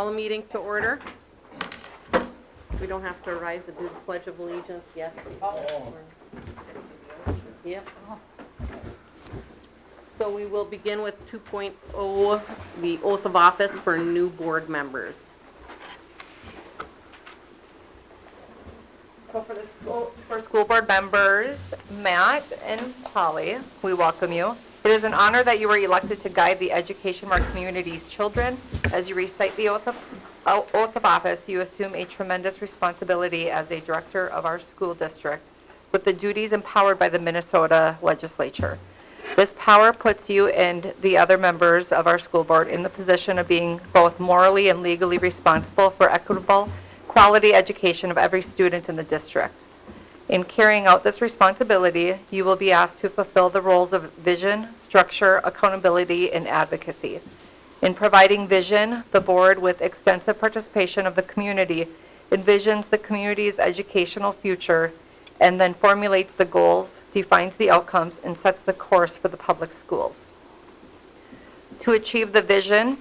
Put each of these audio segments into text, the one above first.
Call a meeting to order. We don't have to rise to do the Pledge of Allegiance yet. Yep. So we will begin with 2.0, the oath of office for new board members. So for school board members, Matt and Polly, we welcome you. It is an honor that you were elected to guide the education of our community's children. As you recite the oath of office, you assume a tremendous responsibility as a director of our school district with the duties empowered by the Minnesota legislature. This power puts you and the other members of our school board in the position of being both morally and legally responsible for equitable, quality education of every student in the district. In carrying out this responsibility, you will be asked to fulfill the roles of vision, structure, accountability, and advocacy. In providing vision, the board, with extensive participation of the community, envisions the community's educational future and then formulates the goals, defines the outcomes, and sets the course for the public schools. To achieve the vision,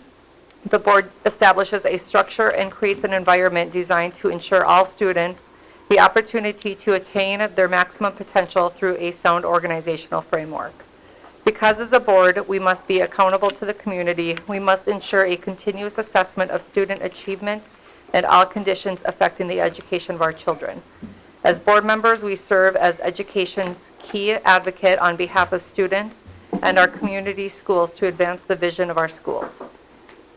the board establishes a structure and creates an environment designed to ensure all students the opportunity to attain their maximum potential through a sound organizational framework. Because as a board, we must be accountable to the community, we must ensure a continuous assessment of student achievement and all conditions affecting the education of our children. As board members, we serve as education's key advocate on behalf of students and our community schools to advance the vision of our schools.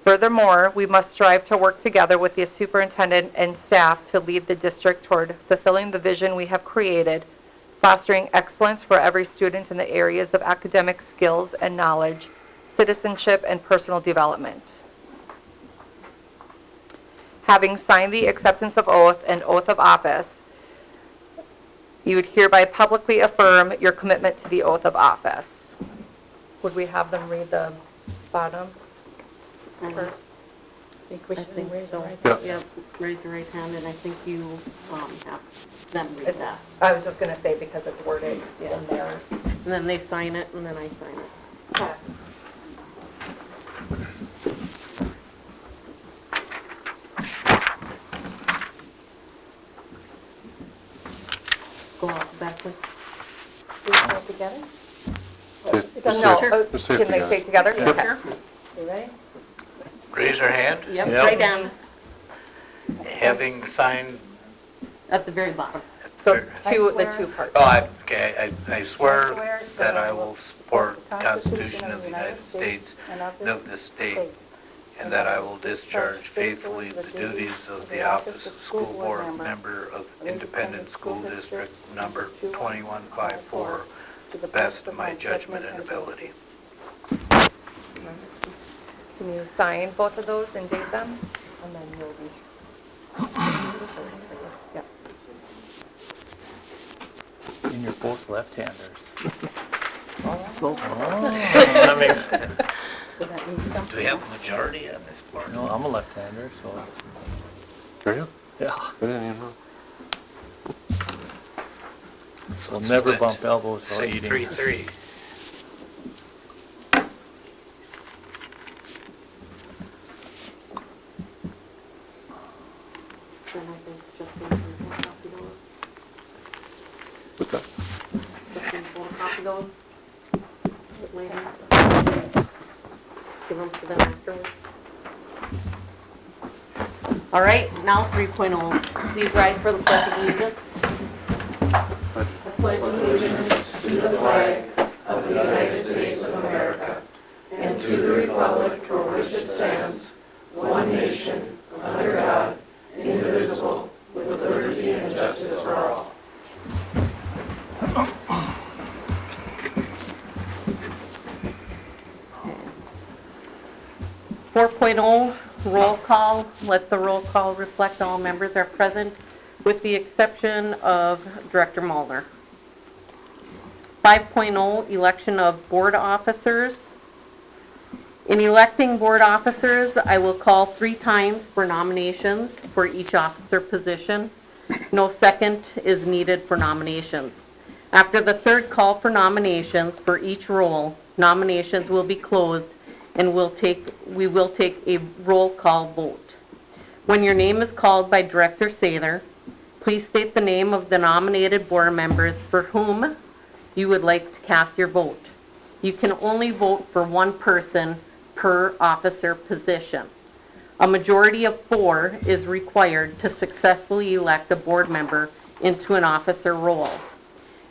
Furthermore, we must strive to work together with the superintendent and staff to lead the district toward fulfilling the vision we have created, fostering excellence for every student in the areas of academic skills and knowledge, citizenship, and personal development. Having signed the acceptance of oath and oath of office, you would hereby publicly affirm your commitment to the oath of office. Would we have them read the bottom? I think so. Yeah, raise your right hand, and I think you have them read that. I was just going to say because it's worded in theirs. And then they sign it, and then I sign it. Okay. Go alphabetically. Do we say it together? No, Can they say it together? Yeah. Okay. Sure. You ready? Raise your hand. Yep, right down Having signed, at the very bottom. The two parts. I swear that I will support the Constitution of the United States and of this state, and that I will discharge faithfully the duties of the office of school board member of Independent School District number 2154 to the best of my judgment and ability. Can you sign both of those and date them? And then you'll be. Yep. And you're both left-handers. Do we have a majority on this board? No, I'm a left-hander, so. Are you? Yeah. I didn't even know. We'll never bump elbows while Say eating. 3-3. What's that? Give them to them afterwards. All right, now 3.0. Please rise for the Pledge of Allegiance. I pledge allegiance to the flag of the United States of America and to the republic for which it stands, one nation, under God, indivisible, with liberty and justice for all. 4.0, roll call. Let the roll call reflect all members are present, with the exception of Director Mulder. 5.0, election of board officers. In electing board officers, I will call 3 times for nominations for each officer position. No second is needed for nominations. After the third call for nominations for each role, nominations will be closed and we will take a roll call vote. When your name is called by Director Sather, please state the name of the nominated board members for whom you would like to cast your vote. You can only vote for one person per officer position. A majority of 4 is required to successfully elect a board member into an officer role.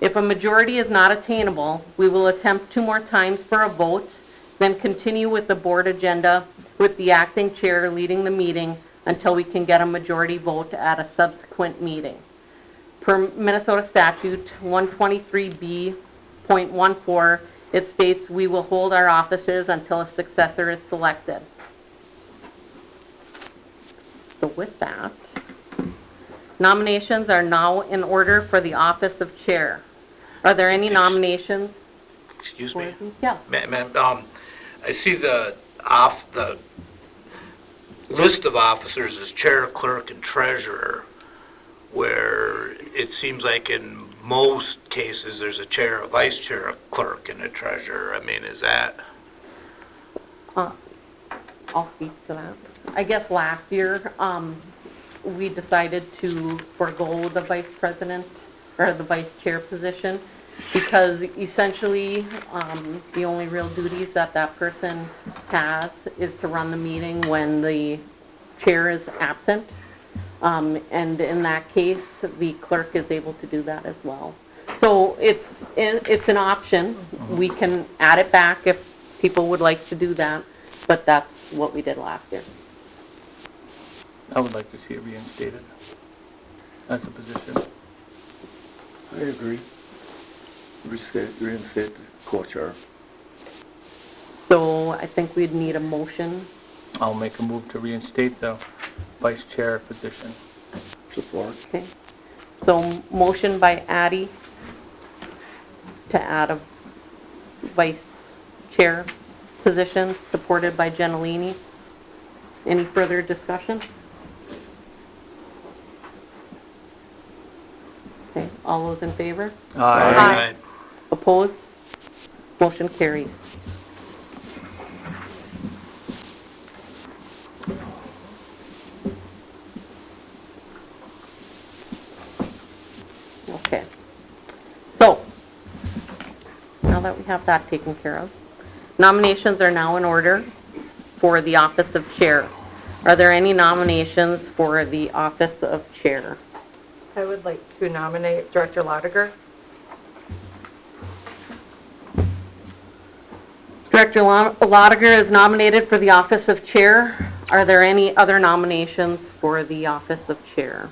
If a majority is not attainable, we will attempt 2 more times for a vote, then continue with the board agenda with the acting chair leading the meeting until we can get a majority vote at a subsequent meeting. Per Minnesota Statute 123B.14, it states we will hold our offices until a successor is selected. So with that, nominations are now in order for the office of chair. Are there any nominations? Excuse me? Yeah. Ma'am, I see the list of officers as chair, clerk, and treasurer, where it seems like in most cases there's a chair, a vice chair, a clerk, and a treasurer. I mean, is that? I'll speak to that. I guess last year, we decided to forego the vice president or the vice chair position because essentially, the only real duties that that person has is to run the meeting when the chair is absent. And in that case, the clerk is able to do that as well. So it's an option. We can add it back if people would like to do that, but that's what we did last year. I would like to see it reinstated as a position. I agree. Reinstate the co-chair. So I think we'd need a motion. I'll make a move to reinstate the vice chair position. Support. Okay. So motion by Addie to add a vice chair position, supported by Gentilini. Any further discussion? Okay, all those in favor? Aye. Opposed? Motion carries. Okay. So, now that we have that taken care of, nominations are now in order for the office of chair. Are there any nominations for the office of chair? I would like to nominate Director Lotiger. Director Lotiger is nominated for the office of chair. Are there any other nominations for the office of chair?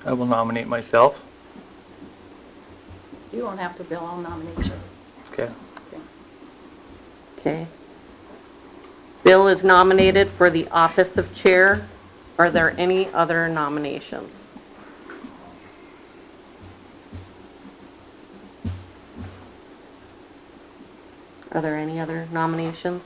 I will nominate myself. You won't have to, Bill, I'll nominate you. Okay. Okay. Bill is nominated for the office of chair. Are there any other nominations? Are there any other nominations?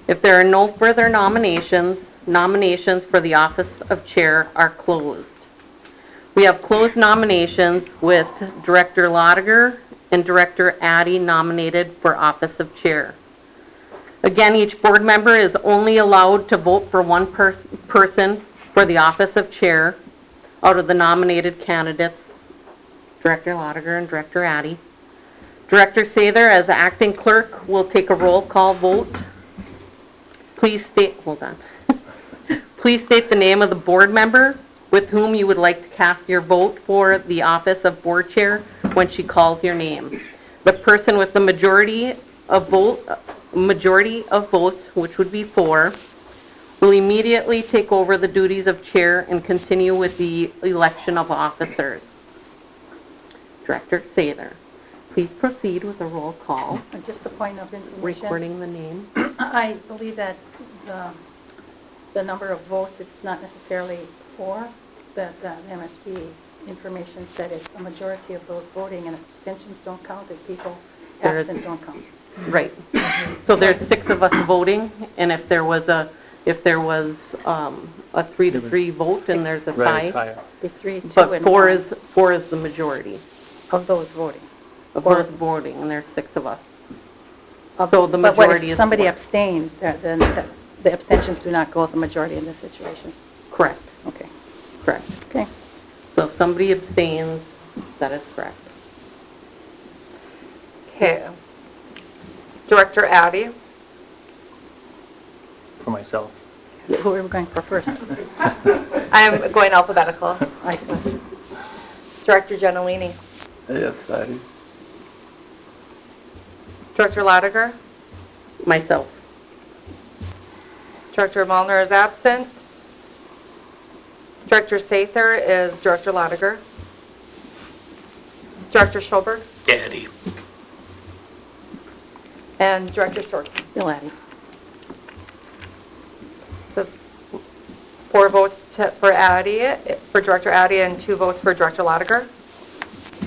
If there are no further nominations, nominations for the office of chair are closed. We have closed nominations with Director Lotiger and Director Addy nominated for office of chair. Again, each board member is only allowed to vote for one person for the office of chair out of the nominated candidates, Director Lotiger and Director Addy. Director Sather, as acting clerk, will take a roll call vote. Please state, hold on. Please state the name of the board member with whom you would like to cast your vote for the office of board chair when she calls your name. The person with the majority of votes, which would be 4, will immediately take over the duties of chair and continue with the election of officers. Director Sather, please proceed with a roll call, And just a point of information. recording the name. I believe that the number of votes, it's not necessarily 4, that the MSP information said it's a majority of those voting, and abstentions don't count, and people There- absent don't count. Right. So there's 6 of us voting, and if there was a 3-3 vote and there's a Right, tie, tie. The 3, 2, but and 4 1 is the majority of those voting. of those voting, and there's 6 of us. So the But what majority if is somebody four. abstained, then the abstentions do not go with the majority in this situation? Correct, Okay, correct. okay. So if somebody abstains, that is correct. Okay. Director Addy, For myself. Who are we going for first? I'm going alphabetical. I see. Director Gentilini, Yes, I do. Director Lotiger, Myself. Director Mulner is absent. Director Sather is Director Lotiger. Director Schoberg, Daddy. and Director Stork. Bill Addy. So 4 votes for Addy, for Director Addy, and 2 votes for Director Lotiger.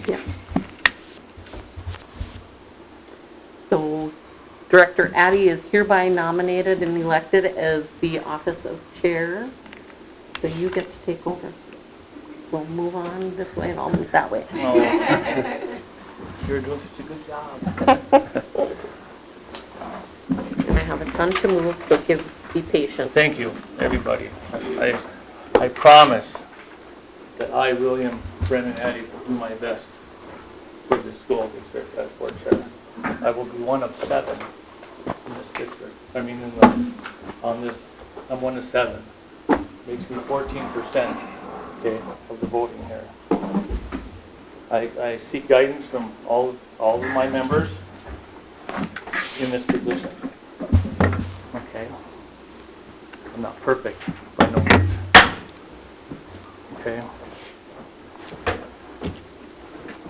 Yeah. So Director Addy is hereby nominated and elected as the office of chair. So you get to take over. So move on this way and I'll move that way. You're doing such a good job. And I have a ton to move, so be patient. Thank you, everybody. I promise that I, William Brennan Addy, will do my best for the school district as board chair. I will be one of 7 in this district. I mean, I'm one of 7. Makes me 14%, okay, of the voting here. I seek guidance from all of my members in this position. Okay? I'm not perfect by no means. Okay?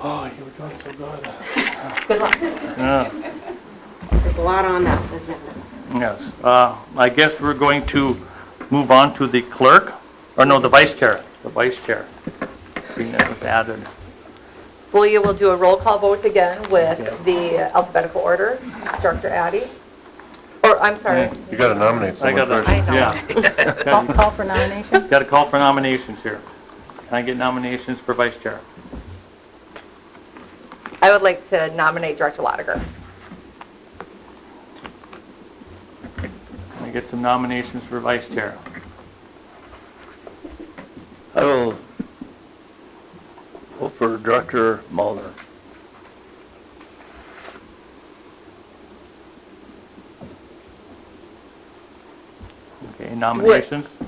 Oh, you were doing so good. Good luck. Yeah. There's a lot on that agenda. Yes. I guess we're going to move on to the clerk, or no, the vice chair. The vice chair. Being that was added. Well, will do a roll call vote again with Okay. the alphabetical order. Director Addy, or I'm sorry. You gotta nominate I someone got first. I know. Yeah. Call for nomination? Got to call for nominations here. Can I get nominations for vice chair? I would like to nominate Director Lotiger. Can I get some nominations for vice chair? I will vote for Director Mulner. Okay, nominations? I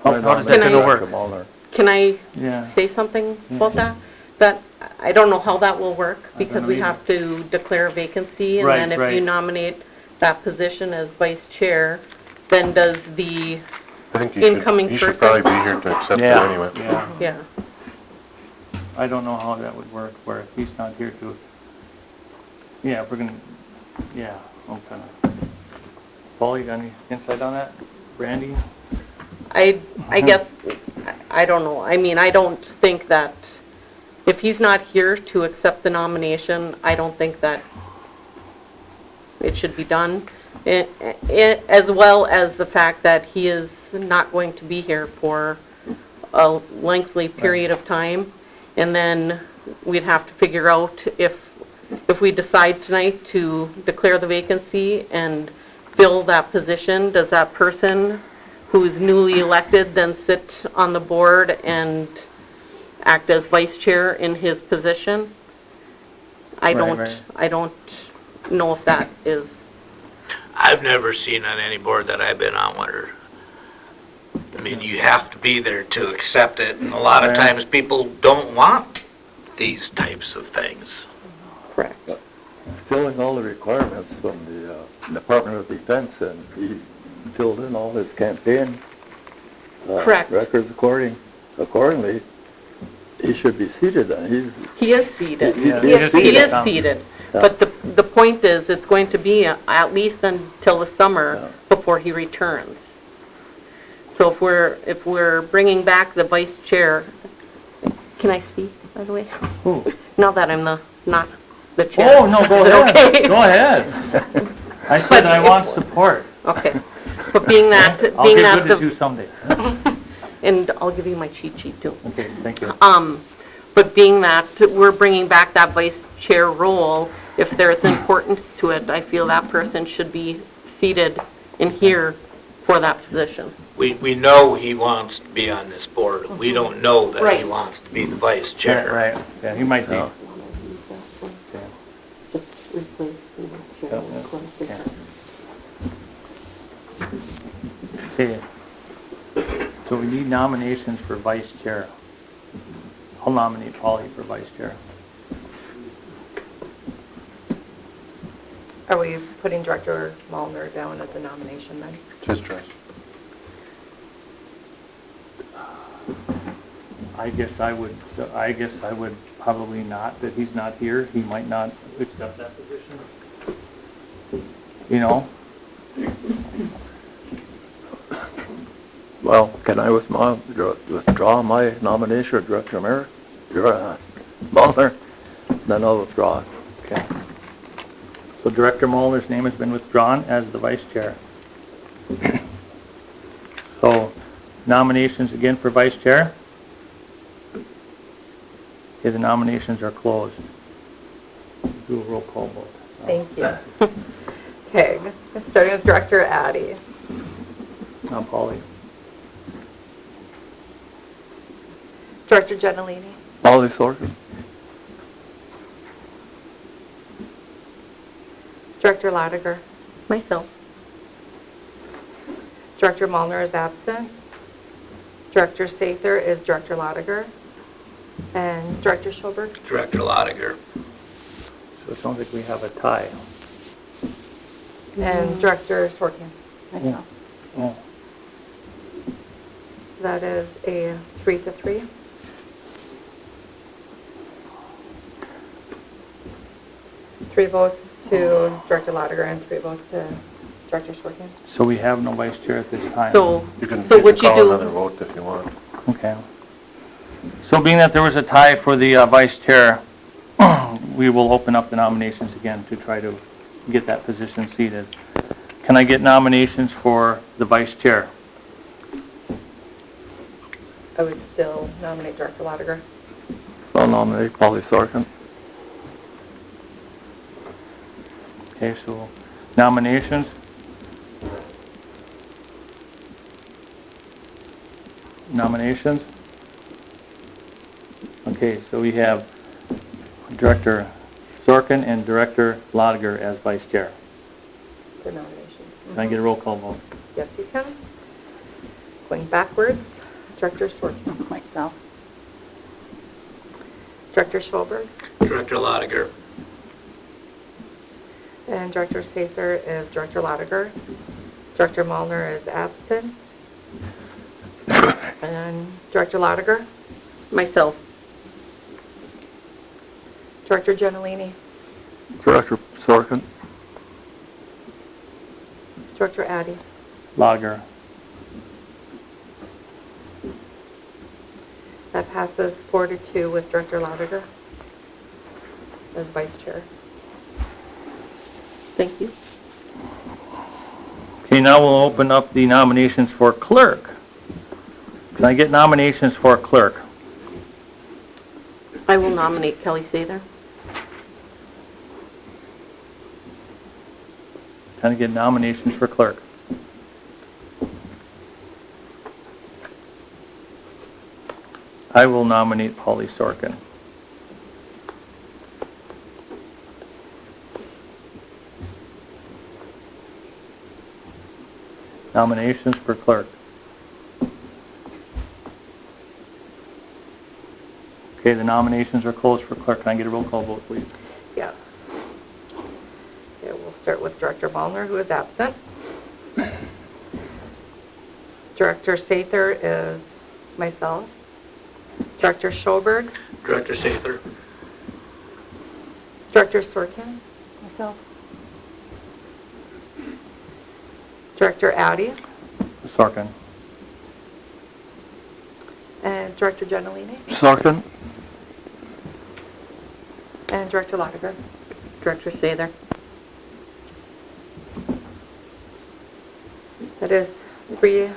How does nominate that gonna Director work? Mulner. Can I Yeah. say something about that? That, I don't know how that will work, because don't we either. have to declare a vacancy, and Right, then if you right. nominate that position as vice chair, then does the, I think Incoming you should person. probably be here to accept it Yeah, anyway. yeah. yeah. I don't know how that would work, where if he's not here to, yeah, we're gonna, yeah, okay. Paul, you got any insight on that? Brandy? I guess, I don't know. I mean, I don't think that, if he's not here to accept the nomination, I don't think that it should be done. As well as the fact that he is not going to be here for a lengthy period of time. And then we'd have to figure out if we decide tonight to declare the vacancy and fill that position, does that person who's newly elected then sit on the board and act as vice chair in his position? I Right. don't know if that is, I've never seen on any board that I've been on where, I mean, you have to be there to accept it, and a lot of Right. times people don't want these types of things. correct. Filling all the requirements from the Department of Defense, and he filled in all his campaign Correct. records accordingly. He should be seated, and He is seated. He is He seated. is seated. But the point is, it's going to be at least until the summer Yeah. before he returns. So if we're bringing back the vice chair, can I speak, by the way? Who? Now that I'm not the chair. Oh, no, go ahead. Okay. Go ahead. I said I want support. Okay. But being that, I'll get good at you someday. and I'll give you my cheat sheet too. Okay, thank you. But being that we're bringing back that vice chair role, if there's importance to it, I feel that person should be seated in here for that position. We know he wants to be on this board. We don't know that he Right. wants to be the vice chair. Right, yeah, he might be. Yeah. Just replace the chair and close the term. Okay, so we need nominations for vice chair. I'll nominate Polly for vice chair. Are we putting Director Mulliner down as a nomination then? Just choice. I guess I would probably not, that he's not here, he might not accept that position. You know, Well, can I withdraw my nomination of Director Mulliner? Then I'll withdraw it. okay. So Director Molnar's name has been withdrawn as the vice chair. So nominations again for vice chair? Okay, the nominations are closed. Do a roll call vote. Thank you. Okay, starting with Director Addy. Now Polly. Director Gentilini. Polly Sorkin? Director Lotiger. Myself. Director Mulliner is absent. Director Sather is Director Lotiger. And Director Schoberg. Director Lotiger. So it sounds like we have a tie. And Director Sorkin. Myself. Oh, That is a 3-3. Three votes to Director Lotiger and 3 votes to Director Sorkin. so we have no vice chair at this time. So, You can what you call another do, vote if you want. Okay. So being that there was a tie for the vice chair, we will open up the nominations again to try to get that position seated. Can I get nominations for the vice chair? I would still nominate Director Lotiger. I'll nominate Polly Sorkin. Okay, so nominations. Nominations. Okay, so we have Director Sorkin and Director Lotiger as vice chair. For nominations. Can I get a roll call vote? Yes, you can. Going backwards, Director Sorkin. Myself. Director Schoberg. Director Lotiger. And Director Sather is Director Lotiger. Director Mulliner is absent. And Director Lotiger. myself. Director Gentilini. Director Sorkin? Director Addy. Lotiger. That passes 4-2 with Director Lotiger as vice chair. Thank you. Okay, now we'll open up the nominations for clerk. Can I get nominations for clerk? I will nominate Kelly Sather. Can I get nominations for clerk? I will nominate Polly Sorkin. Nominations for clerk. Okay, the nominations are closed for clerk. Can I get a roll call vote, please? Yes. Okay, we'll start with Director Mulliner, who is absent. Director Sather is myself. Director Schoberg. Director Sather. Director Sorkin. Myself. Director Addy. Sorkin. And Director Gentilini. Sorkin? And Director Lotiger. Director Sather. That is three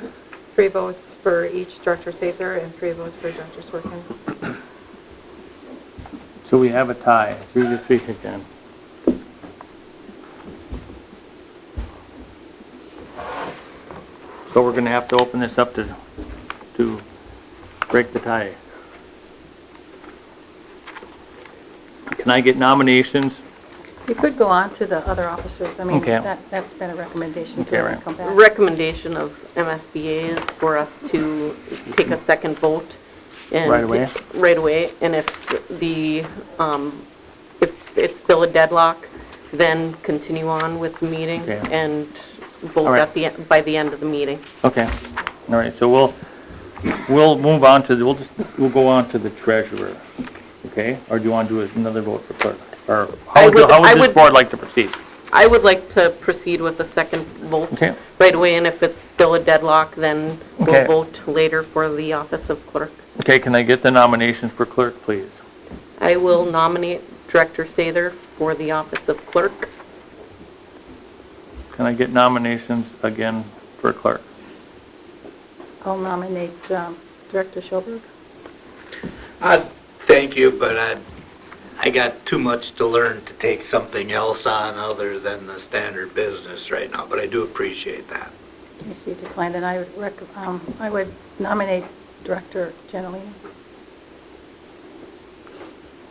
votes for each Director Sather and 3 votes for Director Sorkin. So we have a tie, 3-3 again. So we're gonna have to open this up to break the tie. Can I get nominations? You could go on to the other officers. I mean, Okay. that's been a recommendation Okay, to right. come back. Recommendation of MSBA is for us to take a second vote. And Right away? Right away, and if if it's still a deadlock, then continue on with the meeting Okay. and All vote right. at by the end of the meeting. Okay, all right, so we'll move on to, we'll go on to the treasurer, okay? Or do you want to do another vote for clerk? Or how would this board like to proceed? I would like to proceed with a second vote Okay. right away, and if it's still a deadlock, then Okay. we'll vote later for the office of clerk. Okay, can I get the nominations for clerk, please? I will nominate Director Sather for the office of clerk. Can I get nominations again for clerk? I'll nominate Director Schoberg. Thank you, but I got too much to learn to take something else on other than the standard business right now, but I do appreciate that. Casey declined, and I would nominate Director Gentilini.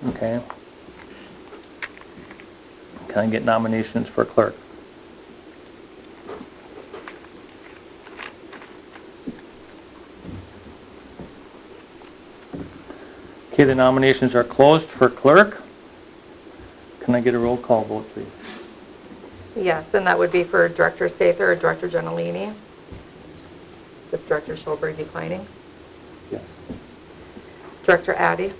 Okay. Can I get nominations for clerk? Okay, the nominations are closed for clerk. Can I get a roll call vote, please? Yes, and that would be for Director Sather or Director Gentilini, with Director Schulberg declining. Yes. Director Addy,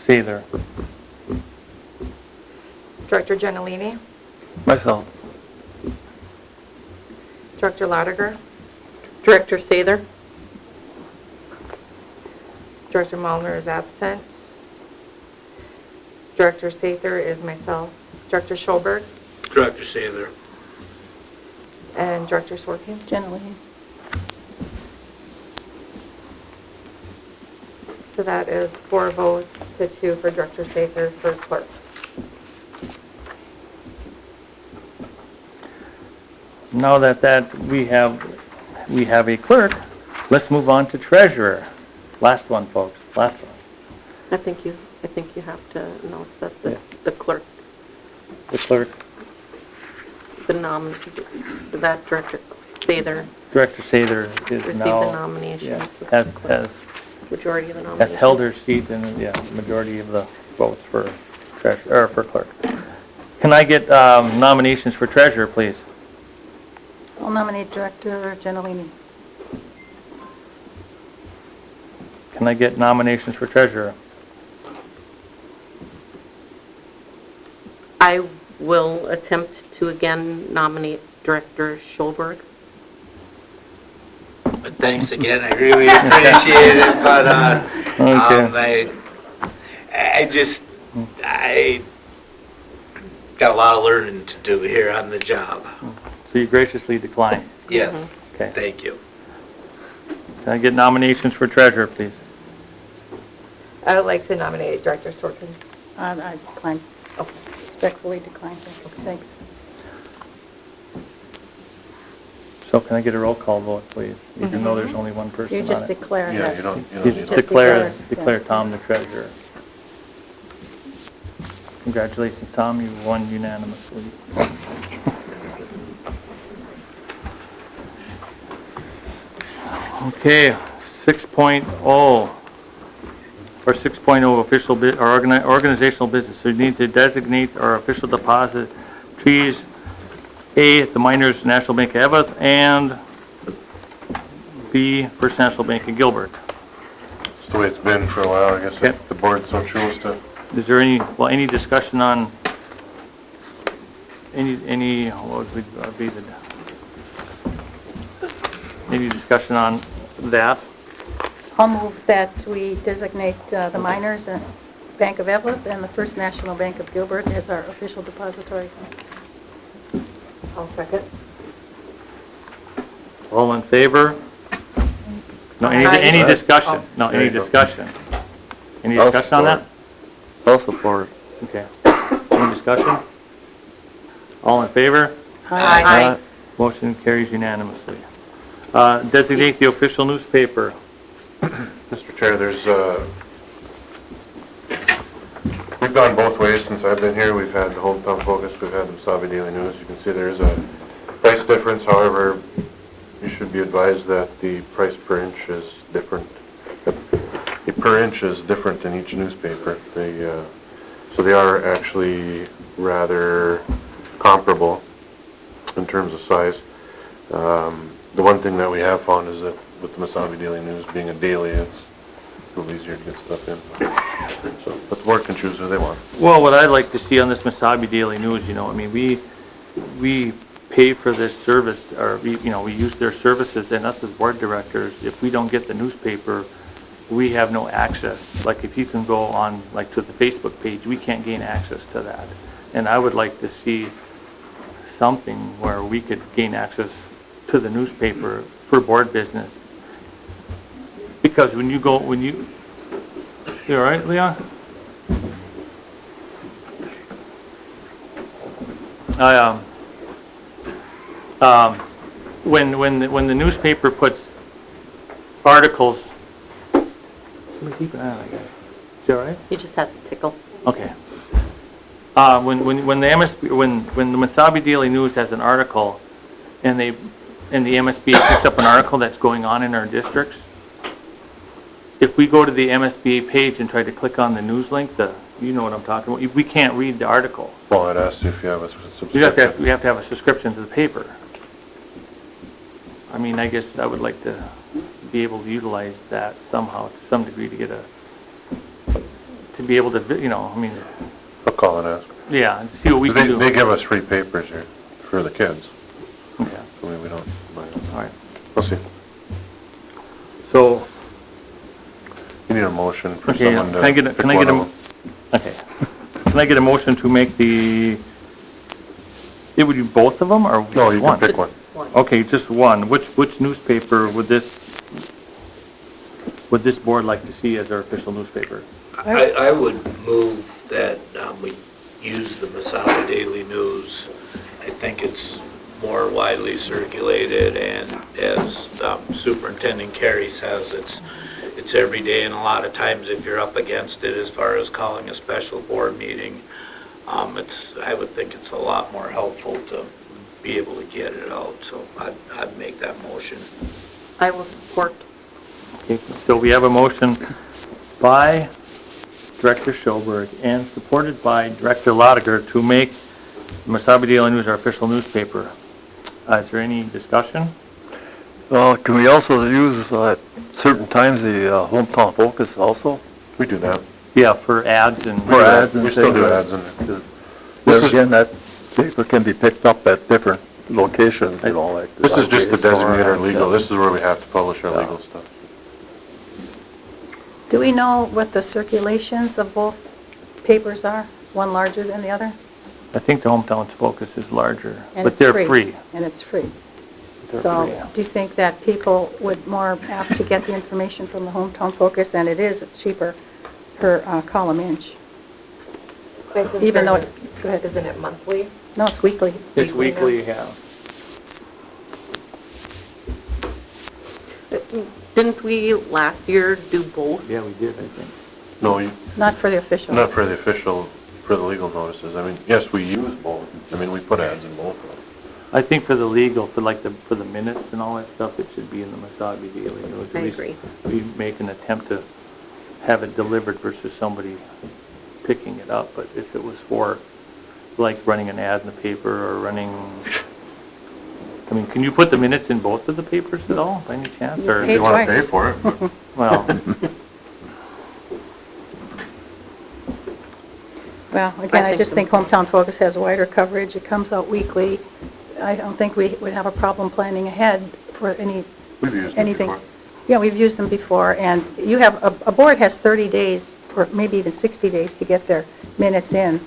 Sather. Director Gentilini, Myself. Director Lotiger, Director Sather. Director Mulliner is absent. Director Sather is myself. Director Schulberg, Director Sather. and Director Swarthy. Gentilini. So that is 4 votes to 2 for Director Sather for clerk. Now that we have a clerk, let's move on to treasurer. Last one, folks, last one. I think you have to announce that Yeah. the clerk, The clerk, that Director Sather Director Sather is received the now, nominations. yeah, with has majority of the nominations. held her seat and, yeah, majority of the votes for treasurer, or for clerk. Can I get nominations for treasurer, please? I'll nominate Director Gentilini. Can I get nominations for treasurer? I will attempt to again nominate Director Schulberg. But thanks again, I really appreciate it, but I got a lot of learning to do here on the job. So you graciously decline. Yes, Okay. thank you. Can I get nominations for treasurer, please? I would like to nominate Director Swarthy. I decline. Respectfully decline. Thanks. So can I get a roll call vote, please? Even though there's only one person You on just it. declare. Yeah, yes. you don't You need just to. Declare yeah. Tom the treasurer. Congratulations, Tom, you won unanimously. Okay, 6.0, or 6.0 official, organizational business. We need to designate our official depositories, A, the Miners National Bank of Evans, and B, First National Bank of Gilbert. It's the way it's been for a while, I guess, Okay. if the board so chose to. Is there any discussion on, what would be any discussion on that? I'll move that we designate the Miners Bank of Evelyn and the First National Bank of Gilbert as our official depositories. I'll second. All in favor? No, any Aye. discussion? No, any There you go. discussion? Any I'll discussion on that? I'll support. Okay. Any discussion? All in favor? Aye. Motion carries unanimously. Designate the official newspaper. Mr. Chair, we've gone both ways since I've been here. We've had the Hometown Focus, we've had the Mesabi Daily News. You can see there is a price difference. However, you should be advised that the price per inch is different. The per inch is different in each newspaper. So they are actually rather comparable in terms of size. The one thing that we have found is that with the Mesabi Daily News being a daily, it's a little easier to get stuff in. So, but the board can choose who they want. Well, what I'd like to see on this Mesabi Daily News, I mean, we pay for this service, or we use their services, and us as board directors, if we don't get the newspaper, we have no access. Like if you can go on, like to the Facebook page, we can't gain access to that. And I would like to see something where we could gain access to the newspaper for board business. Because you all right, Leon? When the newspaper puts articles, somebody keep an eye on that guy. Is that all right? He just has a tickle. Okay. When the Mesabi Daily News has an article, and the MSBA picks up an article that's going on in our districts, if we go to the MSBA page and try to click on the news link, you know what I'm talking about, we can't read the article. Well, I'd ask you if you have a subscription. We have to have a subscription to the paper. I mean, I guess I would like to be able to utilize that somehow, to some degree, to be able to, I mean, I'll call and ask. yeah, to see what we can do. They give us free papers here for the kids. Yeah, I mean, we don't buy them. all right. We'll see. So, You need a motion for okay, someone to can I get pick one of them. okay. Can I get a motion to make it would be both of them, or No, you one? can pick one. Okay, just one. Which newspaper would this board like to see as our official newspaper? I would move that we use the Mesabi Daily News. I think it's more widely circulated, and as Superintendent Carey says, it's every day, and a lot of times if you're up against it as far as calling a special board meeting, I would think it's a lot more helpful to be able to get it out, so I'd make that motion. I will support. Okay, so we have a motion by Director Schoberg and supported by Director Lotiger to make Mesabi Daily News our official newspaper. Is there any discussion? Can we also use at certain times the Hometown Focus also? We do that. Yeah, for ads and... For ads and We still do things. ads in there. There again, that paper can be picked up at different locations, like. This is just to designate our legal, Yeah. this is where we have to publish our legal stuff. Do we know what the circulations of both papers are? Is one larger than the other? I think the Hometown Focus is larger, And but it's they're free. And it's free. They're So free, yeah. do you think that people would more apt to get the information from the Hometown Focus, and it is cheaper per column inch? Even though it's, go ahead. Isn't it monthly? No, it's weekly. It's weekly, yeah. Didn't we last year do both? Yeah, we did, I think. No, Not for the official. not for the official, for the legal notices. I mean, yes, we use both. I mean, we put ads in both of them. I think for the legal, for the minutes and all that stuff, it should be in the Mesabi Daily News. At I least agree. We make an attempt to have it delivered versus somebody picking it up. But if it was for, like, running an ad in the paper or running, I mean, can you put the minutes in both of the papers at all, by any chance? Or, If you want to twice. pay for it, but well, Well, again, I think just so. think Hometown Focus has wider coverage. It comes out weekly. I don't think we would have a problem planning ahead for we've used it anything. before. Yeah, we've used them before, and you have, a board has 30 days, or maybe even 60 days to get their minutes in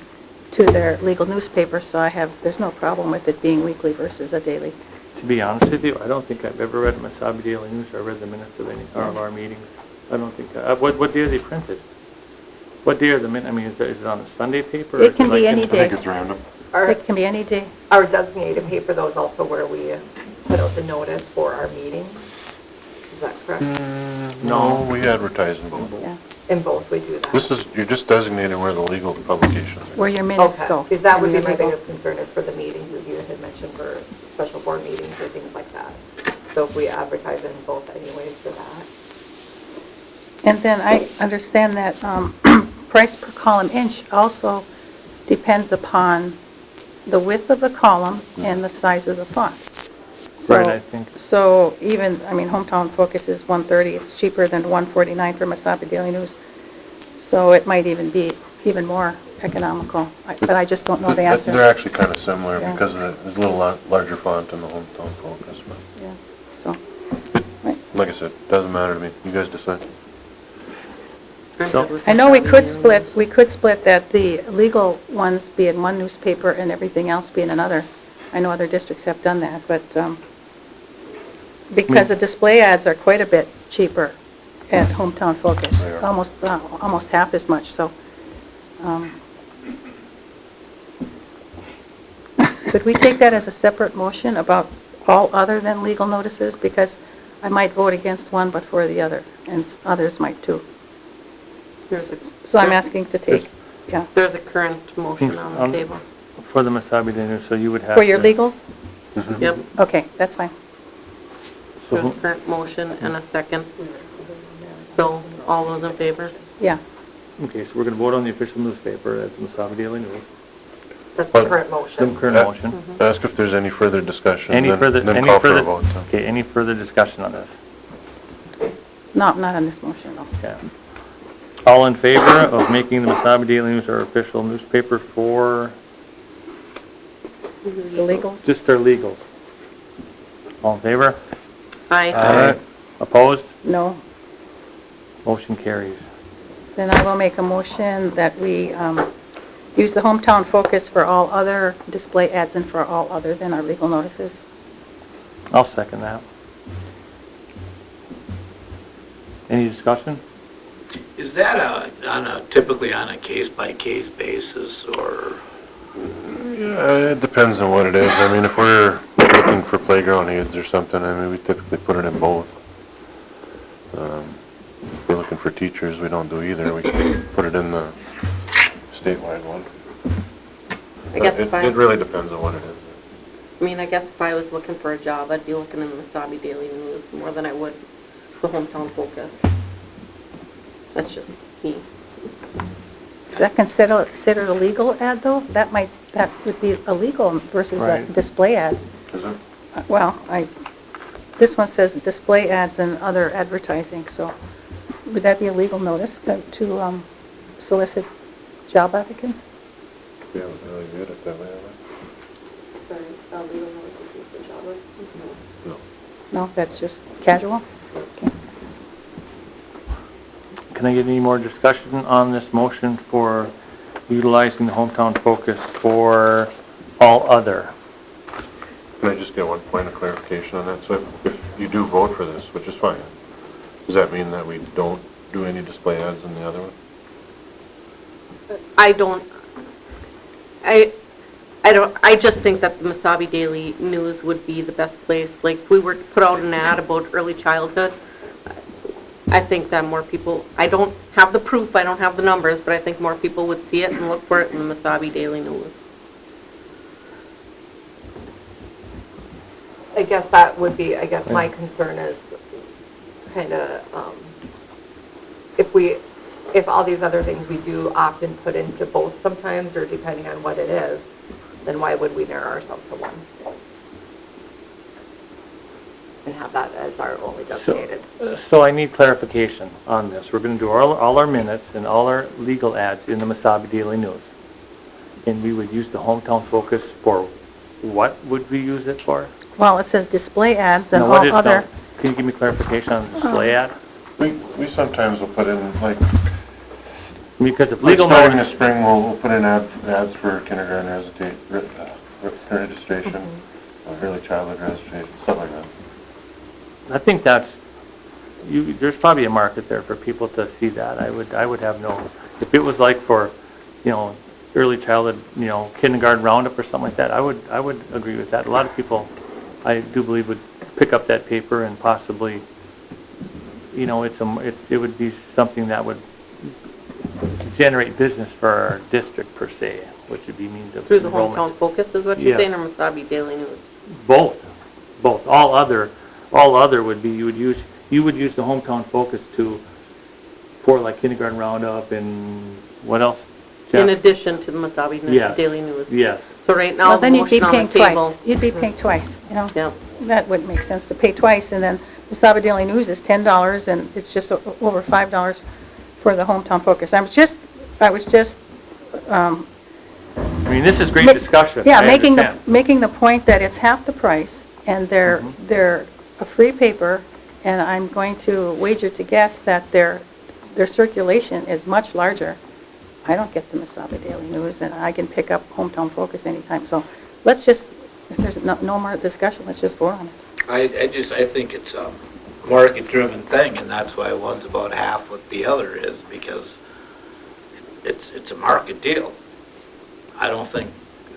to their legal newspaper, so there's no problem with it being weekly versus a daily. to be honest with you, I don't think I've ever read Mesabi Daily News or read the minutes of any of our meetings. I don't think, what day are they printed? What day are the minutes, I mean, is it on a Sunday paper? or It is can be like any I think day. it's random. It can be any day. Our designated paper, though, is also where we put out the notice for our meetings. Is that correct? No, we advertise in both. Yeah. In both, we do that. This is, you're just designating where the legal publications are. Where your minutes Okay, go. because that would be And my they go- biggest concern is for the meetings, as you had mentioned, for special board meetings or things like that. So if we advertise in both anyways for that. And then I understand that price per column inch also depends upon the width of the column and the size of the font. So- Right, I think. So even, I mean, Hometown Focus is $130, it's cheaper than $149 for Mesabi Daily News. So it might even be even more economical, but I just don't know the They're answer. actually kind of similar Yeah. because there's a little larger font in the Hometown Focus, but Yeah, so, like I said, doesn't matter to me. You guys decide. So, I know we could split that the legal ones be in one newspaper and everything else be in another. I know other districts have done that, but because the display ads are quite a bit cheaper at Hometown Focus, They are. almost half as much, so. Could we take that as a separate motion about all other than legal notices? Because I might vote against one but for the other, and others might too. So I'm asking to take, yeah. There's a current motion on the table. for the Mesabi Daily News, so you would have For your to- legals? Yep, Okay, that's fine. So there's a who- current motion and a second. So, all those in favor? Yeah. Okay, so we're going to vote on the official newspaper, that's the Mesabi Daily News. That's the But- current The motion. current motion. Ask if there's any further discussion, Any then further, then any call for a further, vote. so. okay, any further discussion on this? No, not on this motion, no. Okay. All in favor of making the Mesabi Daily News our official newspaper for The legals? just our legals? All in favor? Aye. Opposed? No. Motion carries. Then I will make a motion that we use the Hometown Focus for all other display ads and for all other than our legal notices. I'll second that. Any discussion? Is that typically on a case-by-case basis, or? Yeah, it depends on what it is. I mean, if we're looking for playground aids or something, I mean, we typically put it in both. If we're looking for teachers, we don't do either. We put it in the statewide one. I guess It if I, it really depends on what it is. I mean, I guess if I was looking for a job, I'd be looking in the Mesabi Daily News more than I would the Hometown Focus. That's just me. Is that considered a legal ad, though? That would be illegal versus a Right. display ad. Is it? Well, this one says display ads and other advertising, so would that be a legal notice to solicit job applicants? We haven't really viewed it that way, have we? Sorry, legal notice is the job. No. No, that's just casual? Okay. Can I get any more discussion on this motion for utilizing the Hometown Focus for all other? Can I just get one point of clarification on that? So if you do vote for this, which is fine, does that mean that we don't do any display ads in the other one? I just think that the Mesabi Daily News would be the best place. Like, if we were to put out an ad about early childhood, I think that more people, I don't have the proof, I don't have the numbers, but I think more people would see it and look for it in the Mesabi Daily News. I guess that would be, I guess my concern is kind of, if all these other things we do often put into both sometimes, or depending on what it is, then why would we narrow ourselves to one? And have that as our only designated. So I need clarification on this. We're going to do all our minutes and all our legal ads in the Mesabi Daily News. And we would use the Hometown Focus for, what would we use it for? Well, it says display ads and Now, what all is- other, now, can you give me clarification on the display ad? We sometimes will put in, like, Because if like legal starting in the notice, spring, we'll put in ads for kindergarten registration, early childhood registration, stuff like that. I think that's there's probably a market there for people to see that. I would have no, if it was like for, early childhood, kindergarten roundup or something like that, I would agree with that. A lot of people, I do believe, would pick up that paper and possibly, it would be something that would generate business for our district per se, which would be means of Through the enrollment. hometown focus is what you're Yes. saying, or Mesabi Daily News? Both. All other would be, you would use the hometown focus for like kindergarten roundup and what else? Jeff? In addition to the Mesabi Yes. Daily News? Yes. So right now, Well, the then you'd be motion on paying the table. twice. You'd be paying twice, Yeah. That wouldn't make sense to pay twice, and then the Saba Daily News is $10, and it's just over $5 for the hometown focus. I was just, I mean, this is great discussion. yeah, I understand. making the point that it's half the price, and they're a free paper, and I'm going to wager to guess that their circulation is much larger. I don't get the Mesabi Daily News, and I can pick up Hometown Focus anytime. So let's just, if there's no more discussion, let's just vote on it. I think it's a market-driven thing, and that's why one's about half what the other is, because it's a market deal. I don't think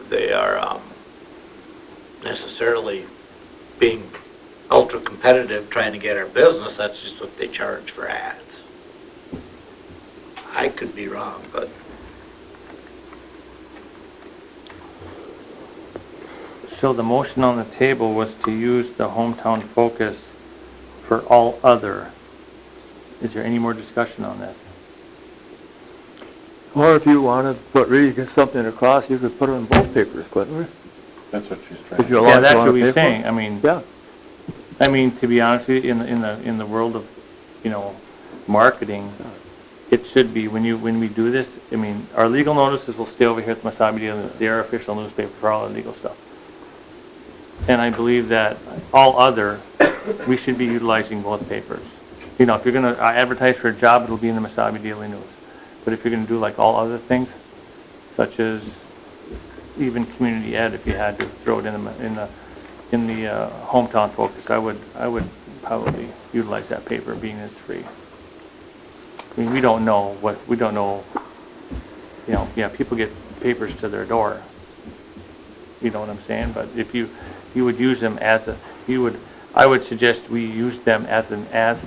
they are necessarily being ultra-competitive trying to get our business. That's just what they charge for ads. I could be wrong, but So the motion on the table was to use the hometown focus for all other. Is there any more discussion on that? Or if you wanted to put really get something across, you could put it in both papers, couldn't we? That's what she's trying If to you're Yeah, allowed that's to what on a we're paper. saying. Yeah. To be honest with you, in the world of, marketing, it should be, when we do this, our legal notices will stay over here at the Mesabi Daily News. They're our official newspaper for all the legal stuff. And I believe that all other, we should be utilizing both papers. If you're going to advertise for a job, it'll be in the Mesabi Daily News. But if you're going to do like all other things, such as even community ed, if you had to throw it in the hometown focus, I would probably utilize that paper, being it's free. We don't know, people get papers to their door. You know what I'm saying? But if you would use them I would suggest we use them as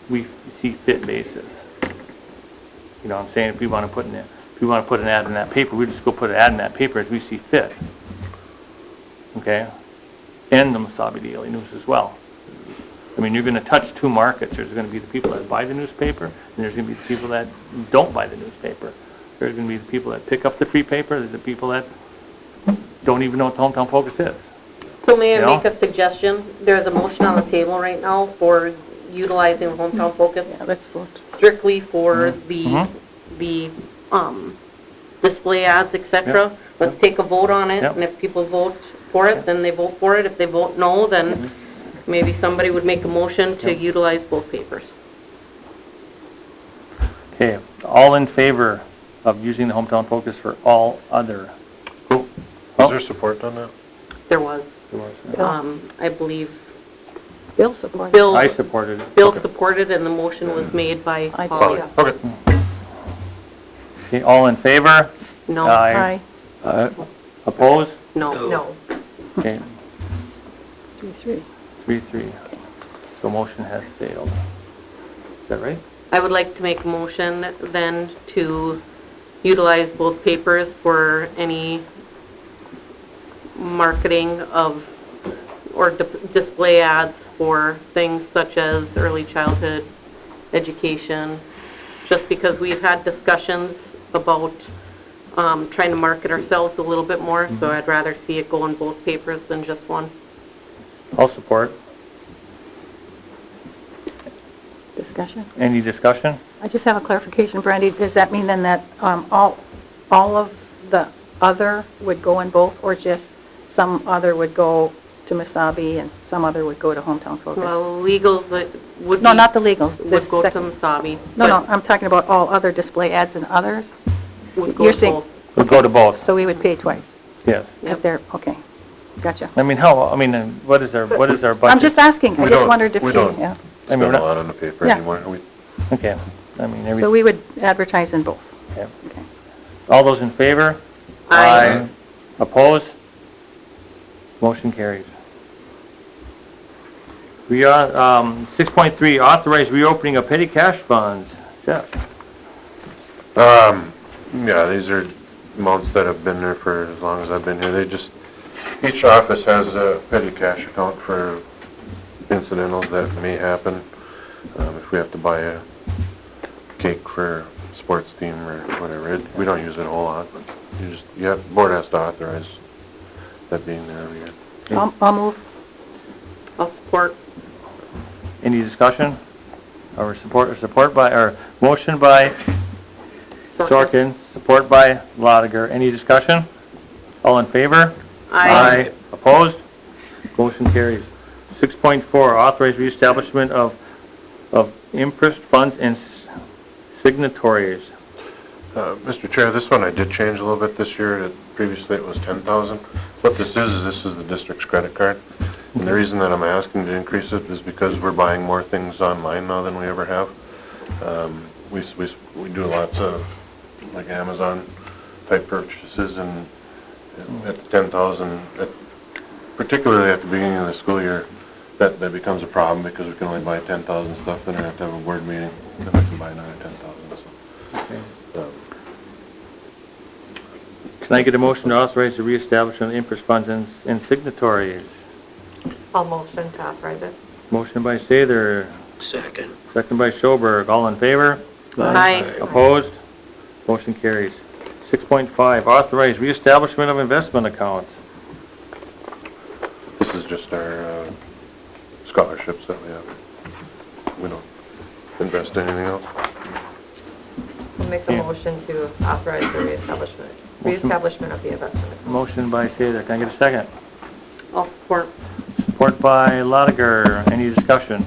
we see fit basis. You know what I'm saying? If we want to put an ad in that paper, we just go put an ad in that paper as we see fit. Okay? And the Mesabi Daily News as well. You're going to touch two markets. There's going to be the people that buy the newspaper, and there's going to be the people that don't buy the newspaper. There's going to be the people that pick up the free paper. There's the people that don't even know what the hometown focus is. So may I make a suggestion? There's a motion on the table right now for utilizing hometown focus Yeah, let's vote. strictly for the display ads, etc. Yep. Let's take a vote on it, Yep. and if people vote for it, then they vote for it. If they vote no, then maybe somebody would make a motion to utilize both papers. Okay, all in favor of using the hometown focus for all other? Is there support on that? There was, Bill. I believe, Bill supported. Bill I supported it. Bill supported, and the motion was made by I did, Polly. yeah. Okay. Okay, all in favor? No, Aye. Opposed? no. Okay, 3-3. 3-3. So motion has failed. Is that right? I would like to make a motion then to utilize both papers for any marketing of, or display ads for things such as early childhood education, just because we've had discussions about trying to market ourselves a little bit more, so I'd rather see it go in both papers than just one. All support. Discussion? Any discussion? I just have a clarification, Brandy. Does that mean then that all of the other would go in both, or just some other would go to Mesabi and some other would go to Hometown Focus? Well, legals would be... No, not the legals. Would go to Mesabi. No, I'm talking about all other display ads and others. Would go You're to saying- both. We'll go to both. So we would pay twice Yes. if they're, okay, gotcha. What is our budget? I'm just asking. I We just don't- wondered if we you, don't yeah. spend we're a not- lot on the paper Yeah. anymore. Okay, I mean, So we would advertise in both. okay. Okay. All those in favor? Aye. Opposed? Motion carries. We are, 6.3, authorize reopening of petty cash funds. Jeff? Yeah, these are amounts that have been there for as long as I've been here. They just, each office has a petty cash account for incidentals that may happen. If we have to buy a cake for a sports team or whatever, we don't use it a whole lot, but the board has to authorize that being there every year. I'll move. I'll support. Any discussion? Or support by, or motion by Sorkin, support by Lotiger. Any discussion? All in favor? Aye. Opposed? Motion carries. 6.4, authorize reestablishment of interest funds and signatories. Mr. Chair, this one I did change a little bit this year. Previously it was 10,000. What this is the district's credit card. And the reason that I'm asking to increase it is because we're buying more things online now than we ever have. We do lots of like Amazon type purchases, and at the 10,000, particularly at the beginning of the school year, that becomes a problem because we can only buy 10,000 stuff, then we have to have a board meeting, then we can buy another 10,000. So, Can I get a motion to authorize the reestablishment of interest funds and signatories? I'll motion to authorize it. Motion by Sather, Second. second by Schoberg. All in favor? Aye. Opposed? Motion carries. 6.5, authorize reestablishment of investment accounts. this is just our scholarships that we have. We don't invest in anything else. We'll make a motion to authorize the reestablishment of the investment account. Motion by Sather. Can I get a second? I'll support. Support by Lotiger. Any discussion?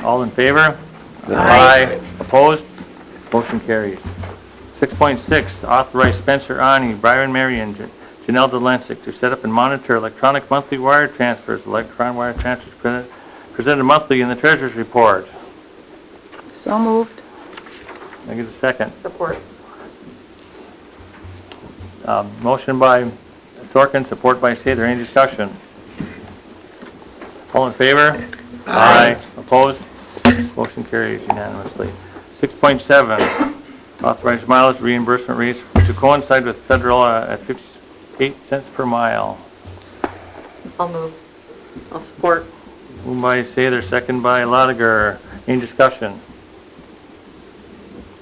All in favor? Aye. Opposed? Motion carries. 6.6, authorize Spencer Ani, Byron Marion, Janelle Delancic to set up and monitor electronic monthly wire transfers. Electronic wire transfers presented monthly in the treasurer's report. So moved. Can I get a second? Support. Motion by Sorkin, support by Sather. Any discussion? All in favor? Aye. Opposed? Motion carries unanimously. 6.7, authorize mileage reimbursement rates to coincide with federal at 58 cents per mile. I'll move. I'll support. Moved by Sather, second by Lotiger. Any discussion?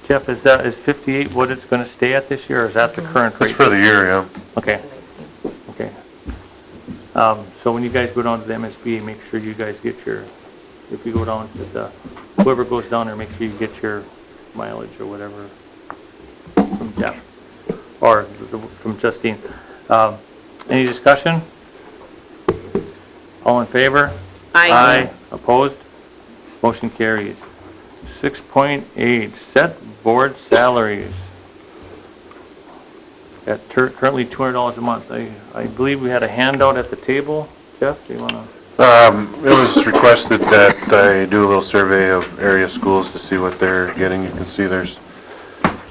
Jeff, is 58 what it's going to stay at this year, or is that the current It's rate? for the year, yeah. Okay, okay. So when you guys go down to the MSBA, make sure you guys get your, if you go down to the, whoever goes down there, make sure you get your mileage or whatever from Jeff, or from Justine. Any discussion? All in favor? Aye. Opposed? Motion carries. 6.8, set board salaries at currently $200 a month. I believe we had a handout at the table. Jeff, do you want to? It was requested that I do a little survey of area schools to see what they're getting. You can see there's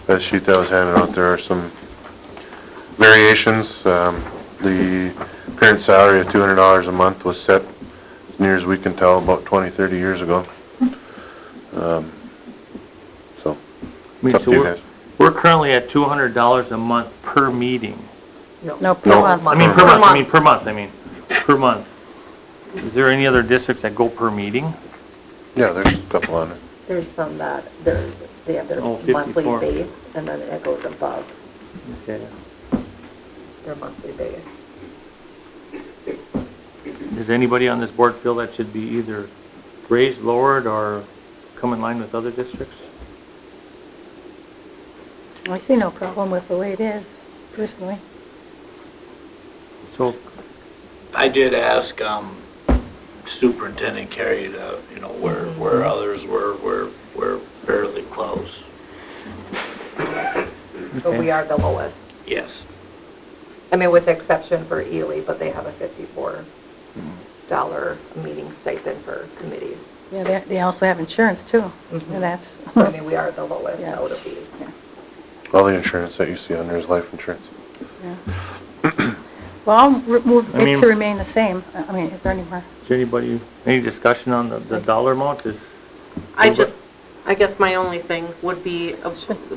that sheet that was handed out. There are some variations. The parent salary of $200 a month was set, as near as we can tell, about 20, 30 years ago. So, it's up to you guys. We're currently at $200 a month per meeting. No, per No. month. I mean, per month. Is there any other districts that go per meeting? Yeah, there's a couple on it. There's some that, they have their Oh, monthly 54. base, and then it goes above Okay. their monthly base. Does anybody on this board feel that should be either raised, lowered, or come in line with other districts? I see no problem with the way it is, personally. So, I did ask Superintendent Carey to, where others were fairly close. But we are the lowest. Yes. I mean, with the exception for Ely, but they have a 54. a meeting stipend for committees. Yeah, they also have insurance too. Mhm. And that's, So I mean, we are the lowest Yeah. out of these. Yeah. All the insurance that you see on there is life insurance. yeah. Well, I'll move I it mean- to remain the same. I mean, is there any more? Is anybody, any discussion on the dollar amount? I guess my only thing would be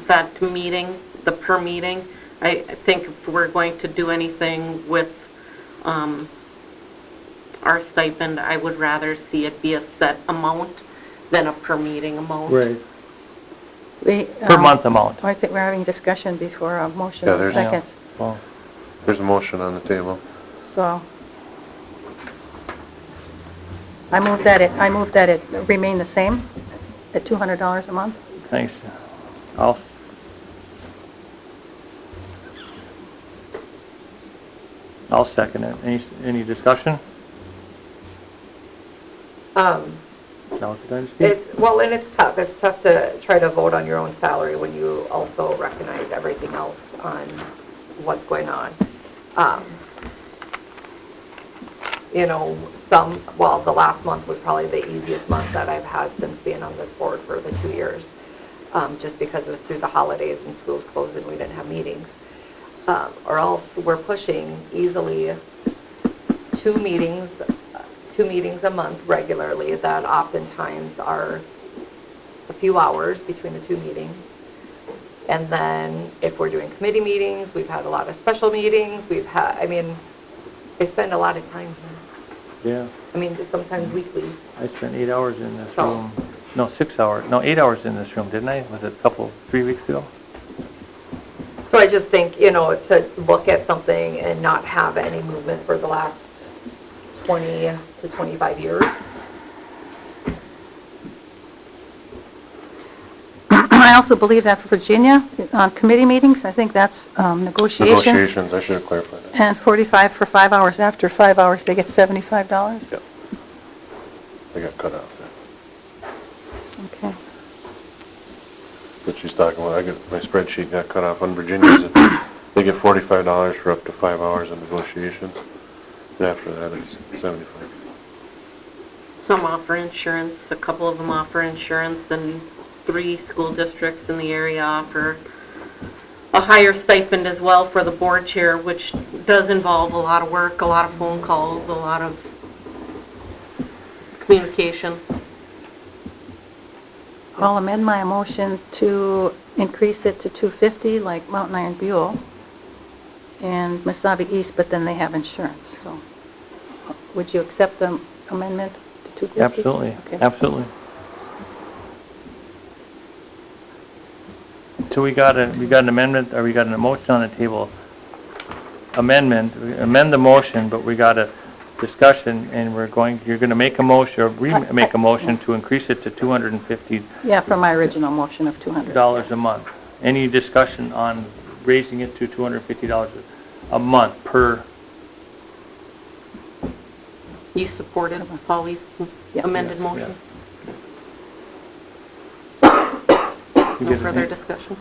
that meeting, the per meeting. I think if we're going to do anything with our stipend, I would rather see it be a set amount than a per meeting amount. Right. We, Per month amount. I think we're having discussion before a motion Yeah, and there's- second. Well, There's a motion on the table. So I move that it remain the same at $200 a month. thanks. I'll second it. Any discussion? Now it's time to speak. Well, and it's tough. It's tough to try to vote on your own salary when you also recognize everything else on what's going on. You know, the last month was probably the easiest month that I've had since being on this board for the 2 years, just because it was through the holidays and schools closed and we didn't have meetings. Or else we're pushing easily two meetings a month regularly that oftentimes are a few hours between the two meetings. And then if we're doing committee meetings, we've had a lot of special meetings. I spend a lot of time here. Yeah, I mean, sometimes weekly. I spent 8 hours in this So- room. No, 6 hours. No, 8 hours in this room, didn't I? Was it 3 weeks ago? So I just think, to look at something and not have any movement for the last 20 to 25 years. I also believe that for Virginia, on committee meetings, I think that's negotiations. Negotiations, I should have clarified that. And 45 for 5 hours. After 5 hours, they get $75. Yep. They got cut off there. Okay. What she's talking about, my spreadsheet got cut off on Virginia's. They get $45 for up to 5 hours of negotiations. And after that, it's 75. Some offer insurance, a couple of them offer insurance, and 3 school districts in the area offer a higher stipend as well for the board chair, which does involve a lot of work, a lot of phone calls, a lot of communication. I'll amend my motion to increase it to $250 like Mountain Iron Buell and Mesabi East, but then they have insurance. So would you accept the amendment to $250? Absolutely, Okay. absolutely. So we got an amendment, or we got a motion on the table. Amend the motion, but we got a discussion, and you're going to make a motion, or make a motion to increase it to $250 Yeah, from my original motion of $200. a month. Any discussion on raising it to $250 a month per? You supported Polly's Yeah. amended Yes, motion? You No get further it? discussion?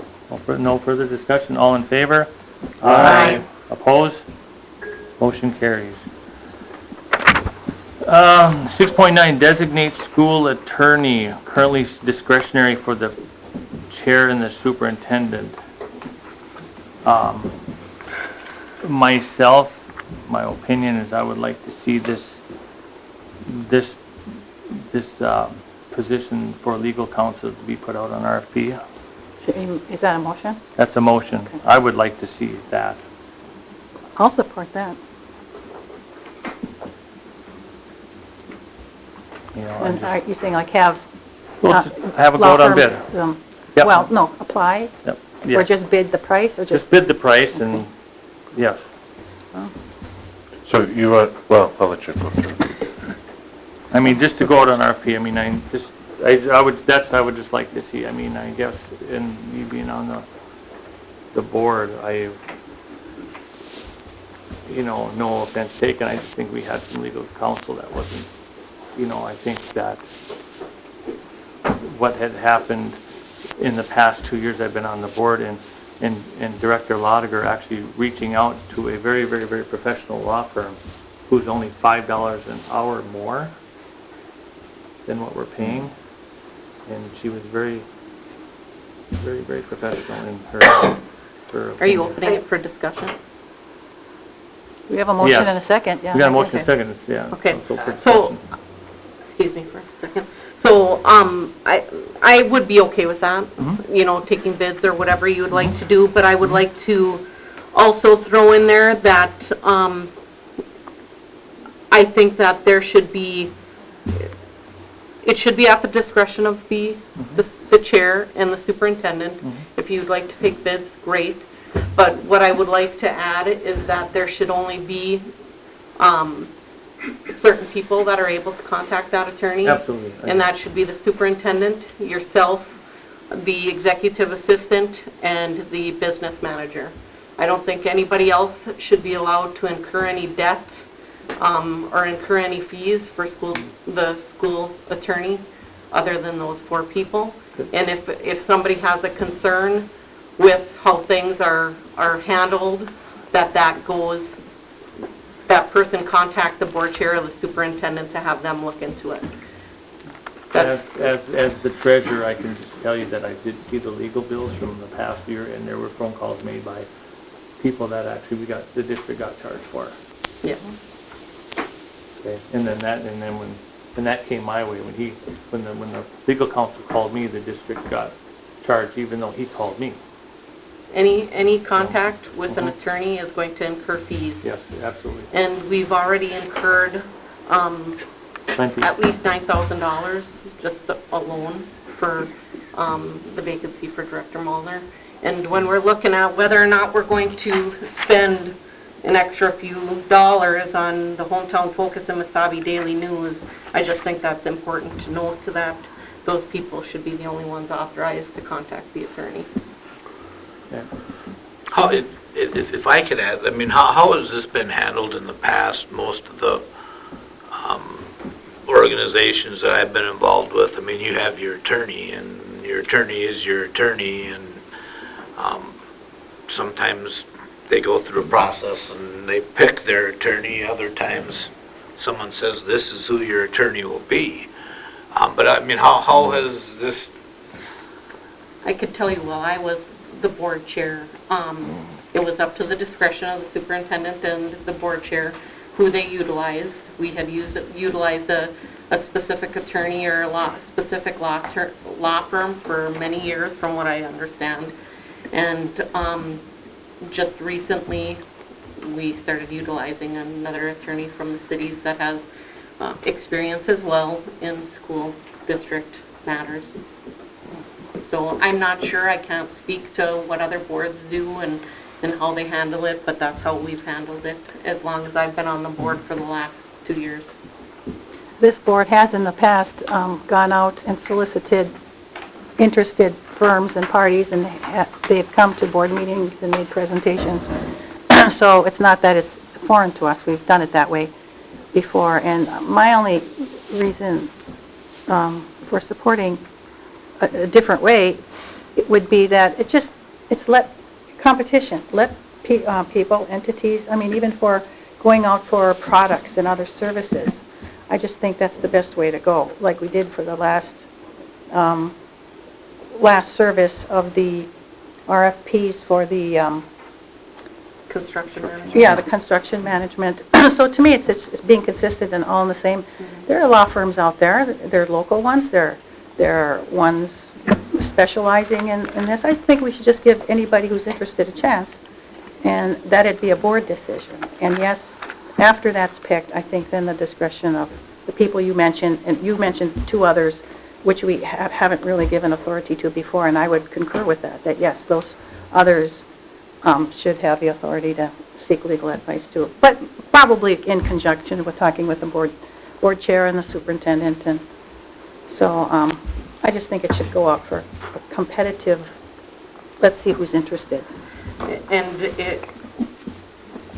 No further discussion, all in favor? Aye. Opposed? Motion carries. 6.9, designate school attorney, currently discretionary for the chair and the superintendent. Myself, my opinion is I would like to see this position for legal counsel to be put out on RFP. Is that a motion? That's a motion. Okay. I would like to see that. I'll support that. You know, And are you saying like have... Well, have a law vote on firms, bid. Yep. Well, no, apply? Yep. Or Yes. just bid the price, or just... Just bid the price and, yes. Oh. So you want, well, I'll let you go through. I mean, just to go out on RFP, I mean, I would just like to see, I mean, I guess, in me being on the board, no offense taken, I just think we had some legal counsel that wasn't, I think that what had happened in the past 2 years I've been on the board, and Director Lotiger actually reaching out to a very, very, very professional law firm who's only $5 an hour more than what we're paying. And she was very, very, very professional in her Are you opinion. opening it for discussion? We have a motion Yes. and a second, yeah. We got a motion Okay. second, yeah. Okay. So for So, discussion. excuse me for a second. So, I would be okay with that, Mhm. you know, taking bids or whatever you would like to do, but I would like to also throw in there that, I think that there should be, it should be at the discretion of the chair and the superintendent. If you'd like to take bids, great. But what I would like to add is that there should only be certain people that are able to contact that attorney. Absolutely. And that should be the superintendent, yourself, the executive assistant, and the business manager. I don't think anybody else should be allowed to incur any debt or incur any fees for the school attorney other than those 4 people. And if somebody has a concern with how things are handled, that person contact the board chair or the superintendent to have them look into it. As the treasurer, I can just tell you that I did see the legal bills from the past year, and there were phone calls made by people that actually the district got charged for. Yeah. Okay. And then when that came my way, when the legal counsel called me, the district got charged, even though he called me. Any contact with an attorney is going to incur fees. Yes, absolutely. And we've already incurred Plenty. at least $9,000 just alone for the vacancy for Director Mueller. And when we're looking at whether or not we're going to spend an extra few dollars on the Hometown Focus and Mesabi Daily News, I just think that's important to note that those people should be the only ones authorized to contact the attorney. Yeah. How, if I could add, I mean, how has this been handled in the past? Most of the organizations that I've been involved with, I mean, you have your attorney, and your attorney is your attorney, and sometimes they go through a process and they pick their attorney. Other times, someone says, this is who your attorney will be. But I mean, how has this... I could tell you while I was the board chair, it was up to the discretion of the superintendent and the board chair who they utilized. We had utilized a specific attorney or specific law firm for many years, from what I understand. And just recently, we started utilizing another attorney from the cities that has experience as well in school district matters. So I'm not sure, I can't speak to what other boards do and how they handle it, but that's how we've handled it as long as I've been on the board for the last 2 years. This board has in the past gone out and solicited interested firms and parties, and they've come to board meetings and made presentations. So it's not that it's foreign to us. We've done it that way before. And my only reason for supporting a different way would be that it's let competition, let people, entities, I mean, even for going out for products and other services. I just think that's the best way to go, like we did for the last service of the RFPs for the Construction management. yeah, the construction management. So to me, it's being consistent and all in the same. There are law firms out there. There are local ones. There are ones specializing in this. I think we should just give anybody who's interested a chance, and that'd be a board decision. And yes, after that's picked, I think then the discretion of the people you mentioned, and you mentioned 2 others, which we haven't really given authority to before, and I would concur with that yes, those others should have the authority to seek legal advice too. But probably in conjunction with talking with the board chair and the superintendent. And so I just think it should go out for a competitive, let's see who's interested. And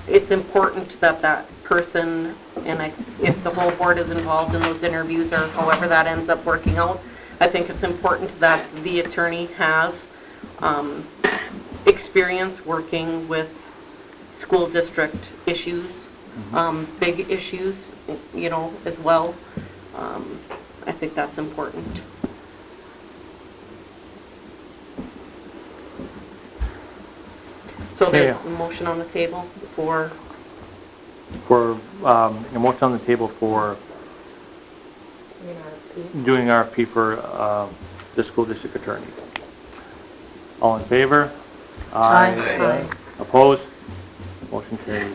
it's important that that person, and if the whole board is involved in those interviews or however that ends up working out, I think it's important that the attorney has experience working with school district issues big issues, you know, as well. I think that's important. So there's Okay. a motion on the table for, A motion on the table for doing RFP for the school district attorney. All in favor? Aye. Aye. Opposed? Motion carries.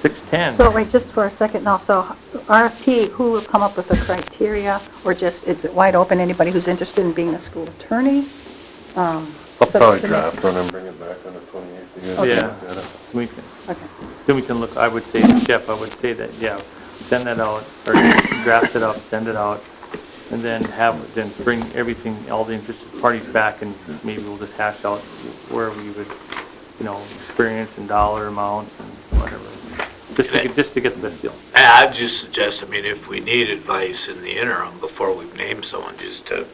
6:10. So wait, just for a second now, so RFP, who will come up with the criteria, or just, is it wide open, anybody who's interested in being a school attorney? I'll probably submit- draft one and bring it back on the 28th. You guys Okay. can Yeah. look at it. We can, Okay. then we can look, I would say, Jeff, I would say that, yeah, send that out, or draft it up, send it out, and then bring everything, all the interested parties back, and maybe we'll just hash out where we would, you know, experience and dollar amounts and whatever. Just to get the best deal. I'd just suggest, I mean, if we need advice in the interim before we've named someone, just to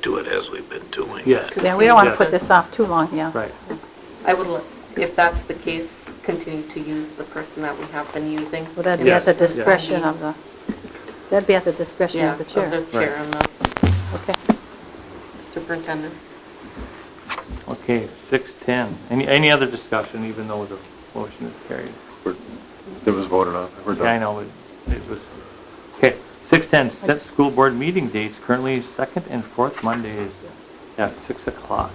do it as we've been doing. Yeah. Yeah, we don't want to Yeah. put this off too long, yeah. Right. I would, if that's the case, continue to use the person that we have been using. Well, that'd be at the Yes, yeah. discretion of the, that'd be at the discretion Yeah, of the chair. Of the chair Right. and the Okay. superintendent. Okay, 6:10. Any other discussion, even though the motion is carried? It was voted on. We're done. Yeah, I know, it was, okay. 6:10, set school board meeting dates, currently second and fourth Mondays at 6 o'clock.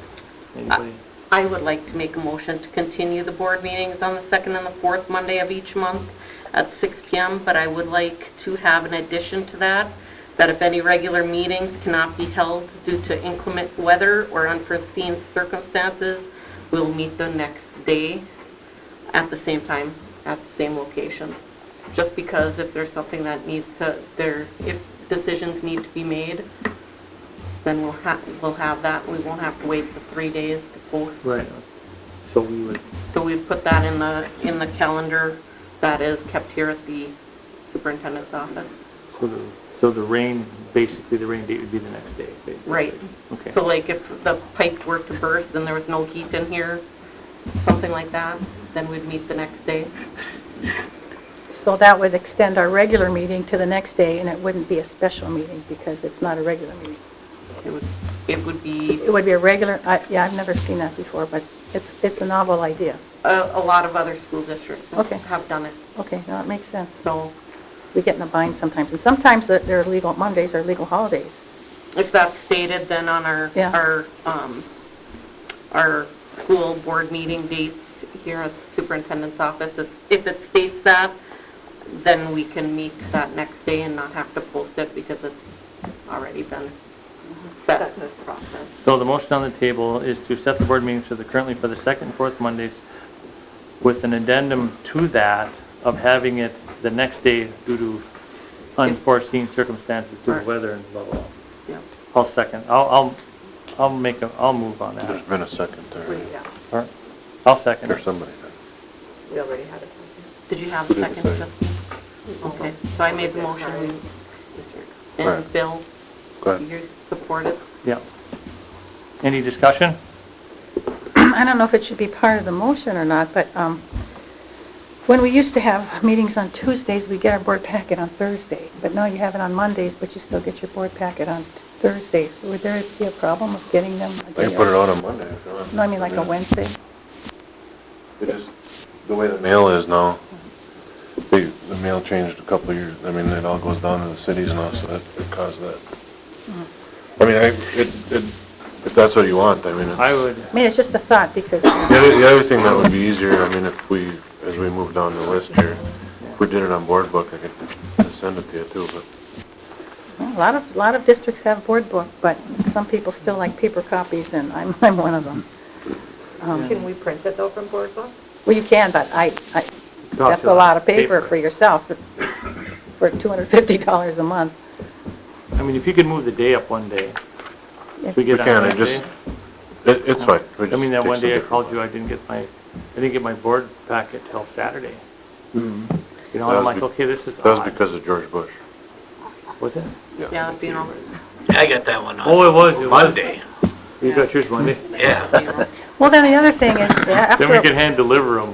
Anybody? I would like to make a motion to continue the board meetings on the second and the fourth Monday of each month at 6 p.m., but I would like to have an addition to that, that if any regular meetings cannot be held due to inclement weather or unforeseen circumstances, we'll meet the next day at the same time, at the same location. Just because if there's something that needs to, if decisions need to be made, then we'll have that. We won't have to wait the 3 days to post. Right. So we would, So we put that in the calendar that is kept here at the superintendent's office. so the rain, basically the rain date would be the next day, basically. Right. Okay. So like if the pipe were to burst and there was no heat in here, something like that, then we'd meet the next day. So that would extend our regular meeting to the next day, and it wouldn't be a special meeting because it's not a regular meeting. It would be, It would be a regular, yeah, I've never seen that before, but it's a novel idea. a lot of other school districts Okay. have done it. Okay, now it makes sense. So We get in a bind sometimes, and sometimes they're legal, Mondays are legal holidays. if that's stated, then on Yeah. our school board meeting dates here at the superintendent's office, if it states that, then we can meet that next day and not have to post it because it's already been set, this process. So the motion on the table is to set the board meetings currently for the second and fourth Mondays with an addendum to that of having it the next day due to unforeseen circumstances due to Right. weather and blah, blah, blah. Yeah. I'll second. I'll move on There's that. been a second there, All right. I'll second. or somebody did. We already had a second. Did you have a Who did second, the second? Justine? Okay, so I made the motion, and Right. Bill, Go ahead. you supported? Yeah. Any discussion? I don't know if it should be part of the motion or not, but when we used to have meetings on Tuesdays, we get our board packet on Thursday. But now you have it on Mondays, but you still get your board packet on Thursdays. Would there be a problem of getting them a I day can put it early? on Monday if you want. No, I mean like a Wednesday. It just, the way the mail is now, the mail changed a couple of years, I mean, it all goes down to the cities now, so it caused that. I mean, if that's what you want, I mean, I would, I mean, it's just a thought because, the other thing that would be easier, I mean, if we, as we move down the list here, if we did it on board book, I could just send it to you too, but well, a lot of districts have board book, but some people still like paper copies, and I'm one of them. Can we print it though from board book? Well, you can, but that's a lot of paper for yourself for $250 a month. I mean, if you could move the day up one day. If- We we get on can, that day. it's fine. We I just mean, that take one day I some- called you, I didn't get my board packet till Saturday. Mm-hmm. You know, That I'm was like, okay, this is That was odd. because of George Bush. Was it? Yeah, you know, I got that one Oh, it was. on Monday. You got yours Monday? Yeah. Well, then the other thing is, Then we can hand deliver them.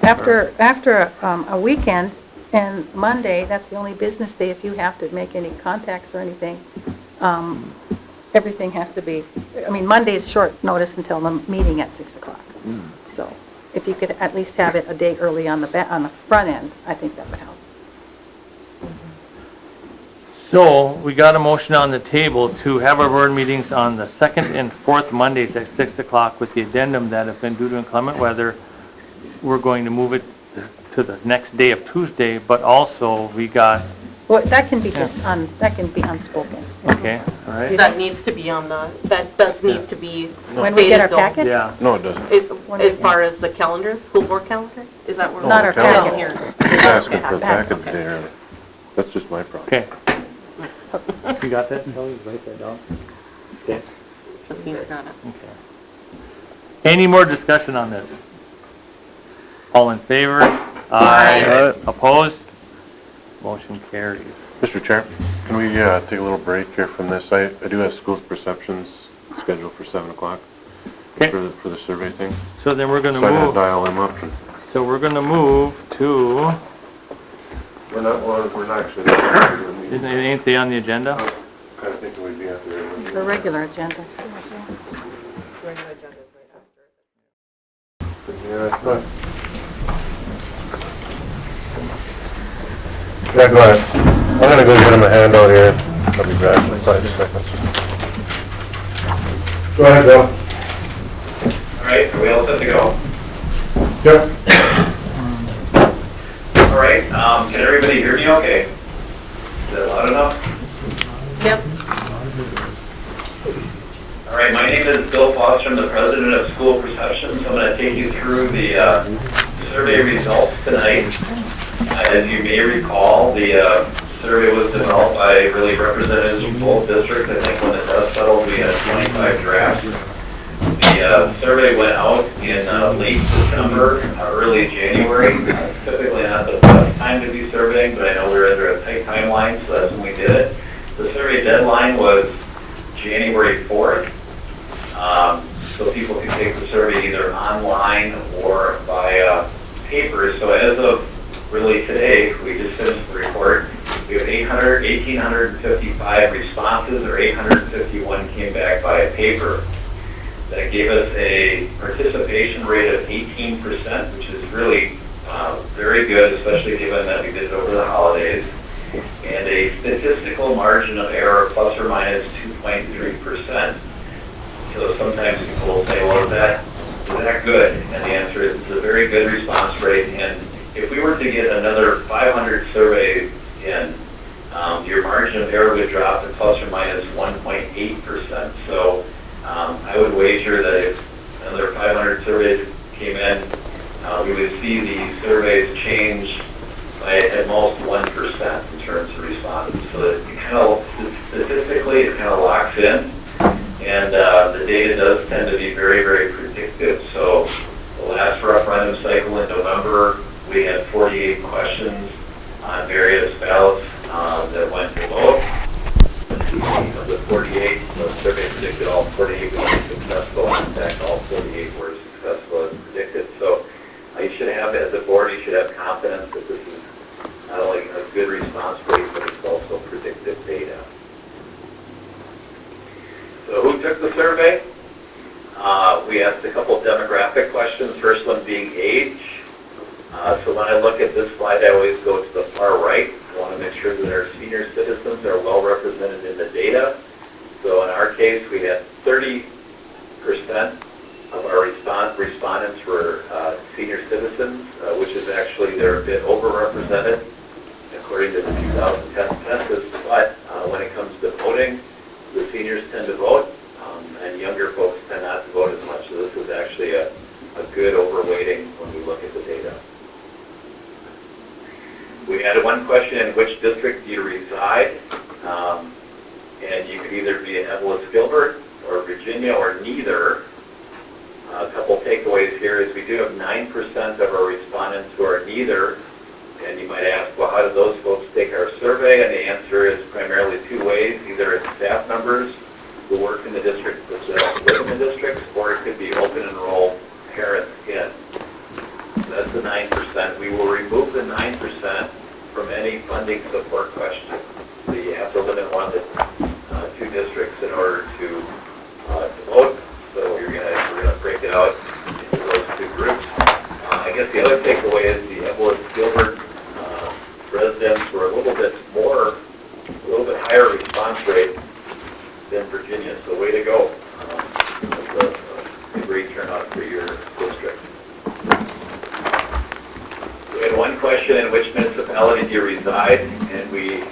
after a weekend and Monday, that's the only business day, if you have to make any contacts or anything, everything has to be, I mean, Monday's short notice until the meeting at 6 o'clock. So if you could at least have it a day early on the front end, I think that would help. So, we got a motion on the table to have our board meetings on the second and fourth Mondays at 6 o'clock with the addendum that if been due to inclement weather, we're going to move it to the next day of Tuesday, but also we got, Well, that can be that can be unspoken. okay, all right? That needs to be on the, that does need to be. When we get our stated, though. packets? Yeah, No, it doesn't. As far as the calendar, school board calendar? Is that where? Not our No, calendar. packets. He's asking for the Packets, packets a day early. That's just my problem. okay. You got that? Kelly, write that down. Okay. Justine's got it. Okay. Any more discussion on this? All in favor? Aye. Opposed? Motion carries. Mr. Chair, can we take a little break here from this? I do have schools perceptions scheduled for 7 o'clock Okay. for the survey thing. So then we're gonna So I gotta move, dial them up. so we're gonna move to, We're not actually, kind isn't it, ain't they on the agenda? of thinking we'd be at the The regular agenda. Regular agenda is right after. Yeah, that's fine. Yeah, go ahead. I'm gonna go get him a handout here. I'll be back in 5 seconds. Go ahead, Bill. All right, are we all set to go? Yep. All right, can everybody hear me okay? Is that loud enough? Yep. All right, my name is Bill Foster. I'm the president of School Perceptions. I'm going to take you through the survey results tonight. As you may recall, the survey was developed by really representatives from both districts. I think when the dust settled, we had 25 drafts. The survey went out in late December, early January. Typically not the best time to be surveying, but I know we're under a tight timeline, so that's when we did it. The survey deadline was January 4th, so people could take the survey either online or by paper. So as of really today, we just finished the report, we have 1,855 responses, or 851 came back by paper. That gave us a participation rate of 18%, which is really very good, especially given that we did it over the holidays, and a statistical margin of error plus or minus 2.3%. So sometimes people will say, well, is that good? And the answer is it's a very good response rate. And if we were to get another 500 surveys in, your margin of error would drop to plus or minus 1.8%. So I would wager that if another 500 surveys came in, we would see the surveys change by at most 1% in terms of responses. So that it kind of, statistically, it kind of locks in. And the data does tend to be very, very predictive. So the last referendum cycle in November, we had 48 questions on various ballots that went to vote. Of the 48, the survey predicted all 48 would be successful. In fact, all 48 were successful as predicted. So you should have, as a board, you should have confidence that this is not only a good response rate, but it's also predictive data. So who took the survey? We asked a couple of demographic questions, first one being age. So when I look at this slide, I always go to the far right. I want to make sure that our senior citizens are well represented in the data. So in our case, we had 30% of our respondents were senior citizens, which is actually, they're a bit overrepresented according to the 2010 census. But when it comes to voting, the seniors tend to vote, and younger folks tend not to vote as much. So this is actually a good overweighting when we look at the data. We had one question, in which district do you reside? And you could either be in Evelyn-Gilbert or Virginia or neither. A couple takeaways here is we do have 9% of our respondents who are neither. And you might ask, well, how do those folks take our survey? And the answer is primarily two ways. Either it's staff members who work in the district themselves funding support question. So you have to limit one to two districts in order to vote. So we're gonna break it out into those two groups. I guess the other takeaway is the Evelyn-Gilbert residents were a little bit higher response rate than Virginia. So way to go. That's a great turnout for your district. We had one question: in which municipality do you reside? And we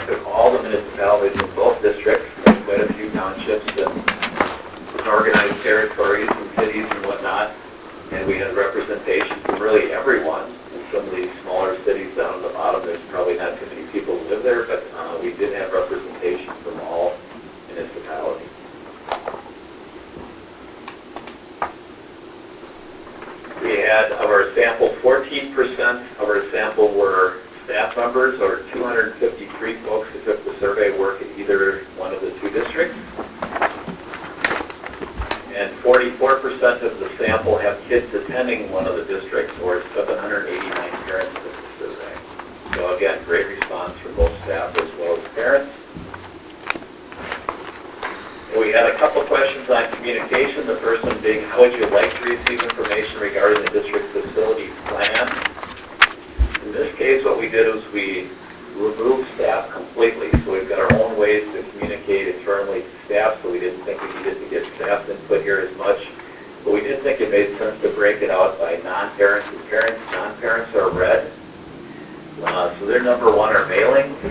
took all the municipalities in both districts, quite a few townships and organized territories and cities and whatnot. And we had representation from really everyone. In some of these smaller cities down at the bottom, there's probably not too many people who live there, but we did have representation from all municipalities. We had of our sample, 14% of our sample were staff members, or 253 folks who took the survey work in either one of the two districts. And 44% of the sample have kids attending one of the districts, or 789 parents took the survey. So again, great response from both staff as well as parents. And we had a couple questions on communication. The first one being, how would you like to receive information regarding the district facility plan? In this case, what we did was we removed staff completely. So we've got our own ways to communicate internally to staff, so we didn't think we needed to get staff's input here as much. But we did think it made sense to break it out by non-parents and parents. Non-parents are red. So their number one are mailings.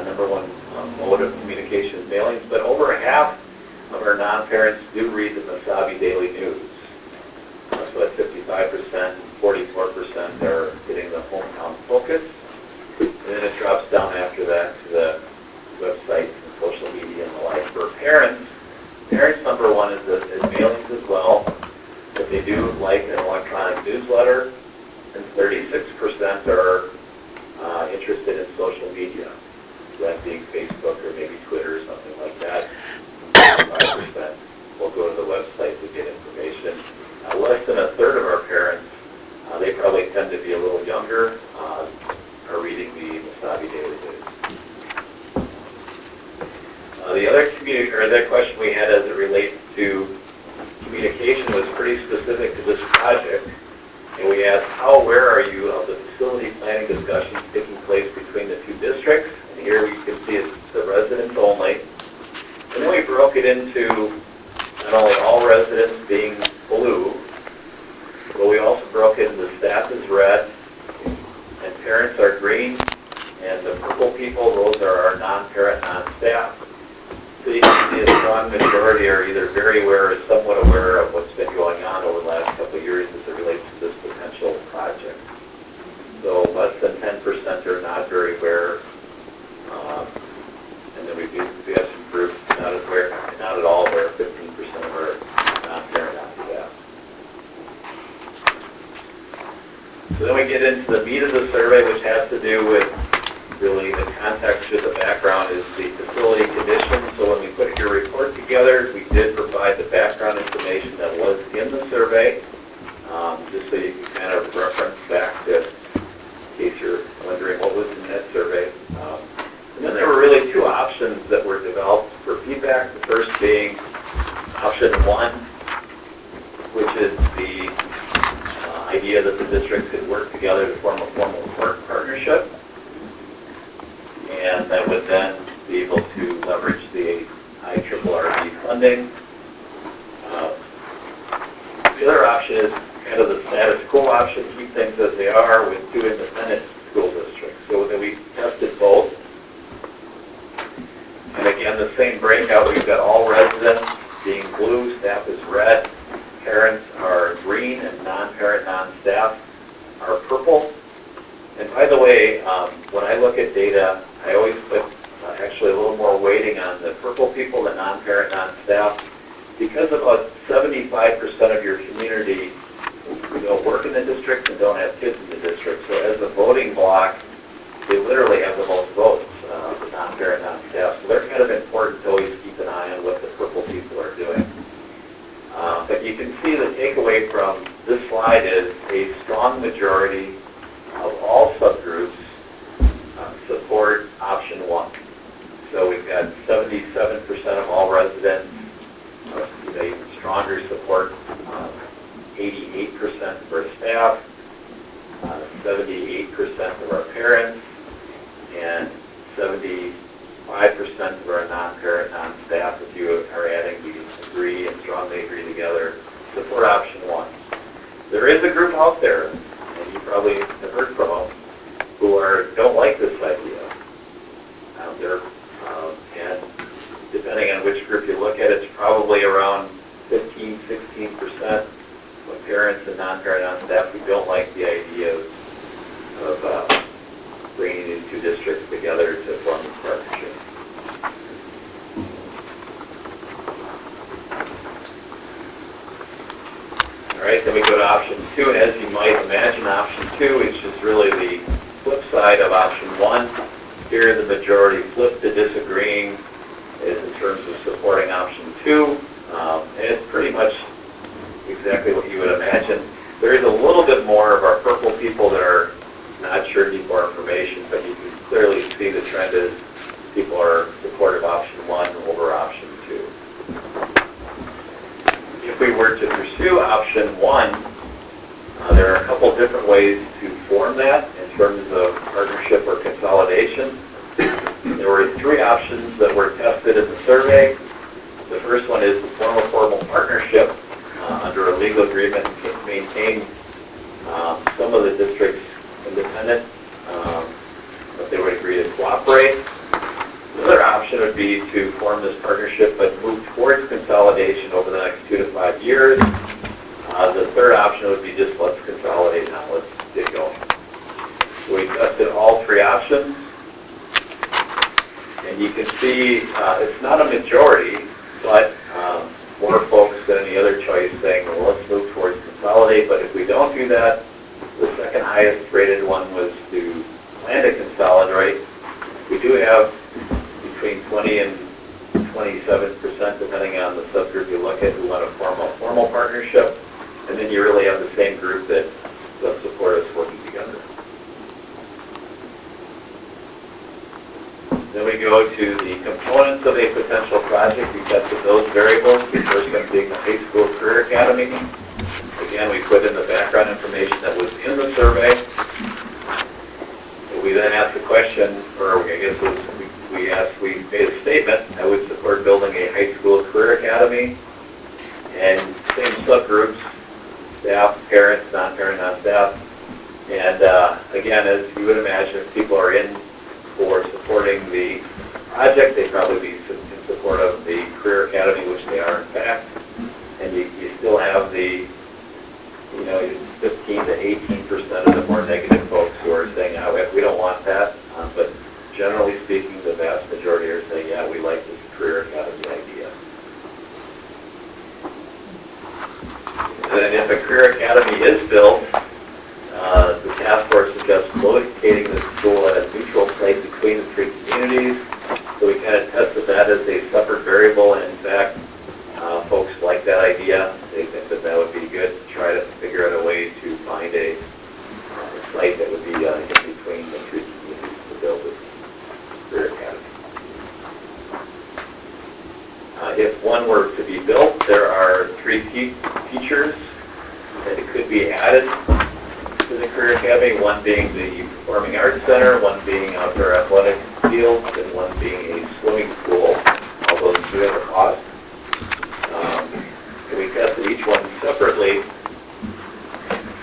Number one mode of communication is mailings. But over half of our non-parents do read the Mesabi Daily News. So at 55%, 44% are getting the hometown focus. And then it drops down after that to the websites and social media and the like. For parents, number one is mailings as well, but they do like an electronic newsletter, and 36% are interested in social media, so that being Facebook or maybe Twitter or something like that. 5% will go to the website to get information. Less than a third of our parents, they probably tend to be a little younger, are reading the Mesabi Daily News. The other question we had as it relates to communication was pretty specific to this project. And we asked, how aware are you of the facility planning discussions taking place between the two districts? And here you can see it's the residents only. And then we broke it into not only all residents being blue, but we also broke it into staff is red, and parents are green, and the purple people, those are our non-parent, non-staff. So you can see a strong majority are either very aware or somewhat aware of what's been going on over the last couple of years as it relates to this potential project. So less than 10% are not very aware, and then we have some groups not at all aware, 15% are non-parent, non-staff. So then we get into the meat of the survey, which has to do with really the context of the background is the facility conditions. So when we put your report together, we did provide the background information that was in the survey, just so you can kind of reference back to, in case you're wondering what was in that survey. And then there were really two options that were developed for feedback. The first being option one, which is the idea that the districts could work together to form a formal partnership, and that would then be able to leverage the IRRB funding. The other option is kind of the status quo option, keep things as they are with two independent school districts. So that we tested both. And again, the same breakout, we've got all residents being blue, staff is red, parents are green, and non-parent, non-staff are purple. And by the way, when I look at data, I always put actually a little more weighting on the purple people, the non-parent, non-staff, because about 75% of your community work in the district and don't have kids in the district. So as a voting block, they literally have the most votes, the non-parent, non-staff. So they're kind of important to always keep an eye on what the purple people are doing. But you can see the takeaway from this slide is a strong majority of all subgroups support 77% of all residents, even stronger support, 88% of our staff, 78% of our parents, and 75% of our non-parent, non-staff, if you are adding these, agree and strongly agree together, support option 1. There is a group out there, and you probably have heard from them, who don't like this idea. And depending on which group you look at, it's probably around 15, 16% of parents and non-parent, non-staff who don't like the idea of bringing these two districts together to form this partnership. All right, then we go to option 2, and as you might imagine, option 2 is just really the flip side of option 1. Here, the majority flipped to disagreeing is in terms of supporting option 2, and it's pretty much exactly what you would imagine. There is a little bit more of our purple people that are not sure, need more information, but you can clearly see the trend is people are supportive of option 1 over option 2. If we were to pursue option 1, there are a couple different ways to form that in terms of partnership or consolidation. There were 3 options that were tested in the survey. The first one is to form a formal partnership under a legal agreement to maintain some of the district's independent, but they would agree to cooperate. The other option would be to form this partnership but move towards consolidation over the next 2 to 5 years. The third option would be just let's consolidate now, let's get going. So we tested all 3 options, and you can see it's not a majority, but more folks than any other choice saying, well, let's move towards consolidate, but if we don't do that, the second highest rated one was to plan to consolidate. We do have between 20 and 27%, depending on the subgroup you look at, who want to form a formal partnership, and then you really have the same group that does support us working together. Then we go to the components of a potential project. We tested those variables. The first one being the high school career academy. Again, we put in the background information that was in the survey. We then asked the question, or I guess we made a statement that would support building a high school career academy, and same subgroups, staff, parents, non-parent, non-staff. And again, as you would imagine, if people are in for supporting the project, they'd probably be in support of the career academy, which they are in fact. And you still have the 15 to 18% of the more negative folks who are saying, oh, we don't want that. But generally speaking, the vast majority are saying, yeah, we like this career academy idea. And then if a career academy is built, the task force suggests locating the school at a neutral site between the 3 communities. So we kind of tested that as a separate variable, and in fact, folks like that idea. They think that that would be good to try to figure out a way to find a site that would be in between the 3 communities to build this career academy. If one were to be built, there are 3 teachers that could be added to the career academy, one being the Performing Arts Center, one being outdoor athletic fields, and one being a swimming pool. All those do have a cost. And we tested each one separately,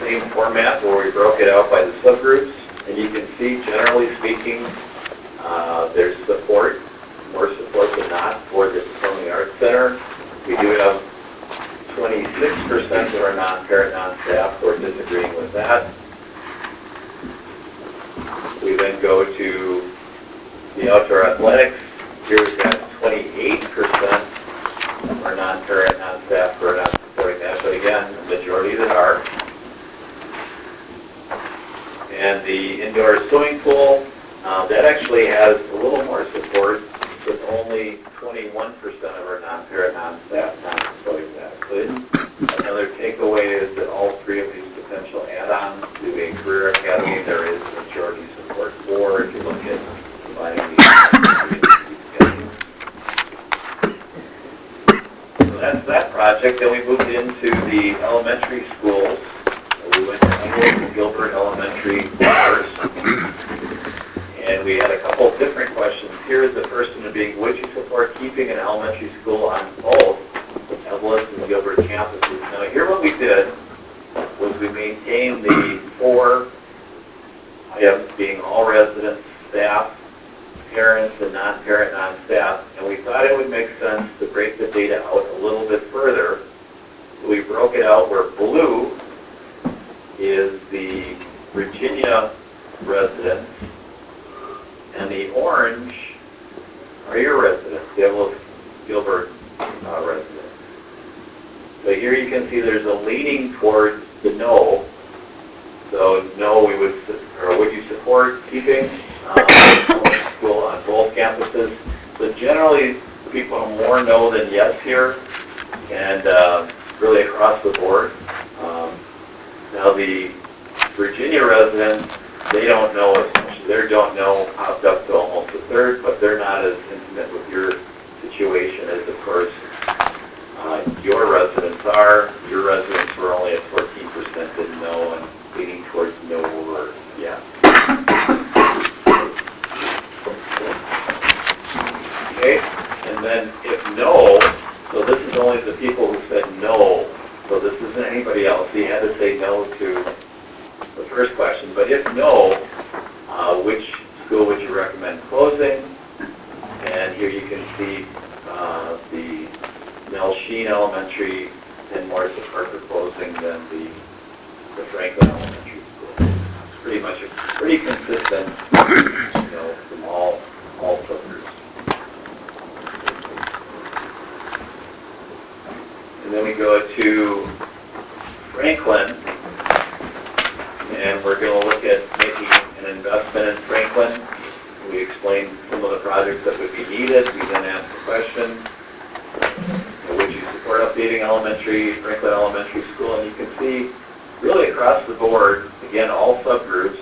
same format where we broke it out by the subgroups, and you can see, generally speaking, there's support, more support than not, for the Performing Arts Center. We do have 26% of our non-parent, non-staff who are disagreeing with that. We then go to the outdoor athletics. Here we've got 28% of our non-parent, non-staff who are not supporting that, but again, the majority that are. And the indoor swimming pool, that actually has a little more support, with only 21% of our non-parent, non-staff not supporting that. So another takeaway is that all 3 of these potential add-ons to a career academy, there is majority support for, if you look at combining these together. into the elementary schools. We went to Englewood and Gilbert Elementary first. And we had a couple of different questions. Here is the first one being, would you support keeping an elementary school on both Evelyn and Gilbert campuses? Now here what we did was we maintained the 4 items being all residents, staff, parents, and non-parent, non-staff. And we thought it would make sense to break the data out a little bit further. So we broke it out where blue is the Virginia residents, and the orange are your residents, the Gilbert residents. So here you can see there's a leaning towards the no. So no, we would, or would you support keeping school on both campuses? So generally, people are more no than yes here, and really across the board. Now the Virginia residents, they don't know as much. Their don't know popped up to almost a third, but they're not as intimate with your situation as, of course, your residents are. Your residents were only at 14% didn't know and leaning towards no or yes. Okay, and then if no, so this is only the people who said no, so this isn't anybody else. You had to say no to the first question, but if no, which school would you recommend closing? And here you can see the Nell Sheen Elementary and more support for closing than the Franklin Elementary School. It's pretty much pretty consistent, from all subgroups. And then we go to Franklin, and we're going to look at making an investment in Franklin. We explained some of the projects that would be needed. We then asked the question, would you support updating Franklin Elementary School? And you can see really across the board, again, all subgroups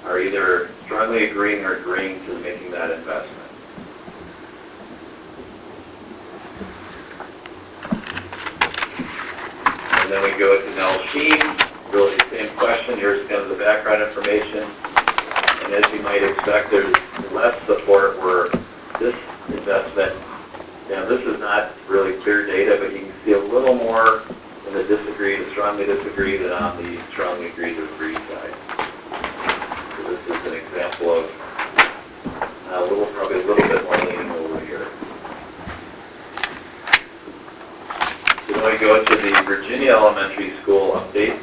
are either strongly agreeing or agreeing to making that investment. And then we go to Nell Sheen, really the same question. Here's kind of the background information. And as you might expect, there's less support where this investment, now this is not really clear data, but you can see a little more in the disagree to strongly disagree than on the strongly agree to agree side. So this is an example of probably a little bit more leaning over here. So then we go to the Virginia Elementary School update.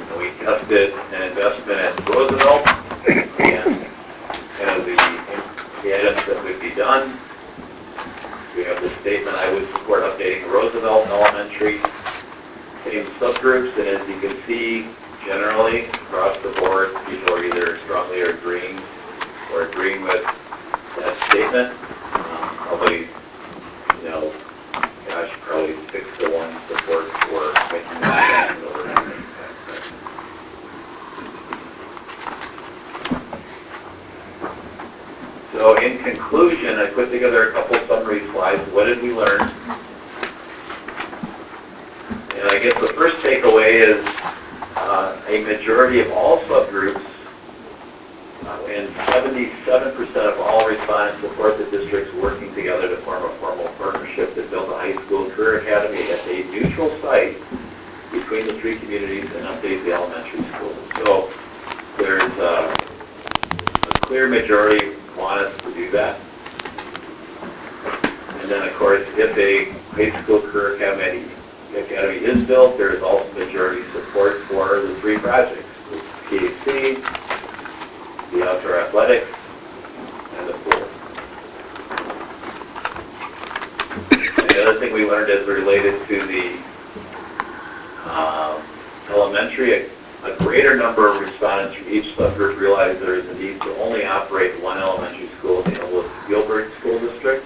And we tested an investment at Roosevelt and kind of the items that would be done. We have the statement, I would support updating Roosevelt Elementary. Same subgroups, and as you can see, generally, across the board, people are either strongly agreeing with that statement. Probably, probably 6-to-1 support for making that happen overnight. So in conclusion, I put together a couple summary slides. What did we learn? And I guess the first takeaway is a majority of all subgroups and 77% of all respondents support the districts working together to form a formal partnership to build a high school career academy at a neutral site between the 3 communities and update the elementary schools. So there's a clear majority want us to do that. And then, of course, if a high school career academy is built, there is also majority support for the 3 projects, the PAC, the outdoor athletics, and the pool. And the other thing we learned is related to the elementary, a greater number of respondents from each subgroup realized there is a need to only operate one elementary school in the Gilbert School District.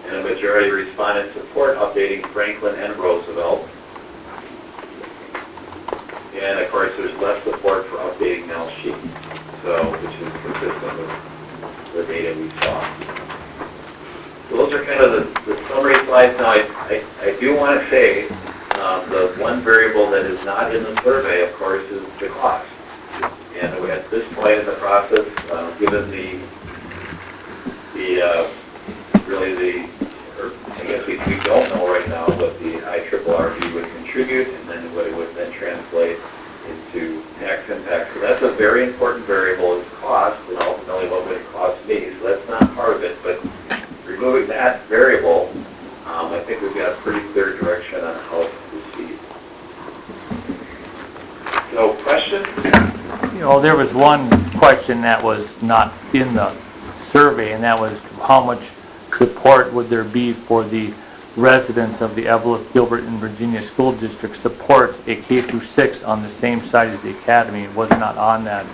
And a majority of respondents support updating Franklin and Roosevelt. And of course, there's less support for updating Nell Sheen, which is consistent with the data we saw. So those those are kind of the summary slides. Now, I do want to say the one variable that is not in the survey, of course, is the cost. And at this point in the process, given I guess we don't know right now what the IRRB would contribute, and then what it would then translate into tax impact. So that's a very important variable, is cost, and ultimately what would it cost me. So that's not part of it, but removing that variable, I think we've got a pretty clear direction on how to proceed. So, questions? You know, there was one question that was not in the survey, and that was how much support would there be for the residents of the Evelyn, Gilbert, and Virginia school district support a K-6 on the same site as the academy. It was not on that.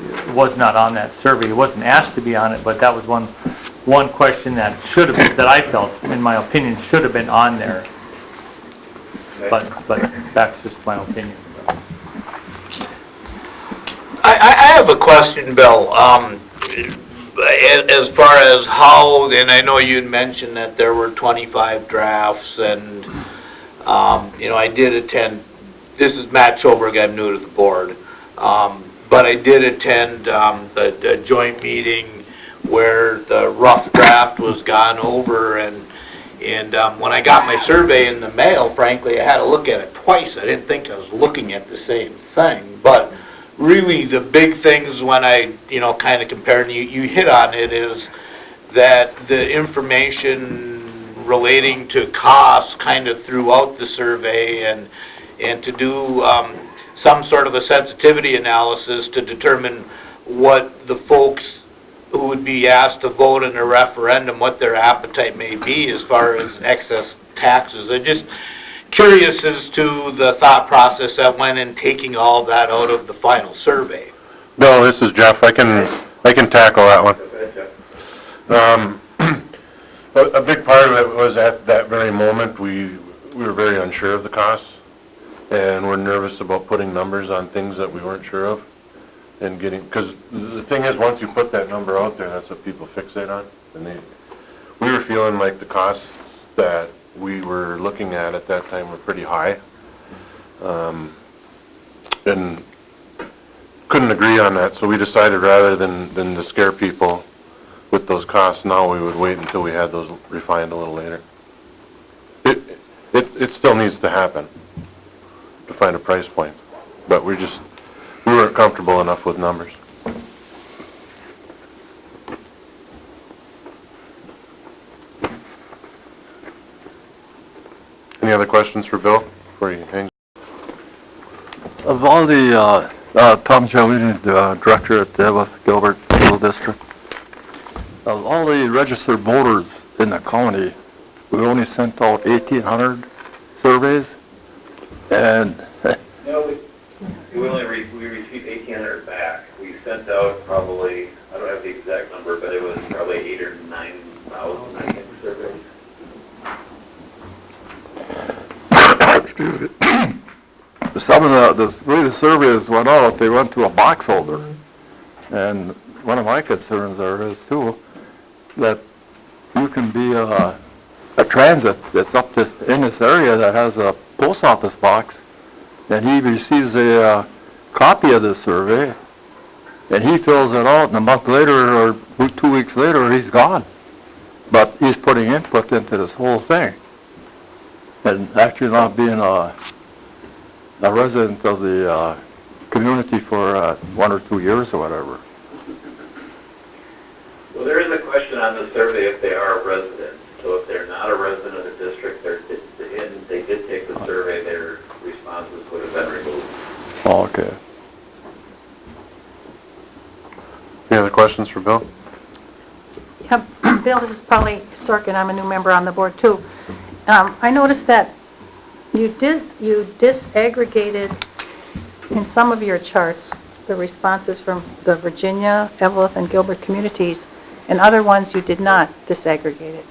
It was not on that survey. It wasn't asked to be on it, but that was one question that should have, that I felt, in my opinion, should have been on there. But that's just my opinion. I have a question, Bill. As far as how, and I know you'd mentioned that there were 25 drafts, and, I did attend, this is Matt Schoberg, I'm new to the board, but I did attend a joint meeting where the rough draft was gone over, and when I got my survey in the mail, frankly, I had to look at it twice. I didn't think I was looking at the same thing, but really the big things when I, kind of compared, and you hit on it, is that the information relating to costs kind of throughout the survey, and to do some sort of a sensitivity analysis to determine what the folks who would be asked to vote in a referendum, what their appetite may be as far as excess taxes. I'm just curious as to the thought process that went in taking all that out of the final survey. Bill, this is Jeff. I can tackle that one. A big part of it was at that very moment we were very unsure of the costs, and we're nervous about putting numbers on things that we weren't sure of, and because the thing is, once you put that number out there, that's what people fixate on, and we were feeling like the costs that we were looking at that time were pretty high, and couldn't agree on that, so we decided rather than to scare people with those costs now, we would wait until we had those refined a little later. It still needs to happen to find a price point, but we weren't comfortable enough with numbers. Any other questions for Bill before he hangs? Of all the, Tom Giannini, the director at the Evelyn Gilbert School District, of all the registered voters in the county, we only sent out 1,800 surveys, and No, we received 1,800 back. We sent out probably, I don't have the exact number, but it was probably 8,000 or 9,000, I think, surveys. excuse me, some of the way the surveys went out, they went to a box holder. And one of my concerns is too, that you can be a transit that's up in this area that has a post office box, and he receives a copy of the survey, and he fills it out, and a month later or 2 weeks later, he's gone. But he's putting input into this whole thing, and actually not being a resident of the community for 1 or 2 years or whatever. Well, there is a question on the survey if they are a resident. So if they're not a resident of the district, and they did take the survey, their responses would have been removed. Oh, okay. Any other questions for Bill? Yeah, Bill, this is Polly Sorkin. I'm a new member on the board too. I noticed that you disaggregated in some of your charts the responses from the Virginia, Evelyn, and Gilbert communities, and other ones you did not disaggregate it.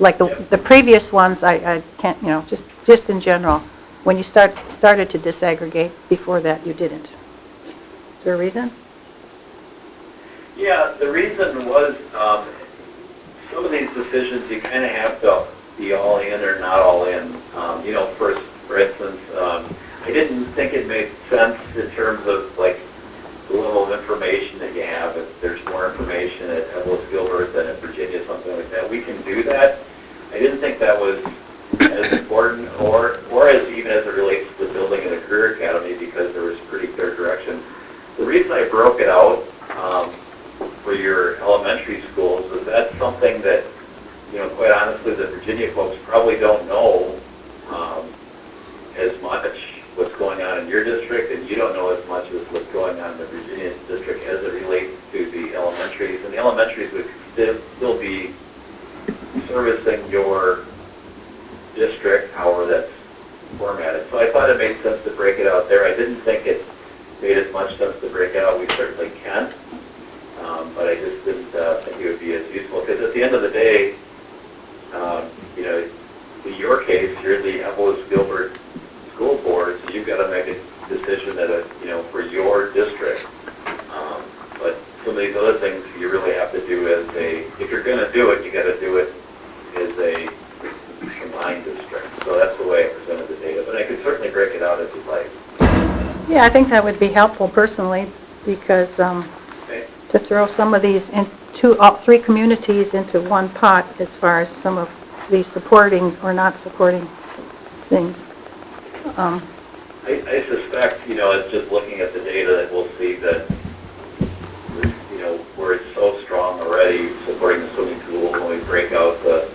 Like the previous ones, I can't, just in general. When you started to disaggregate, before that you didn't. Is there a reason? Yeah, the reason was some of these decisions, you kind of have to be all in or not all in. You know, for instance, I didn't think it made sense in terms of like the level of information that you have. If there's more information at Evelyn Gilbert than at Virginia, something like that, we can do that. I didn't think that was as important or as even as it relates to the building of the Career Academy, because there was pretty clear direction. The reason I broke it out for your elementary schools is that's something that, you know, quite honestly, the Virginia folks probably don't know as much what's going on in your district, and you don't know as much as what's going on in the Virginia district as it relates to the elementaries. And the elementaries would still be servicing your district, however that's formatted. So I thought it made sense to break it out there. I didn't think it made as much sense to break it out. We certainly can, but I just didn't think it would be as useful, because at the end of the day, you know, in your case, you're the Evelyn Gilbert School Board, so you've got to make a decision that, you know, for your district. But some of these other things you really have to do as if you're going to do it, you got to do it as a combined district. So that's the way I presented the data. But I could certainly break it out if you'd like. Yeah, I think that would be helpful personally, because Okay. to throw some of these three communities into one pot as far as some of the supporting or not supporting things. I suspect, you know, it's just looking at the data that we'll see that, you know, where it's so strong already supporting the swimming pool when we break out the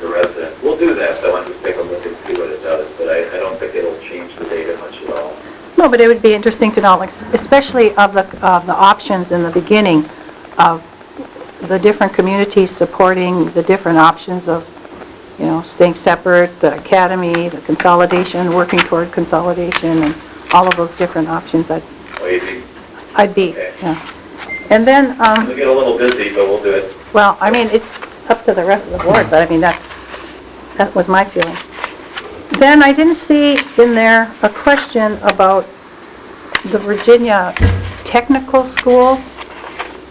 residents. We'll do that, though, and just take a look and see what it does. But I don't think it'll change the data much at all. No, but it would be interesting to know, like, especially of the options in the beginning of the different communities supporting the different options of, you know, staying separate, the academy, the consolidation, working toward consolidation, and all of those different options. Wavy. I'd be, Okay. yeah. And then, We'll get a little busy, but we'll do it. well, I mean, it's up to the rest of the board, but I mean, that was my feeling. Then I didn't see in there a question about the Virginia Technical School.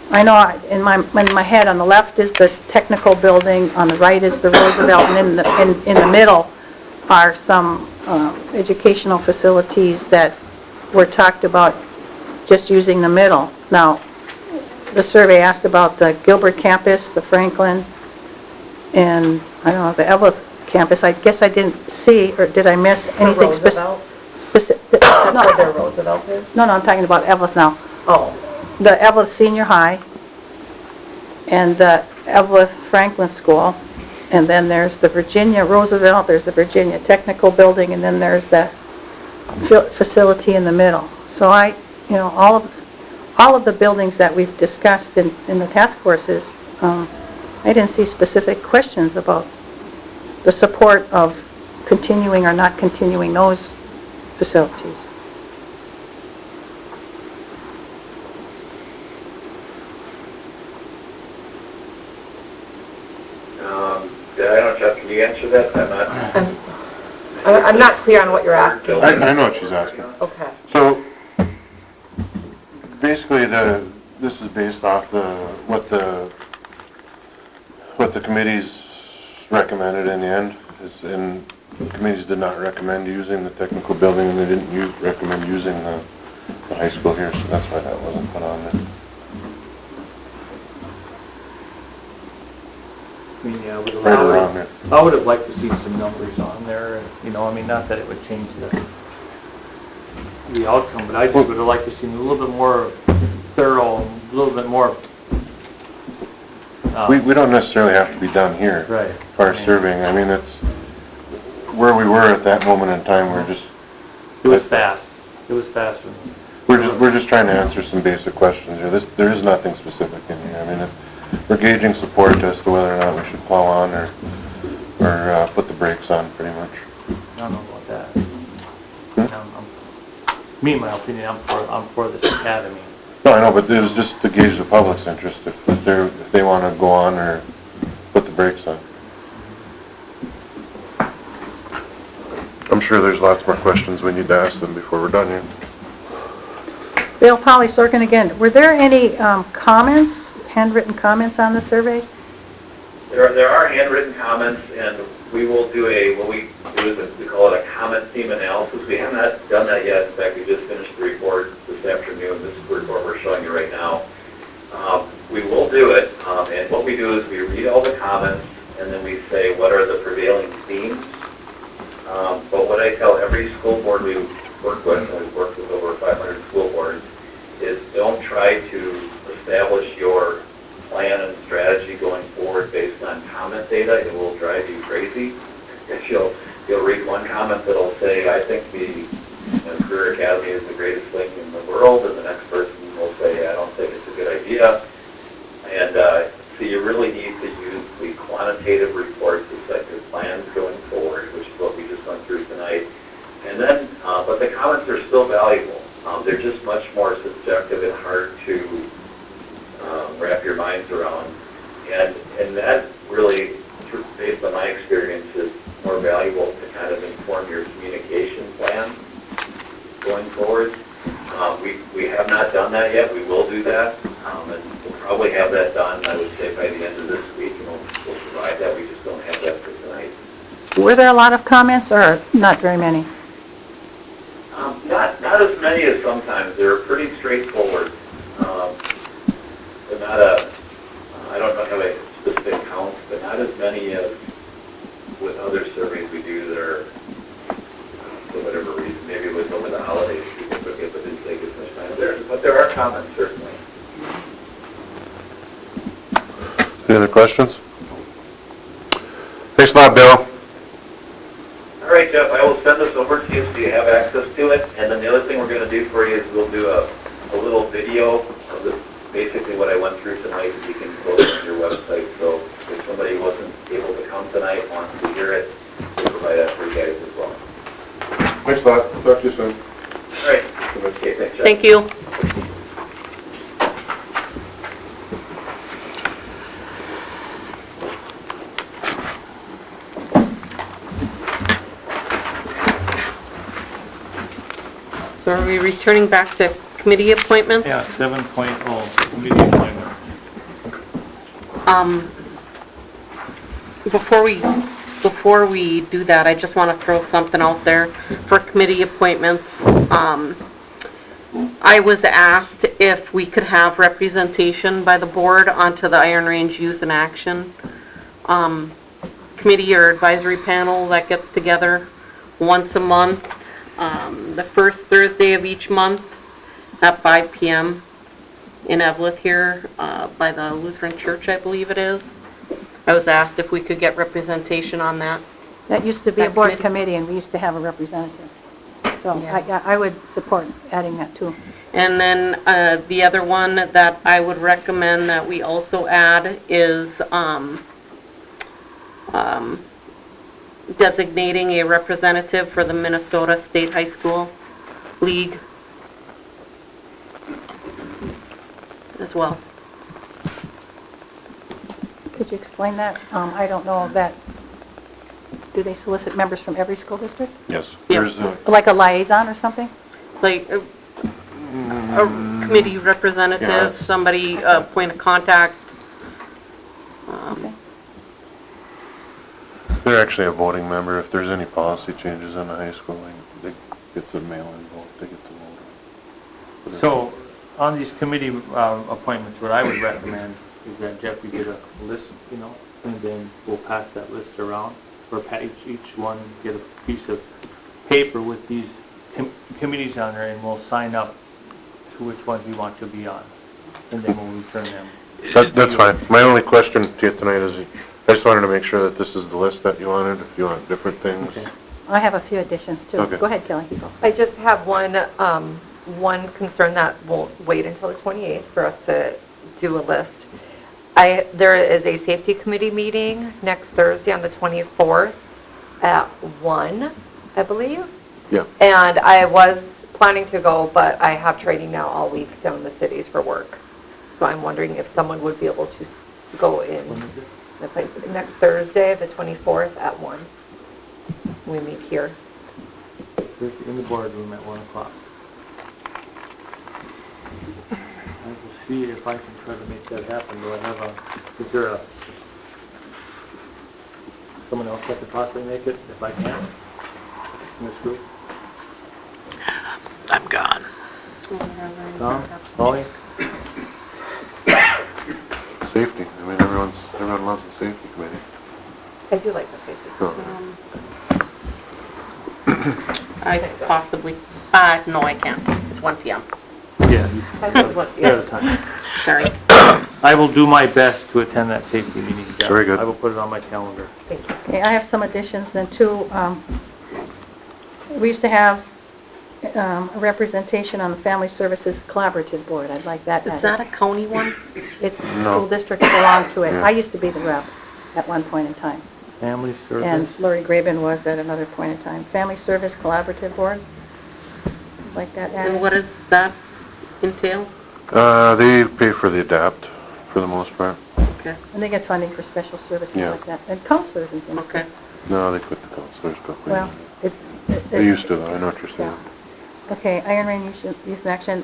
I know in my head, on the left is the technical building, on the right is the Roosevelt, and in the middle are some educational facilities that were talked about just using the middle. Now, the survey asked about the Gilbert campus, the Franklin, and I don't know, the Evelyn campus. I guess I didn't see, or did I miss anything specific? That's where their Roosevelt is? No, I'm talking about Evelyn now. Oh. The Evelyn Senior High and the Evelyn Franklin School, and then there's the Virginia Roosevelt, there's the Virginia Technical Building, and then there's the facility in the middle. So you know, all of the buildings that we've discussed in the task forces, I didn't see specific questions about the support of continuing or not continuing those facilities. I don't know, Chuck, can you answer that? I'm not clear on what you're asking. I know what she's asking. Okay. So, basically, this is based off what the committees recommended in the end, and the committees did not recommend using the technical building, and they didn't recommend using the high school here, so that's why that wasn't put on there. I mean, yeah, Right around there. I would have liked to see some numbers on there, you know, I mean, not that it would change the outcome, but I just would have liked to see a little bit more thorough, a little bit more. We don't necessarily have to be done here. Right. For our surveying, I mean, it's where we were at that moment in time, It was fast. It was faster. we're just trying to answer some basic questions here. There is nothing specific in here. I mean, we're gauging support as to whether or not we should plow on or put the brakes on, pretty much. I don't know about that. Me, in my opinion, I'm for this academy. No, I know, but it was just to gauge the public's interest, if they want to go on or put the brakes on. I'm sure there's lots more questions we need to ask them before we're done here. Bill, Polly Sorkin again. Were there any comments, handwritten comments on the surveys? There are handwritten comments, and we will do what we do is we call it a comment theme analysis. We have not done that yet. In fact, we just finished the report this afternoon. This is the report we're showing you right now. We will do it, and what we do is we read all the comments, and then we say what are the prevailing themes. But what I tell every school board we work with, and we've worked with over 500 school boards, is don't try to establish your plan and strategy going forward based on comment data. It will drive you crazy. If you'll read one comment that'll say, I think the Career Academy is the greatest thing in the world, and the next person will say, I don't think it's a good idea. And so you really need to use the quantitative reports to set your plans going forward, which is what we just went through tonight. And then, but the comments are still valuable. They're just much more subjective and hard to wrap your minds around. And that really, based on my experience, is more valuable to kind of inform your communication plan going forward. We have not done that yet. We will do that. And we'll probably have that done, I would say, by the end of this week, and we'll provide that. We just don't have that for tonight. Were there a lot of comments or not very many? Not as many as sometimes. They're pretty straightforward. But not I don't have a specific count, but not as many as with other surveys we do that are, for whatever reason, maybe with over the holidays, people forget, but didn't take as much time there. But there are comments, certainly. Any other questions? Thanks a lot, Bill. All right, Jeff, I will send this over to you so you have access to it. And then the other thing we're going to do for you is we'll do a little video of basically what I went through tonight that you can post on your website. So if somebody wasn't able to come tonight, wants to hear it, we'll provide that for you guys as well. Thanks a lot. Talk to you soon. All right. Okay, thanks, Jeff. Thank you. So are we returning back to committee appointments? Yeah, 7.0, committee appointments. Before we do that, I just want to throw something out there for committee appointments. I was asked if we could have representation by the board onto the Iron Range Youth in Action committee or advisory panel that gets together once a month, the first Thursday of each month at 5 p.m. in Evelyn here by the Lutheran Church, I believe it is. I was asked if we could get representation on that. That used to be a That board committee? committee, and we used to have a representative. So Yeah. I would support adding that too. And then the other one that I would recommend that we also add is designating a representative for the Minnesota State High School League as well. Could you explain that? I don't know that. Do they solicit members from every school district? Yes. Yeah. There's Like a liaison or something? Like a committee representative, Yeah. somebody, point of contact. Okay. They're actually a voting member. If there's any policy changes in the high school, they get to mail-in vote, they get to vote. So, on these committee appointments, what I would recommend is that Jeff, you get a list, and then we'll pass that list around, or each one get a piece of paper with these committees on there, and we'll sign up to which ones we want to be on, and then we'll return them. That's fine. My only question to you tonight is, I just wanted to make sure that this is the list that you wanted, if you want different things. Okay. I have a few additions too. Okay. Go ahead, Kelly. I just have one concern that will wait until the 28th for us to do a list. There is a safety committee meeting next Thursday on the 24th at 1, I believe. Yeah. And I was planning to go, but I have training now all week down in the cities for work. So I'm wondering if someone would be able to go in the place next Thursday, the 24th at 1. We meet here. In the boardroom at 1 o'clock. I will see if I can try to make that happen. Do I have is there someone else that could possibly make it if I can in this group? I'm gone. Tom? Polly? Safety, I mean, everyone loves the safety committee. I do like the safety. I possibly, no, I can't. It's 1 PM. Yeah. That's what, You're out of time. Sorry. I will do my best to attend that safety meeting, Jeff. Very good. I will put it on my calendar. Okay, I have some additions then too. We used to have a representation on the Family Services Collaborative Board. I'd like that Is added. that a county one? It's No. school districts belong to it. Yeah. I used to be the rep at one point in time. Family And service? Lori Graben was at another point in time. Family Service Collaborative Board, I'd like that added. And what does that entail? They pay for the adapt, for the most part. Okay. And they get funding for special services Yeah. like that, and counselors and things. Okay. No, they quit the counselors, but Well, they used to though, I know what you're Yeah. saying. Okay, Iron Rain Youth in Action.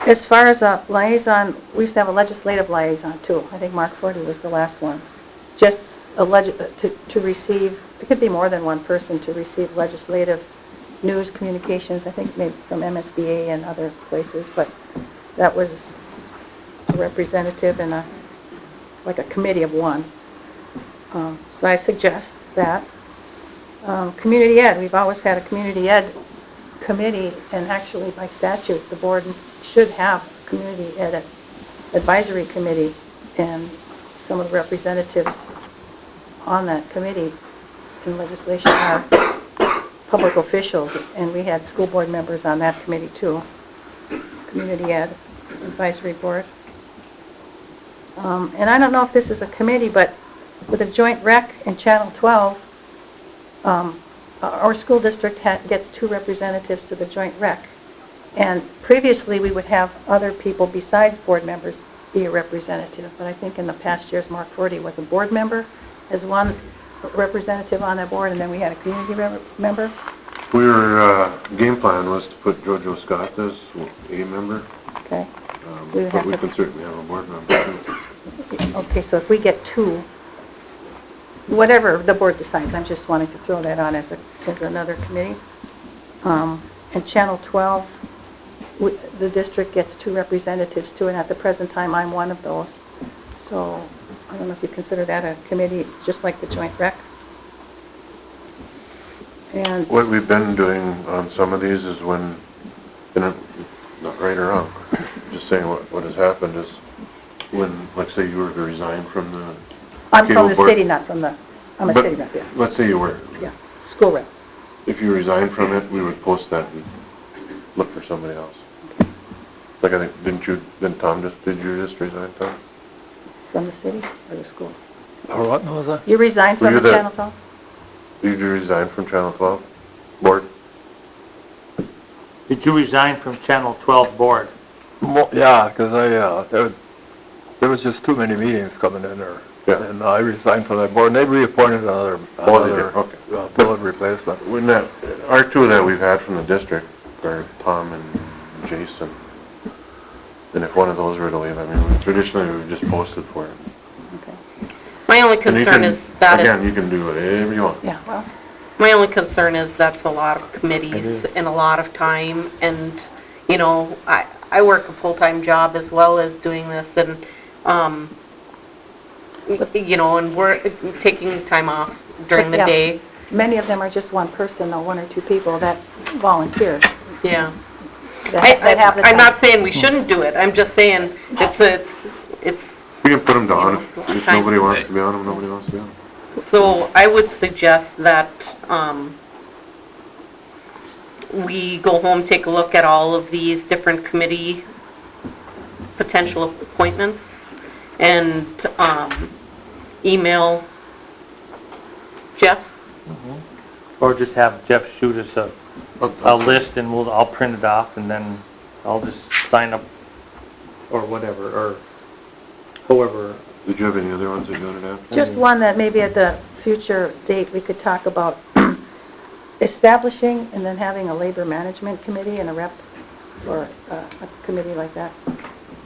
As far as a liaison, we used to have a legislative liaison too. I think Mark Forty was the last one. Just to receive, it could be more than one person, to receive legislative news communications, I think maybe from MSBA and other places, but that was a representative and like a committee of one. So I suggest that. Community ed, we've always had a community ed committee, and actually by statute, the board should have a community ed advisory committee, and some of the representatives on that committee in legislation are public officials, and we had school board members on that committee too, community ed advisory board. And I don't know if this is a committee, but with a joint rec and Channel 12, our school district gets 2 representatives to the joint rec. And previously, we would have other people besides board members be a representative. But I think in the past years, Mark Forty was a board member as one representative on that board, and then we had a community member. Game plan was to put JoJo Scott as a member, Okay. We would but have we to- can certainly have a board member too. Okay, so if we get 2, whatever the board decides, I'm just wanting to throw that on as another committee. And Channel 12, the district gets 2 representatives too, and at the present time, I'm one of those. So I don't know if you consider that a committee, just like the joint rec. And What we've been doing on some of these is when, and I'm not right or wrong, just saying what has happened is when, like say you were to resign from the I'm from cable the board- city, not from the, I'm a But city rep, yeah. Let's say you were. Yeah, school rep. If you resign from it, we would post that and look for somebody else. Like I think, did you just resign, Tom? From the city or the school? Or what, Melissa? You resigned Were from you the the- Channel 12? Did you resign from Channel 12 board? Did you resign from Channel 12 board? Yeah, because there was just too many meetings coming in there. Yeah. And I resigned from that board, and they reappointed another Oh, they did, okay. bullet replacement. Wouldn't that, our 2 that we've had from the district are Tom and Jason. And if one of those were to leave, I mean, traditionally we've just posted for it. Okay. My only And you concern can- is that Again, you can do whatever you want. Yeah, well, my only concern is that's a lot of committees and a lot of time, and, you know, I work a full-time job as well as doing this, and, you know, and we're taking time off during the Yeah. day. many of them are just one person, or 1 or 2 people that volunteer. Yeah. That have the I'm time. not saying we shouldn't do it, I'm just saying it's, We can put them down. If Time. nobody wants to be on them, nobody wants to be on them. so I would suggest that, we go home, take a look at all of these different committee potential appointments, and, email Jeff. Or just have Jeff shoot us a list and I'll print it off and then I'll just sign up or whatever, or however. Did you have any other ones that you wanted to have? Just one that maybe at the future date, we could talk about establishing and then having a labor management committee and a rep, or a committee like that,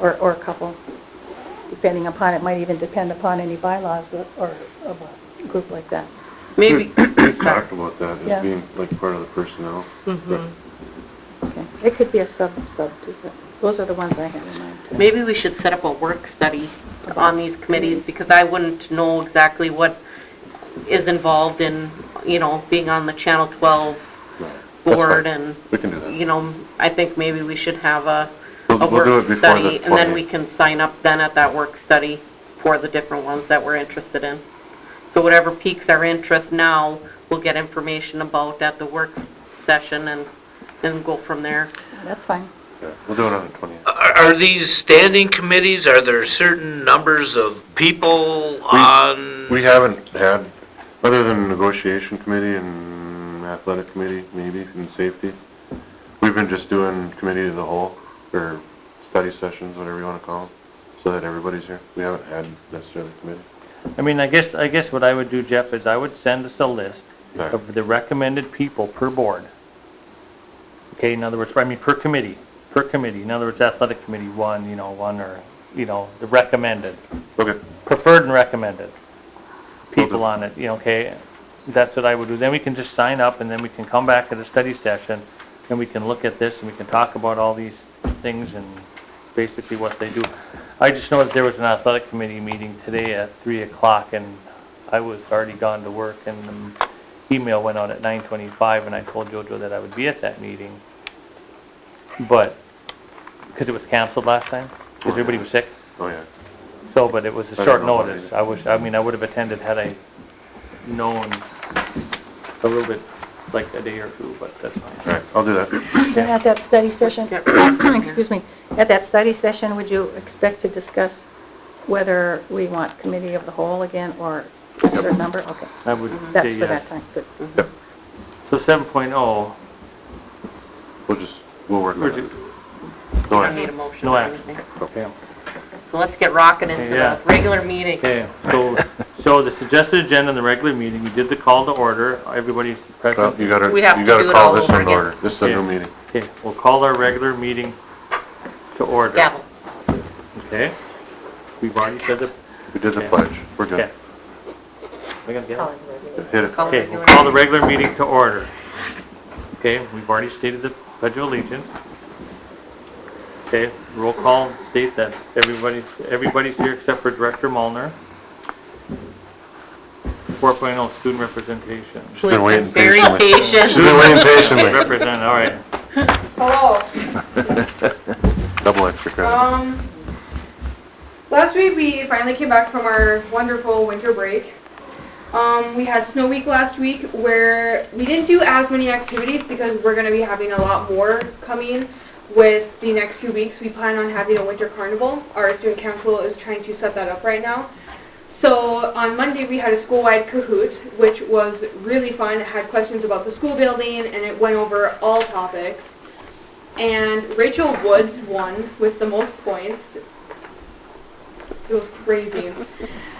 or a couple, depending upon, it might even depend upon any bylaws or of a group like that. Maybe, We've talked about that Yeah. as being like part of the personnel. Okay. It could be a sub too, but those are the ones I have in mind. too. maybe we should set up a work study on these committees, because I wouldn't know exactly what is involved in, being on the Channel 12 Right. That's board, fine. and, We can do that. I think maybe we should have a We'll do work it before study, the and then 20th. we can sign up then at that work study for the different ones that we're interested in. So whatever piques our interest now, we'll get information about at the work session, and then go from there. That's fine. Yeah, we'll do it on the 20th. Are these standing committees, are there certain numbers of people on? We haven't had, other than negotiation committee and athletic committee, maybe, and safety, we've been just doing committee of the whole, or study sessions, whatever you want to call them, so that everybody's here. We haven't had necessarily committee. I mean, I guess what I would do, Jeff, is I would send us a list Right. of the recommended people per board. Okay, in other words, per committee. In other words, athletic committee, one, or, the recommended, Okay, preferred and recommended people on it, okay? That's what I would do. Then we can just sign up, and then we can come back at a study session, and we can look at this, and we can talk about all these things and basically what they do. I just know that there was an athletic committee meeting today at 3 o'clock, and I was already gone to work, and the email went out at 9:25, and I told JoJo that I would be at that meeting. But, because it was canceled last time, because everybody was sick. oh yeah. So, but it was a I short don't know about notice. either. I would have attended had I known a little bit, like a day or two, but that's All fine. right, I'll do that. Then at that study session, excuse me, at that study session, would you expect to discuss whether we want committee of the whole again, or a certain number? Okay, I would that's say for yes. that time, good. So 7.0, We'll work on Where'd it. you- Go I ahead. need a motion no or action. anything. Okay. So let's get rocking into Yeah. the regular meeting. Okay, so the suggested agenda in the regular meeting, we did the call to order, everybody's Well, present. you gotta, We have to you gotta do it call all this over one in again. order. This is a new Yeah. meeting. Okay, we'll call our regular meeting to order. Gavel. Okay? We've already said the, We did the Okay. pledge. We're good. okay. We gonna get it? Hit it. Call Okay, regular we'll call the meeting. regular meeting to order. Okay, we've already stated the Pledge of Allegiance. Okay, roll call state that everybody's here except for Director Molnar. 4.0 student representation. She's been waiting Very patiently. patient. She's been waiting patiently. Represent, all right. Hello. Double extra credit. Last week we finally came back from our wonderful winter break. We had snow week last week where we didn't do as many activities because we're going to be having a lot more coming with the next few weeks. We plan on having a winter carnival. Our student council is trying to set that up right now. So on Monday we had a school-wide Kahoot, which was really fun. It had questions about the school building and it went over all topics. And Rachel Woods won with the most points. It was crazy.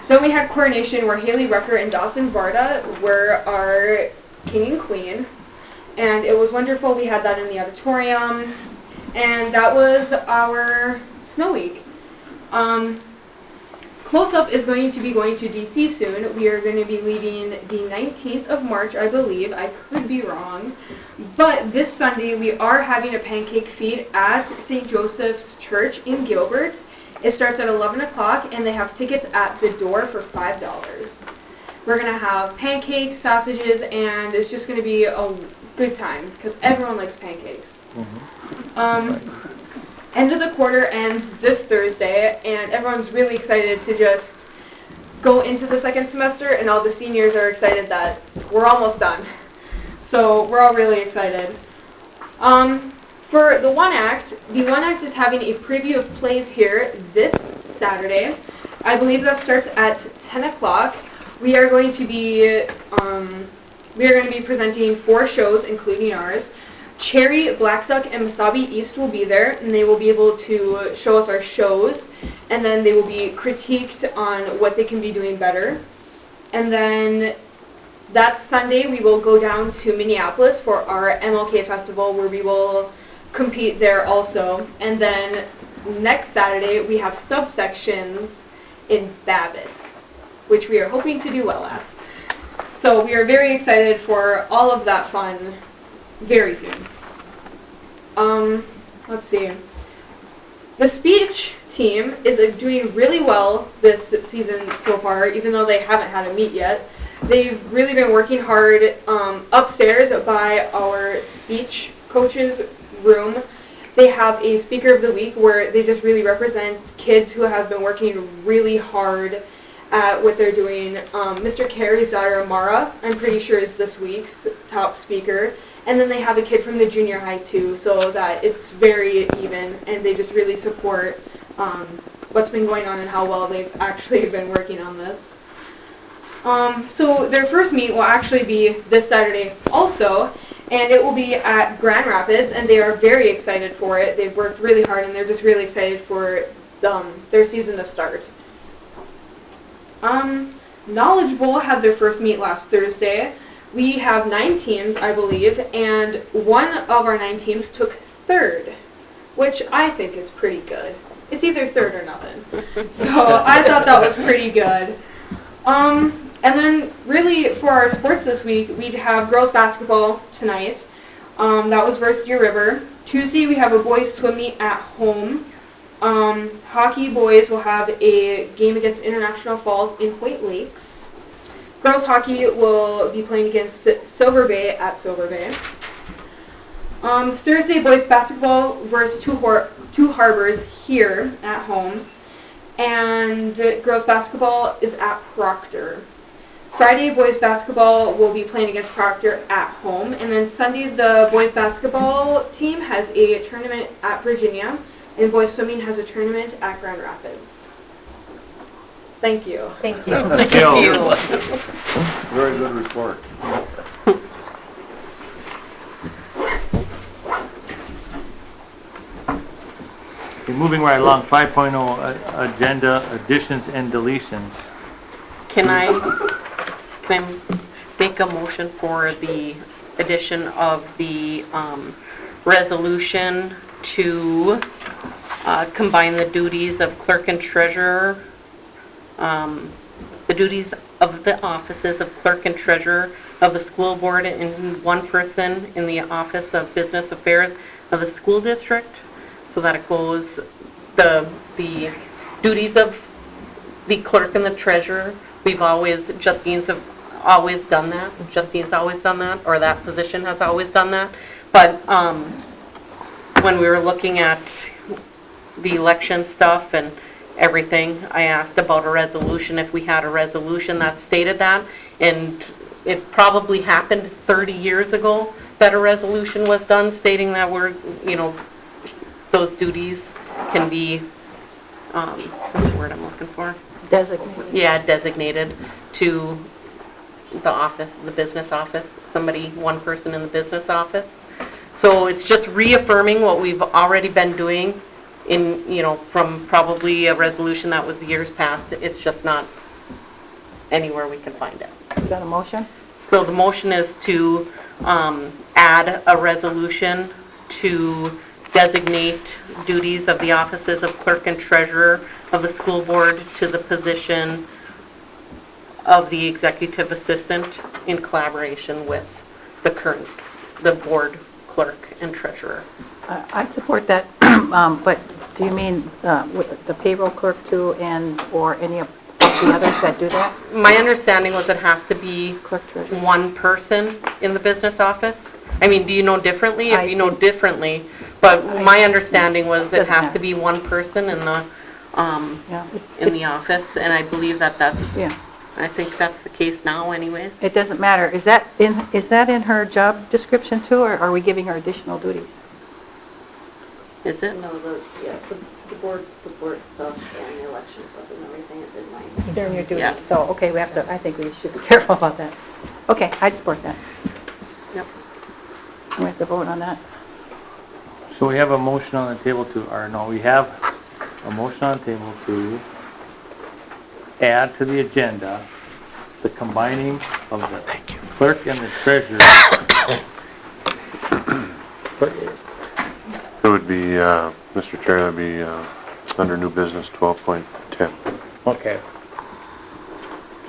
Then we had coronation where Haley Rucker and Dawson Varda were our king and queen. And it was wonderful. We had that in the auditorium. And that was our snow week. Close Up is going to be going to DC soon. We are going to be leaving the 19th of March, I believe. I could be wrong. But this Sunday, we are having a pancake feed at St. Joseph's Church in Gilbert. It starts at 11 o'clock, and they have tickets at the door for $5. We're going to have pancakes, sausages, and it's just going to be a good time, because everyone likes pancakes. End of the quarter ends this Thursday, and everyone's really excited to just go into the second semester, and all the seniors are excited that we're almost done. So we're all really excited. For the One Act is having a preview of plays here this Saturday. I believe that starts at 10 o'clock. We are going to be presenting 4 shows, including ours. Cherry, Black Duck, and Masabi East will be there, and they will be able to show us our shows, and then they will be critiqued on what they can be doing better. And then that Sunday, we will go down to Minneapolis for our MLK Festival, where we will compete there also. And then next Saturday, we have subsections in Babbitt, which we are hoping to do well at. So we are very excited for all of that fun very soon. Let's see. The speech team is doing really well this season so far, even though they haven't had a meet yet. They've really been working hard upstairs by our speech coach's room. They have a speaker of the week where they just really represent kids who have been working really hard at what they're doing. Mr. Carey's daughter, Mara, I'm pretty sure is this week's top speaker. And then they have a kid from the junior high too, so that it's very even, and they just really support what's been going on and how well they've actually been working on this. So their first meet will actually be this Saturday also, and it will be at Grand Rapids, and they are very excited for it. They've worked really hard, and they're just really excited for their season to start. Knowledge Bowl had their first meet last Thursday. We have 9 teams, I believe, and one of our 9 teams took third, which I think is pretty good. It's either third or nothing. So I thought that was pretty good. And then really for our sports this week, we have girls basketball tonight. That was versus Deer River. Tuesday we have a boys swim meet at home. Hockey boys will have a game against International Falls in Hoyt Lakes. Girls hockey will be playing against Silver Bay at Silver Bay. Thursday, boys basketball versus Two Harbors here at home. And girls basketball is at Proctor. Friday, boys basketball will be playing against Proctor at home. And then Sunday, the boys basketball team has a tournament at Virginia. And boys swimming has a tournament at Grand Rapids. Thank you. Thank you. Thank you. Very good report. Okay, moving right along, 5.0 agenda additions and deletions. Can I make a motion for the addition of the resolution to combine the duties of clerk and treasurer, the duties of the offices of clerk and treasurer of the school board in one person in the office of business affairs of the school district, so that it goes the duties of the clerk and the treasurer. Justine's have always done that. Justine's always done that, or that position has always done that. But when we were looking at the election stuff and everything, I asked about a resolution, if we had a resolution that stated that, and it probably happened 30 years ago that a resolution was done stating that those duties can be, what's the word I'm looking for? Designated. Yeah, designated to the office, the business office, one person in the business office. So it's just reaffirming what we've already been doing from probably a resolution that was years past. It's just not anywhere we can find it. Is that a motion? So the motion is to add a resolution to designate duties of the offices of clerk and treasurer of the school board to the position of the executive assistant in collaboration with the board clerk and treasurer. I'd support that, but do you mean with the payroll clerk too, or any of the others that do that? My understanding was it has to be Clerk, treasurer. one person in the business office. I mean, do you know differently? If you know think- differently, but my understanding was it Doesn't has matter. to be one person in the Yeah, in the office, and I believe that's. yeah. I think that's the case now, anyways. It doesn't matter. Is that in her job description too, or are we giving her additional duties? Is it? No, the board support stuff and the election stuff and everything is in my. During your duties. Yeah. So, okay, I think we should be careful about that. Okay, I'd support that. Yep. We have to vote on that. So we have a motion on the table we have a motion on the table to add to the agenda the combining of the clerk and the treasurer. It would be, Mr. Chair, that would be under new business 12.10. Okay.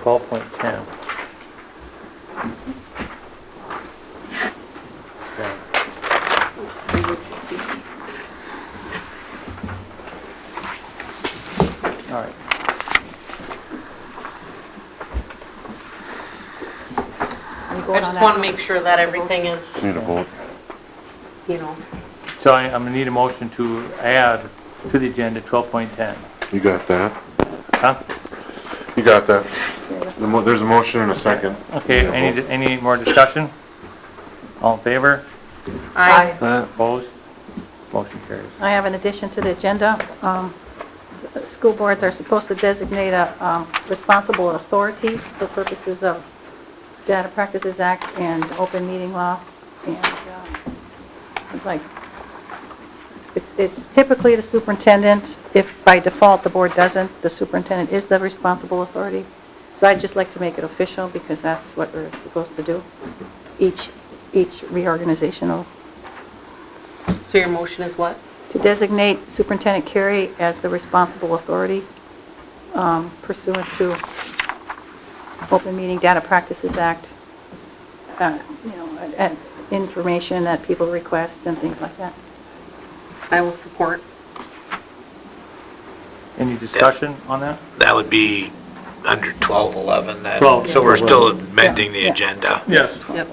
12.10. Okay. All right. I just want to make sure that everything is, Need a vote. you know, So I'm going to need a motion to add to the agenda 12.10. You got that? Huh? You got that? There's a motion and a second. Okay, any more discussion? All in favor? I, Opposed? Motion carries. I have an addition to the agenda. School boards are supposed to designate a responsible authority for purposes of Data Practices Act and open meeting law. And like, it's typically the superintendent. If by default the board doesn't, the superintendent is the responsible authority. So I'd just like to make it official because that's what we're supposed to do. Each reorganizational. so your motion is what? To designate Superintendent Carey as the responsible authority pursuant to Open Meeting Data Practices Act, and information that people request and things like that. I will support. Any discussion on that? That would be under 1211 then. 12. So we're still amending the Yeah. agenda. Yes. Yep.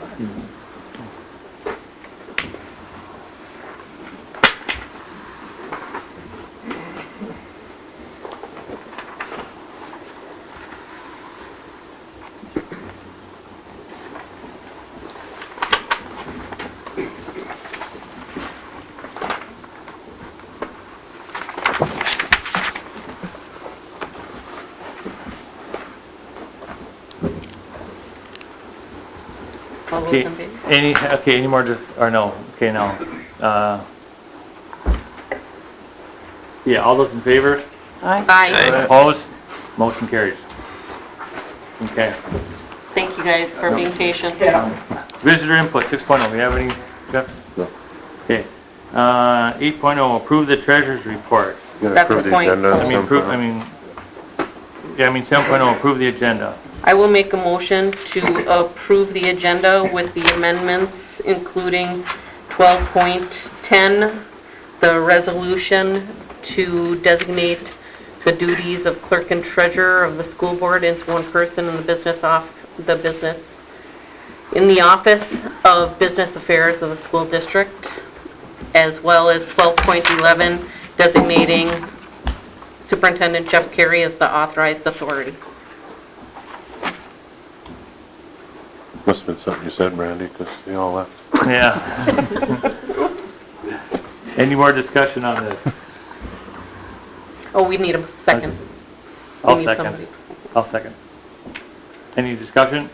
All those Okay, in favor? any more, or no, okay, no. Yeah, all those in favor? Aye. Aye. Opposed? Motion carries. Okay. Thank you guys for being patient. Visitor input, 6.0, we have any, Jeff? No. Okay. 8.0, approve the treasurer's report. You gotta That's approve the the point. agenda at I mean, some approve, point. 7.0, approve the agenda. I will make a motion to approve the agenda with the amendments, including 12.10, the resolution to designate the duties of clerk and treasurer of the school board into one person in the office of business affairs of the school district, as well as 12.11, designating Superintendent Jeff Carey as the authorized authority. Must've been something you said, Brandy, because they all left. Yeah. Any more discussion on this? Oh, we need a second. We I'll need second. somebody. I'll second. Any discussion?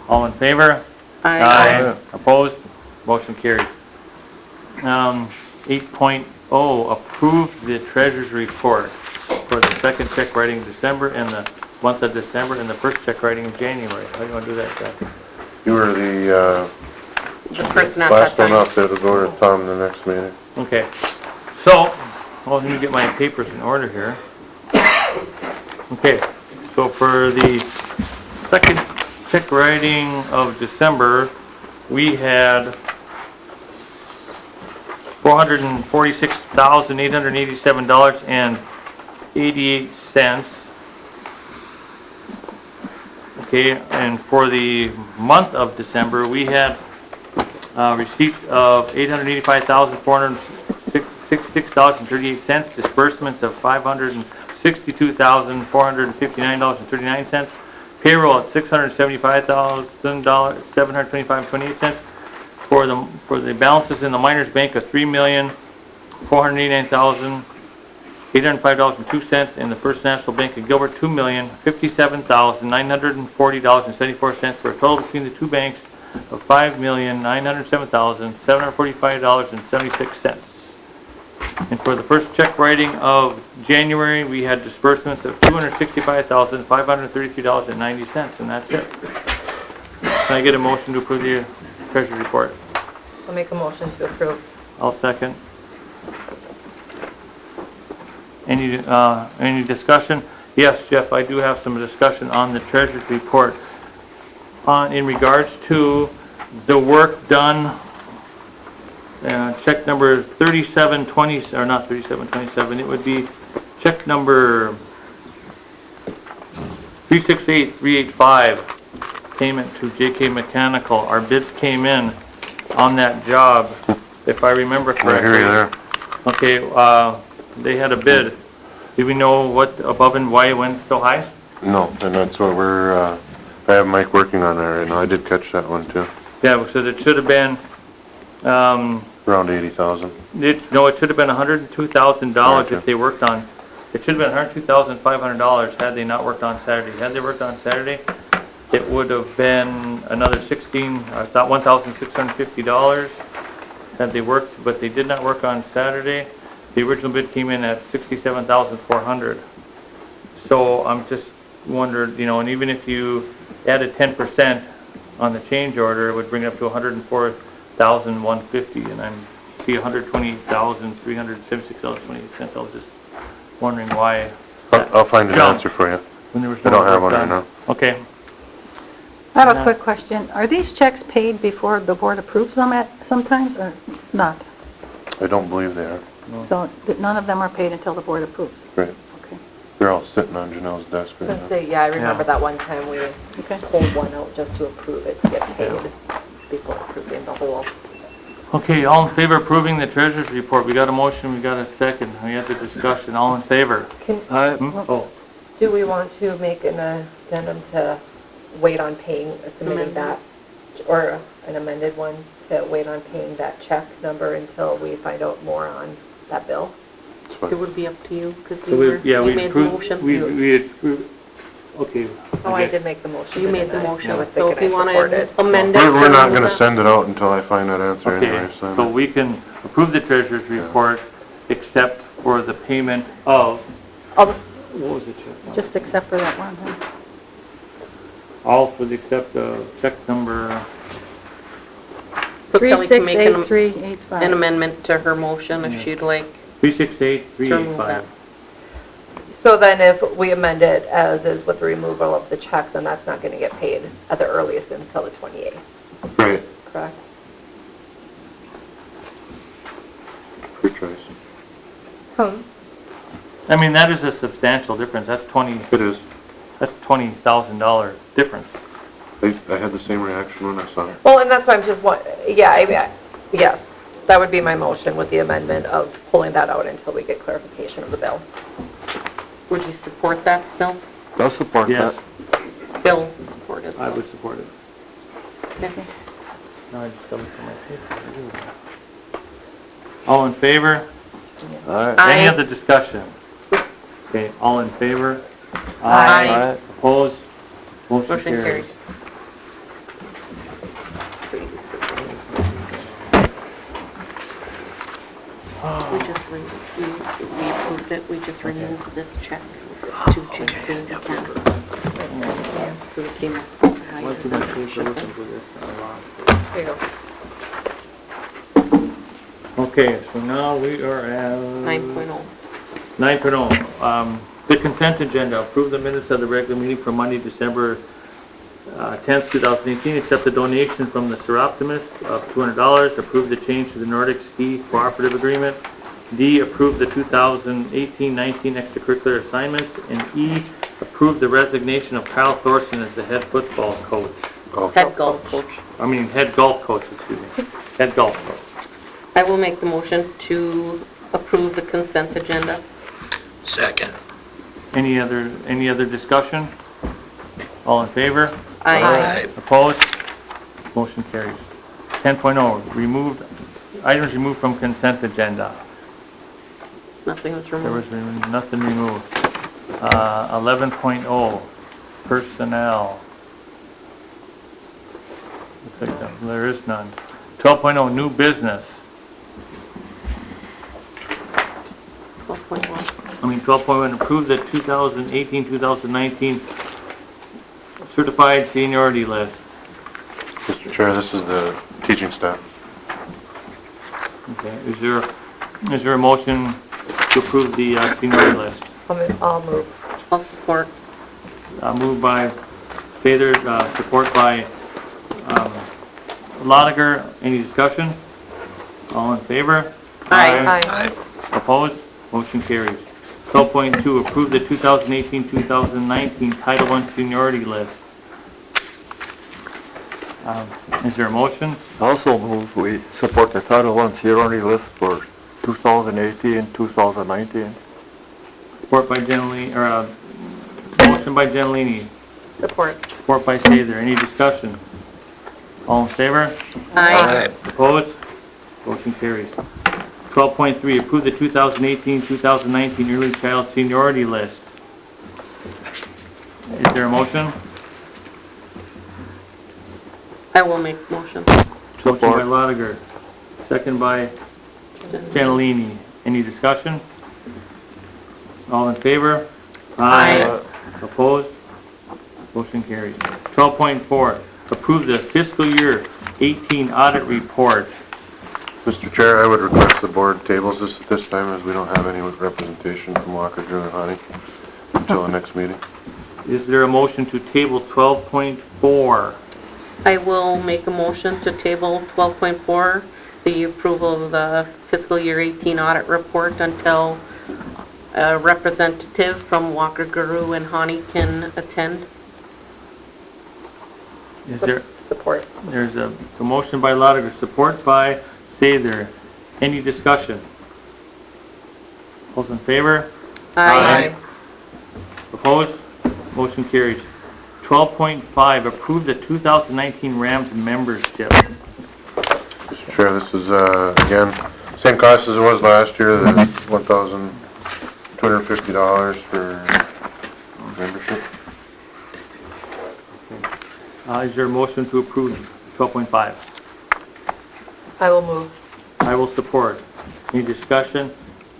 All in favor? Aye. Opposed? Motion carried. 8.0, approve the treasurer's report for the second check writing in December and the month of December and the first check writing in January. How do you want to do that, Jeff? You were the The person at that last one time. up that'll go to Tom the next meeting. Okay. So, well, let me get my papers in order here. Okay, so for the second check writing of December, we had $446,887.88. Okay, and for the month of December, we had receipts of $885,466.38, disbursements of $562,459.39, payroll at $675,725.28. For the balances in the miners bank of $3,489,805.02, in the First National Bank of Gilbert $2,057,940.74, for a total between the two banks of $5,907,745.76. And for the first check writing of January, we had disbursements of $265,533.90, and that's it. Can I get a motion to approve the treasury report? I'll make a motion to approve. I'll second. Any discussion? Yes, Jeff, I do have some discussion on the treasurer's report in regards to the work done, check number 3720, or not 3727, it would be check number 368385, payment to JK Mechanical. Our bids came in on that job, if I remember I correctly. hear you there. Okay, they had a bid. Do we know what above and why it went so high? No, and that's what I have Mike working on that right now. I did catch that one too. Yeah, so it should have been, Around 80,000. it should have been $102,000 Gotcha. if they worked on, it should have been $102,500 had they not worked on Saturday. Had they worked on Saturday, it would have been another $1,650 had they worked, but they did not work on Saturday. The original bid came in at $67,400. So I'm just wondered, and even if you added 10% on the change order, it would bring it up to $104,150, and I see $120,376.28. I was just wondering why. I'll find an jumped answer for you. when there was I no don't have work one right done. now. Okay. I have a quick question. Are these checks paid before the board approves them sometimes or not? I don't believe they are. So none of them are paid until the board approves? Right. Okay. They're all sitting on Janelle's desk right now. Yeah, I remember Yeah. that one time we Okay. pulled one out just to approve it, to get paid before approving the whole. Okay, all in favor of approving the treasurer's report? We got a motion, we got a second. We had the discussion. All in favor? Can, Oh, do we want to make an addendum to wait on paying, submitting that, or an amended one to wait on paying that check number until we find out more on that bill? It's fine. It would be up to you, because so we you made the approved, motion. okay. Oh, I guess- did make the motion. You made the didn't I? motion, I was so thinking if you I want supported. to amend it. We're not then gonna send it out until I find that answer Okay, anyway, so. so we can approve the treasurer's report except for the payment of, All the- what was the check? Just except for that one, huh? All for the except of check number, So Kelly can make an 368385. amendment to her motion if she'd like. 368385. So then if we amend it as is with the removal of the check, then that's not going to get paid at the earliest until the 28th, Right, correct? for Tracy. I mean, that is a substantial difference. That's It is. that's $20,000 difference. I had the same reaction when I saw it. Well, and that's why I'm just, yes, that would be my motion with the amendment of pulling that out until we get clarification of the bill. Would you support that, Bill? I'll support Yes, that. Bill supported. I would support it. Okay. No, I just covered for my paper. All in favor? All right. Any Aye. other discussion? Okay, all in favor? Aye. All right. Opposed? Motion Motion carries. carries. We just, we approved it, we just removed this check to check to the account. So it came up higher What's than the it paper should looking have. for this? There you go. Okay, so now we are at 9.0. 9.0. The consent agenda, approve the minutes of the regular meeting for Monday, December 10th, 2018, accept the donation from the Seroptimus of $200, approve the change to the Nordic Ski Cooperative Agreement, D, approve the 2018-19 extracurricular assignments, and E, approve the resignation of Kyle Thorson as the head football coach. Head golf coach. Head golf coach, excuse me. Head golf coach. I will make the motion to approve the consent agenda. Second. Any other discussion? All in favor? Aye. Opposed? Motion carries. 10.0, items removed from consent agenda. Nothing was There was removed. nothing removed. 11.0, personnel. Looks like there is none. 12.0, new business. 12.1. 12.1, approve the 2018-2019 certified seniority list. Mr. Chair, this is the teaching staff. Okay, is there a motion to approve the seniority list? I'll move. I'll support. Moved by Sather, support by Lotiger. Any discussion? All in favor? Aye. Opposed? Motion carries. 12.2, approve the 2018-2019 Title I seniority list. Is there a motion? Also move we support the Title I seniority list for 2018, 2019. Support by Gentilini, or motion by Gentilini, Support. support by Sather. Any discussion? All in favor? Aye. Opposed? Motion carries. 12.3, approve the 2018-2019 early child seniority list. Is there a motion? I will make motion. Motion by Lotiger, second by Gentilini. Any discussion? All in favor? Aye. Opposed? Motion carries. 12.4, approve the fiscal year 18 audit report. Mr. Chair, I would request the board tables this at this time, as we don't have any representation from Walker, Drew, and Honey until the next meeting. Is there a motion to table 12.4? I will make a motion to table 12.4, the approval of the fiscal year 18 audit report until a representative from Walker, Guru, and Hani can attend. Is there, Support. there's a motion by Lotiger, support by Sather. Any discussion? Those in favor? Aye. Opposed? Motion carries. 12.5, approve the 2019 Rams membership. Mr. Chair, this is, again, same cost as it was last year, the $1,250 for membership. Is there a motion to approve 12.5? I will move. I will support. Any discussion?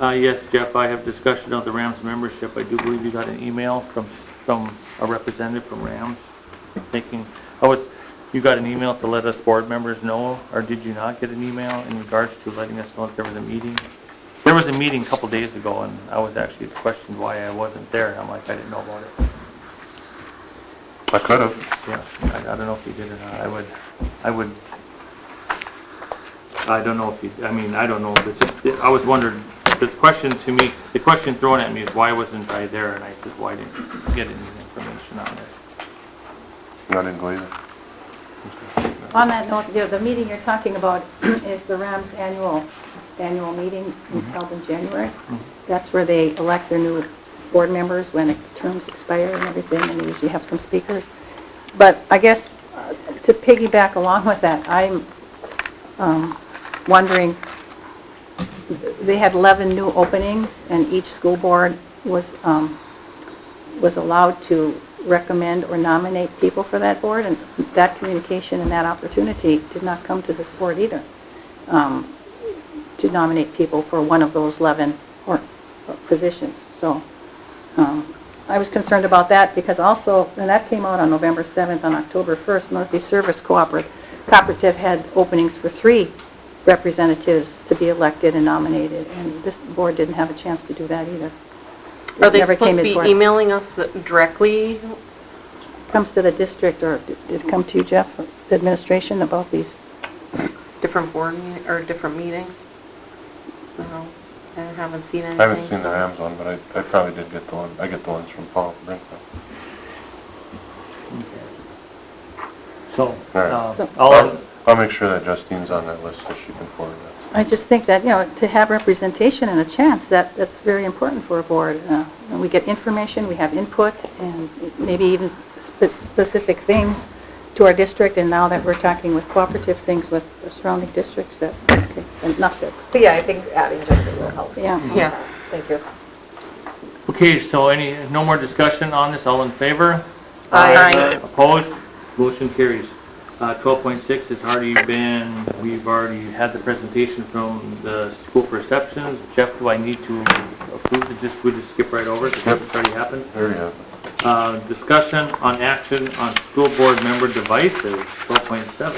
Yes, Jeff, I have discussion of the Rams membership. I do believe you got an email from a representative from Rams thinking, you got an email to let us board members know, or did you not get an email in regards to letting us know if there was a meeting? There was a meeting a couple days ago, and I was actually questioned why I wasn't there, and I'm like, I didn't know about it. I could have. Yeah, I don't know if you did or not. I don't know if you, I don't know, it's just, I was wondering, the question to me, the question thrown at me is why wasn't I there, and I said, why didn't you get any information on it? I didn't go either. On that note, the meeting you're talking about is the Rams annual meeting held in January. That's where they elect their new board members when the terms expire and everything, and they usually have some speakers. But I guess to piggyback along with that, I'm wondering, they had 11 new openings, and each school board was allowed to recommend or nominate people for that board, and that communication and that opportunity did not come to this board either, to nominate people for one of those 11 positions. So I was concerned about that, because also, and that came out on November 7th, on October 1st, Northeast Service Cooperative had openings for 3 representatives to be elected and nominated, and this board didn't have a chance to do that either. Are they Never supposed came to be before. emailing us directly? Comes to the district, or did it come to you, Jeff, the administration, about these? Different board or different meetings? No, I haven't seen anything. I haven't seen the Rams one, but I probably did get the one. I get the ones from Paul Brinkman. So, Alright. I'll make sure that Justine's on that list so she can forward that. I just think that, to have representation and a chance, that's very important for a board. And we get information, we have input, and maybe even specific things to our district, and now that we're talking with cooperative things with the surrounding districts, that, okay, enough said. But yeah, I think adding Justin will help. Yeah. Yeah, thank you. okay, so no more discussion on this, all in favor? Aye. Opposed? Motion carries. 12.6 has already we've already had the presentation from the school perceptions. Jeff, do I need to approve it? We'll just skip right over it because it's already happened? There you have it. Discussion on action on school board member devices, 12.7.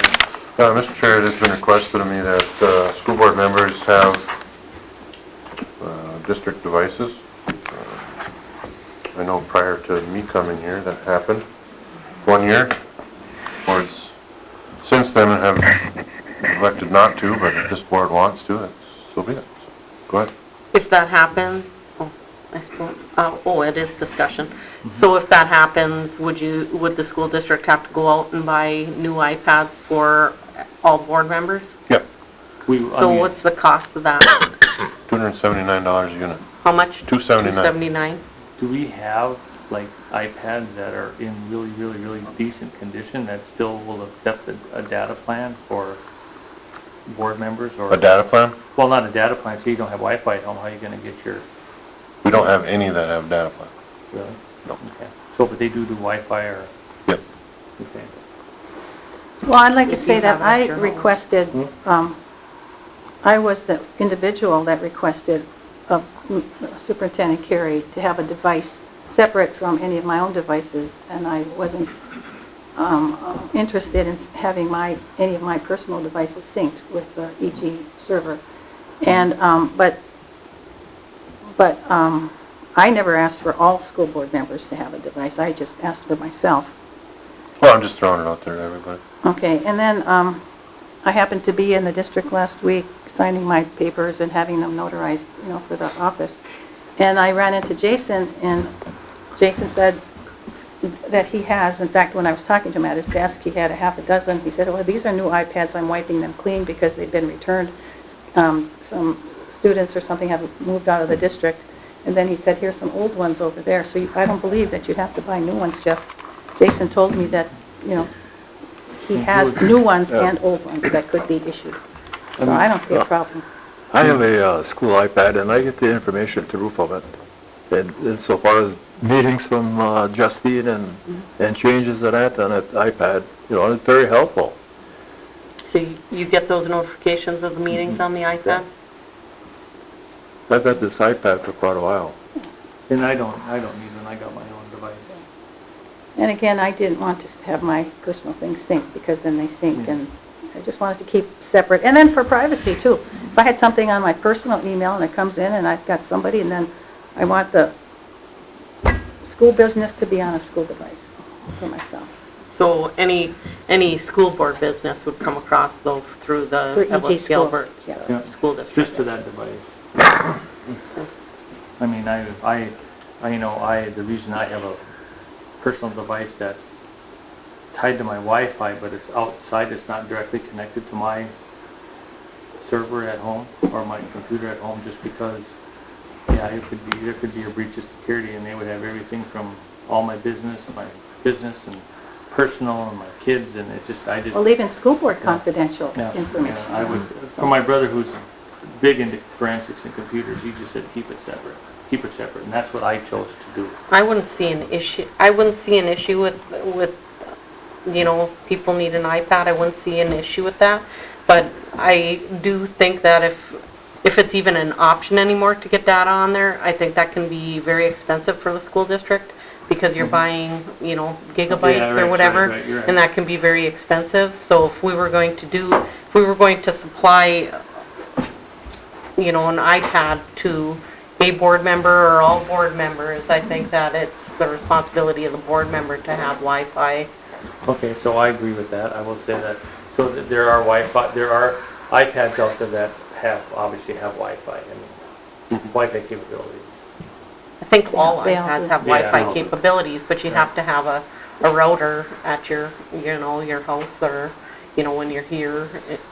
Mr. Chair, it has been requested of me that school board members have district devices. I know prior to me coming here, that happened 1 year. Boards since then have elected not to, but if this board wants to, so be it. Go ahead. If that happens, it is discussion. So if that happens, would the school district have to go out and buy new iPads for all board members? Yep, So what's the cost of that? $279 a unit. How much? $279. $279. Do we have like iPads that are in really, really, really decent condition that still will accept a data plan for board members or? A data plan? Well, not a data plan, so you don't have Wi-Fi at home, how are you gonna get your? We don't have any that have data plan. Really? No. Okay. So, but they do Wi-Fi or? Yep. Okay. Well, I'd like to If say you that have it at I your home. requested, I was the individual that requested of Superintendent Carey to have a device separate from any of my own devices, and I wasn't interested in having any of my personal devices synced with the EG server. And, but I never asked for all school board members to have a device. I just asked for myself. Well, I'm just throwing it out there to everybody. Okay, and then I happened to be in the district last week signing my papers and having them notarized, for the office. And I ran into Jason, and Jason said that he has, in fact, when I was talking to him at his desk, he had a half a dozen. He said, well, these are new iPads. I'm wiping them clean because they've been returned. Some students or something have moved out of the district. And then he said, here's some old ones over there. So I don't believe that you'd have to buy new ones, Jeff. Jason told me that, he has new ones and old ones that could be issued. So I don't see a problem. I have a school iPad, and I get the information through from it. And so far as meetings from Justine and changes of that on that iPad, it's very helpful. So you get those notifications of the meetings on the iPad? I've had this iPad for quite a while. And I don't need one, I got my own device. And again, I didn't want to have my personal things synced because then they sync, and I just wanted to keep separate. And then for privacy too. If I had something on my personal email and it comes in and I've got somebody, and then I want the school business to be on a school device for myself. So any school board business would come across though through the Through EG Evelyn Gilbert schools, Yeah. School District? Just to that device. I mean, the reason I have a personal device that's tied to my Wi-Fi, but it's outside, it's not directly connected to my server at home or my computer at home, just because, there could be a breach of security, and they would have everything from all my business and personal and my kids, and Well, even school board confidential information. I would, for my brother who's big into forensics and computers, he just said keep it separate, and that's what I chose to do. I wouldn't see an issue with people need an iPad. I wouldn't see an issue with that. But I do think that if it's even an option anymore to get data on there, I think that can be very expensive for the school district because you're buying, gigabytes or whatever, right, you're right. and that can be very expensive. So if we were going to supply, an iPad to a board member or all board members, I think that it's the responsibility of the board member to have Wi-Fi. Okay, so I agree with that. I will say that, so that there are iPads out there that obviously have Wi-Fi and Wi-Fi capabilities. I think all they all iPads do. have Yeah. Wi-Fi capabilities, but you have to have a router at your house or, when you're here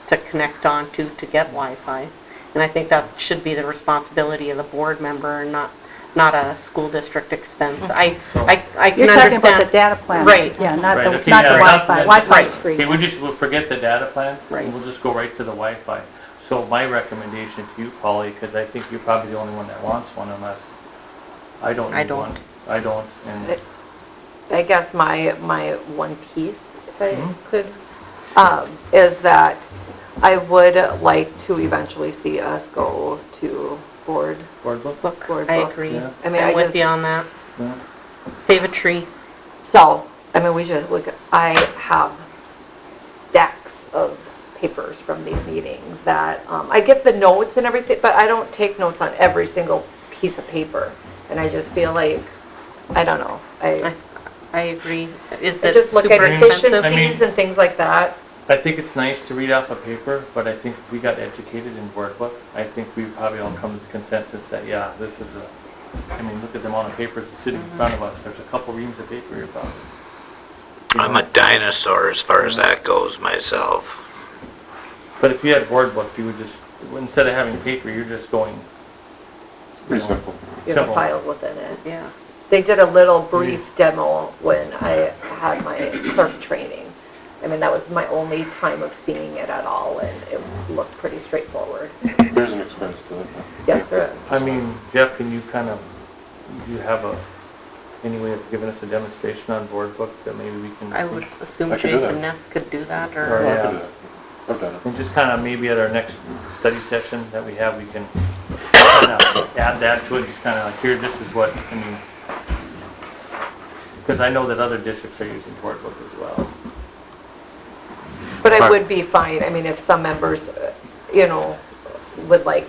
to connect on to get Wi-Fi. And I think that should be the responsibility of the board member and not a school district expense. I can understand. You're talking about the data plan. Right. Yeah, not the Right, okay, Wi-Fi. Wi-Fi's right. free. Okay, we'll forget the data plan, Right. and we'll just go right to the Wi-Fi. So my recommendation to you, Polly, because I think you're probably the only one that wants one unless I don't need one. I don't, and I guess my one piece, if I could, is that I would like to eventually see us go to board book. board I book. agree. Yeah. I mean, I'm with you on that. Yeah. Save a tree. So, I mean, I have stacks of papers from these meetings that, I get the notes and everything, but I don't take notes on every single piece of paper. And I just feel like I don't know. I agree. Is I that just look at super expensive? efficiencies and things like that. I think it's nice to read off a paper, but I think if we got educated in board book, I think we probably all come to the consensus that, yeah, this is I mean, look at the amount of papers sitting in front of us. There's a couple reams of paper here, probably. I'm a dinosaur as far as that goes myself. But if you had board book, you would just, instead of having paper, you're just going. Pretty simple. You have a Simple. file within it. Yeah. They did a little brief demo when I had my clerk training. I mean, that was my only time of seeing it at all, and it looked pretty straightforward. There's an expense to it. Yes, there is. I mean, Jeff, can you kind of, do you have any way of giving us a demonstration on board book that maybe we can? I would assume I could do Jason that. Ness could do that, Or, or, I yeah. could do that. I've done it. And just kind of maybe at our next study session that we have, we can kind of add that to it, just kind of like, here, this is what, I mean, because I know that other districts are using board book as well. But I would be fine, I mean, if some members, would like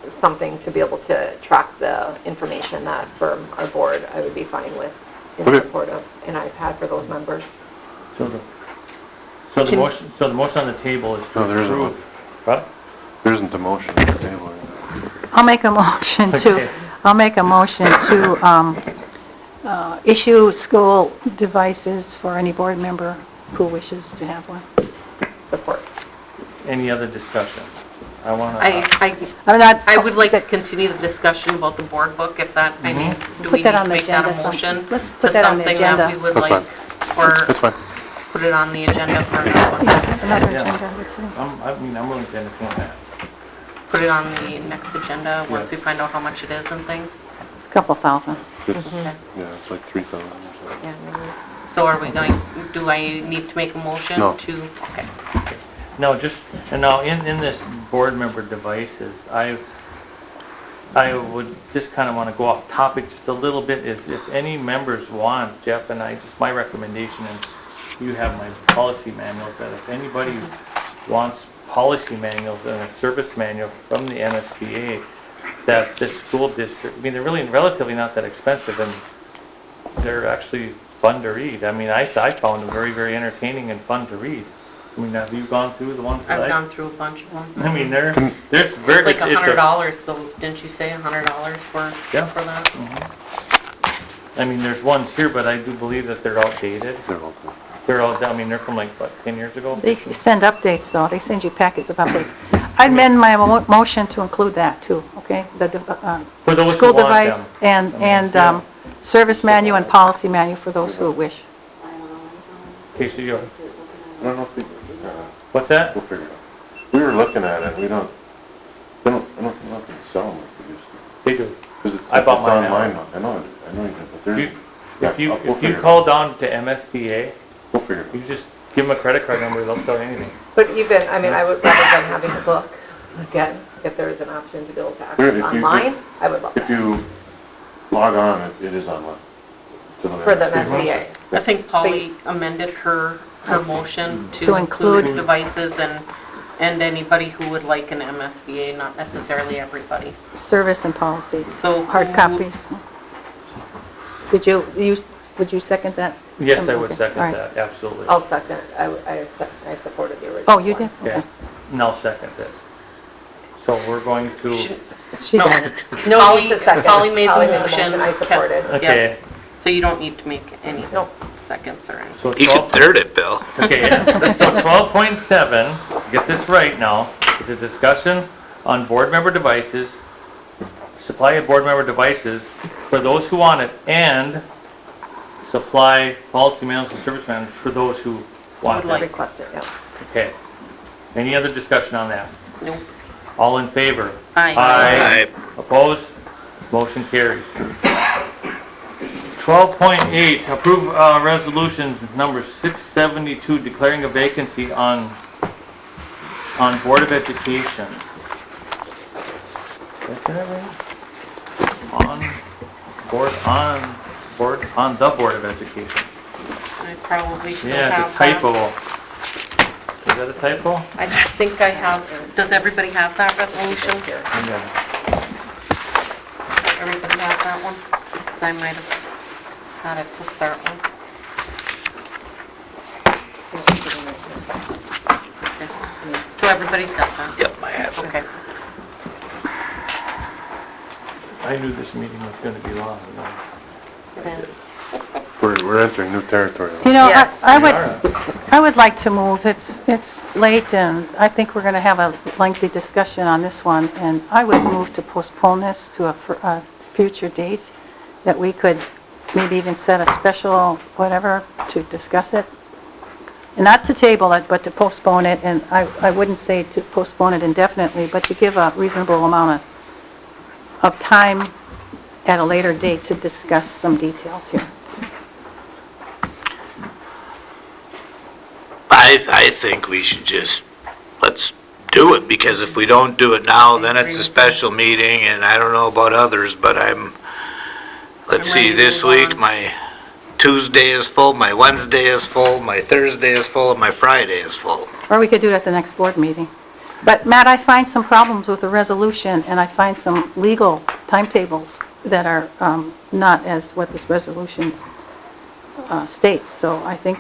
something to be able to track the information that from our board, I would be fine with in Okay. support of an iPad for those members. So the motion on the table is to No, there isn't approve. one. What? There isn't a motion on the table. I'll make a motion Okay. to issue school devices for any board member who wishes to have one. Support. Any other discussion? I want to. I'm not. I would like to continue the discussion about the board book, if that, I mean, do we Put need that to on the make that a agenda some- motion? let's put that on the To agenda. something that we would That's like, That's or fine. put it on the agenda for another one? Yeah, another Yeah. agenda, let's see. I'm willing to entertain that. Put it on the next agenda, once we find out how much it is and things? Couple thousand. It's, Okay. yeah, it's like 3,000 or something. Yeah, maybe. So are we going, do I need to make a motion No. to, okay. No, now in this board member devices, I would just kind of want to go off topic just a little bit, is if any members want, Jeff and I, just my recommendation, and you have my policy manuals, that if anybody wants policy manuals and a service manual from the MSBA, that this school district, I mean, they're really relatively not that expensive, and they're actually fun to read. I mean, I found them very, very entertaining and fun to read. I mean, have you gone through the ones that I've gone through a bunch of them. I mean, there's It's very, like it's a- $100 though, didn't you say $100 for Yeah. that? I mean, there's ones here, but I do believe that they're outdated. They're all good. I mean, they're from like, what, 10 years ago? They send updates, though. They send you packets of updates. I'd amend my motion to include that, too, okay? The For those who school want device them. and Yeah. service manual and policy manual for those who wish. Okay, so you, I don't know if we, what's that? we'll figure it out. We were looking at it, I don't know if they sell them like they used to. They do. 'Cause it's I bought mine online now. now. I know you do, but there's, yeah, If you we'll figure it out. call down to MSBA, We'll figure it you just give them a credit card number, they'll sell anything. But even, I mean, I would rather than having a book, again, if there is an option to be able to There, access if you- online, I would love out. If that. you log on, it is online. to For the MSBA. MSBA. I think Polly amended her motion To to include- include devices and anybody who would like an MSBA, not necessarily everybody. Service and policy, So hard who- copies. Would you second that? Yes, I would Okay, second all right. that, absolutely. I'll second, I supported the original Oh, you one. did? Yeah, Okay. and I'll second it. So we're going to, She No. got it. No Polly- need to second. Polly made the Polly made motion, I supported. okay, So you don't need to make any Nope. seconds or anything. so You can 12, third it, Bill. okay, so 12.7, get this right now, is a discussion on board member devices, supply of board member devices for those who want it, and supply policy manuals and service manuals for those who want Would it. like. Request it, yeah. Okay. Any other discussion on that? Nope. All in favor? Aye. Aye. Opposed? Motion carries. 12.8, approve resolution number 672 declaring a vacancy on Board of Education. Did I say that right? On the Board of Education. I probably still Yeah, have it's a that. typo. Is that a typo? I think I have, does everybody have that resolution? Yeah. Everybody have that one? 'Cause I might have Got it to start with. So everybody's got that? Yep, I have it. Okay. I knew this meeting was going to be long. It is. We're entering new territory. You know, Yes. I would like to move. It's late, and I think we're going to have a lengthy discussion on this one, and I would move to postpone this to a future date, that we could maybe even set a special whatever to discuss it. And not to table it, but to postpone it, and I wouldn't say to postpone it indefinitely, but to give a reasonable amount of time at a later date to discuss some details here. I think we should just, let's do it, because if we don't do it now, then it's a special meeting, and I don't know about others, but let's I'm ready see, to this move week, on. my Tuesday is full, my Wednesday is full, my Thursday is full, and my Friday is full. Or we could do it at the next board meeting. But Matt, I find some problems with the resolution, and I find some legal timetables that are not as what this resolution states. So I think,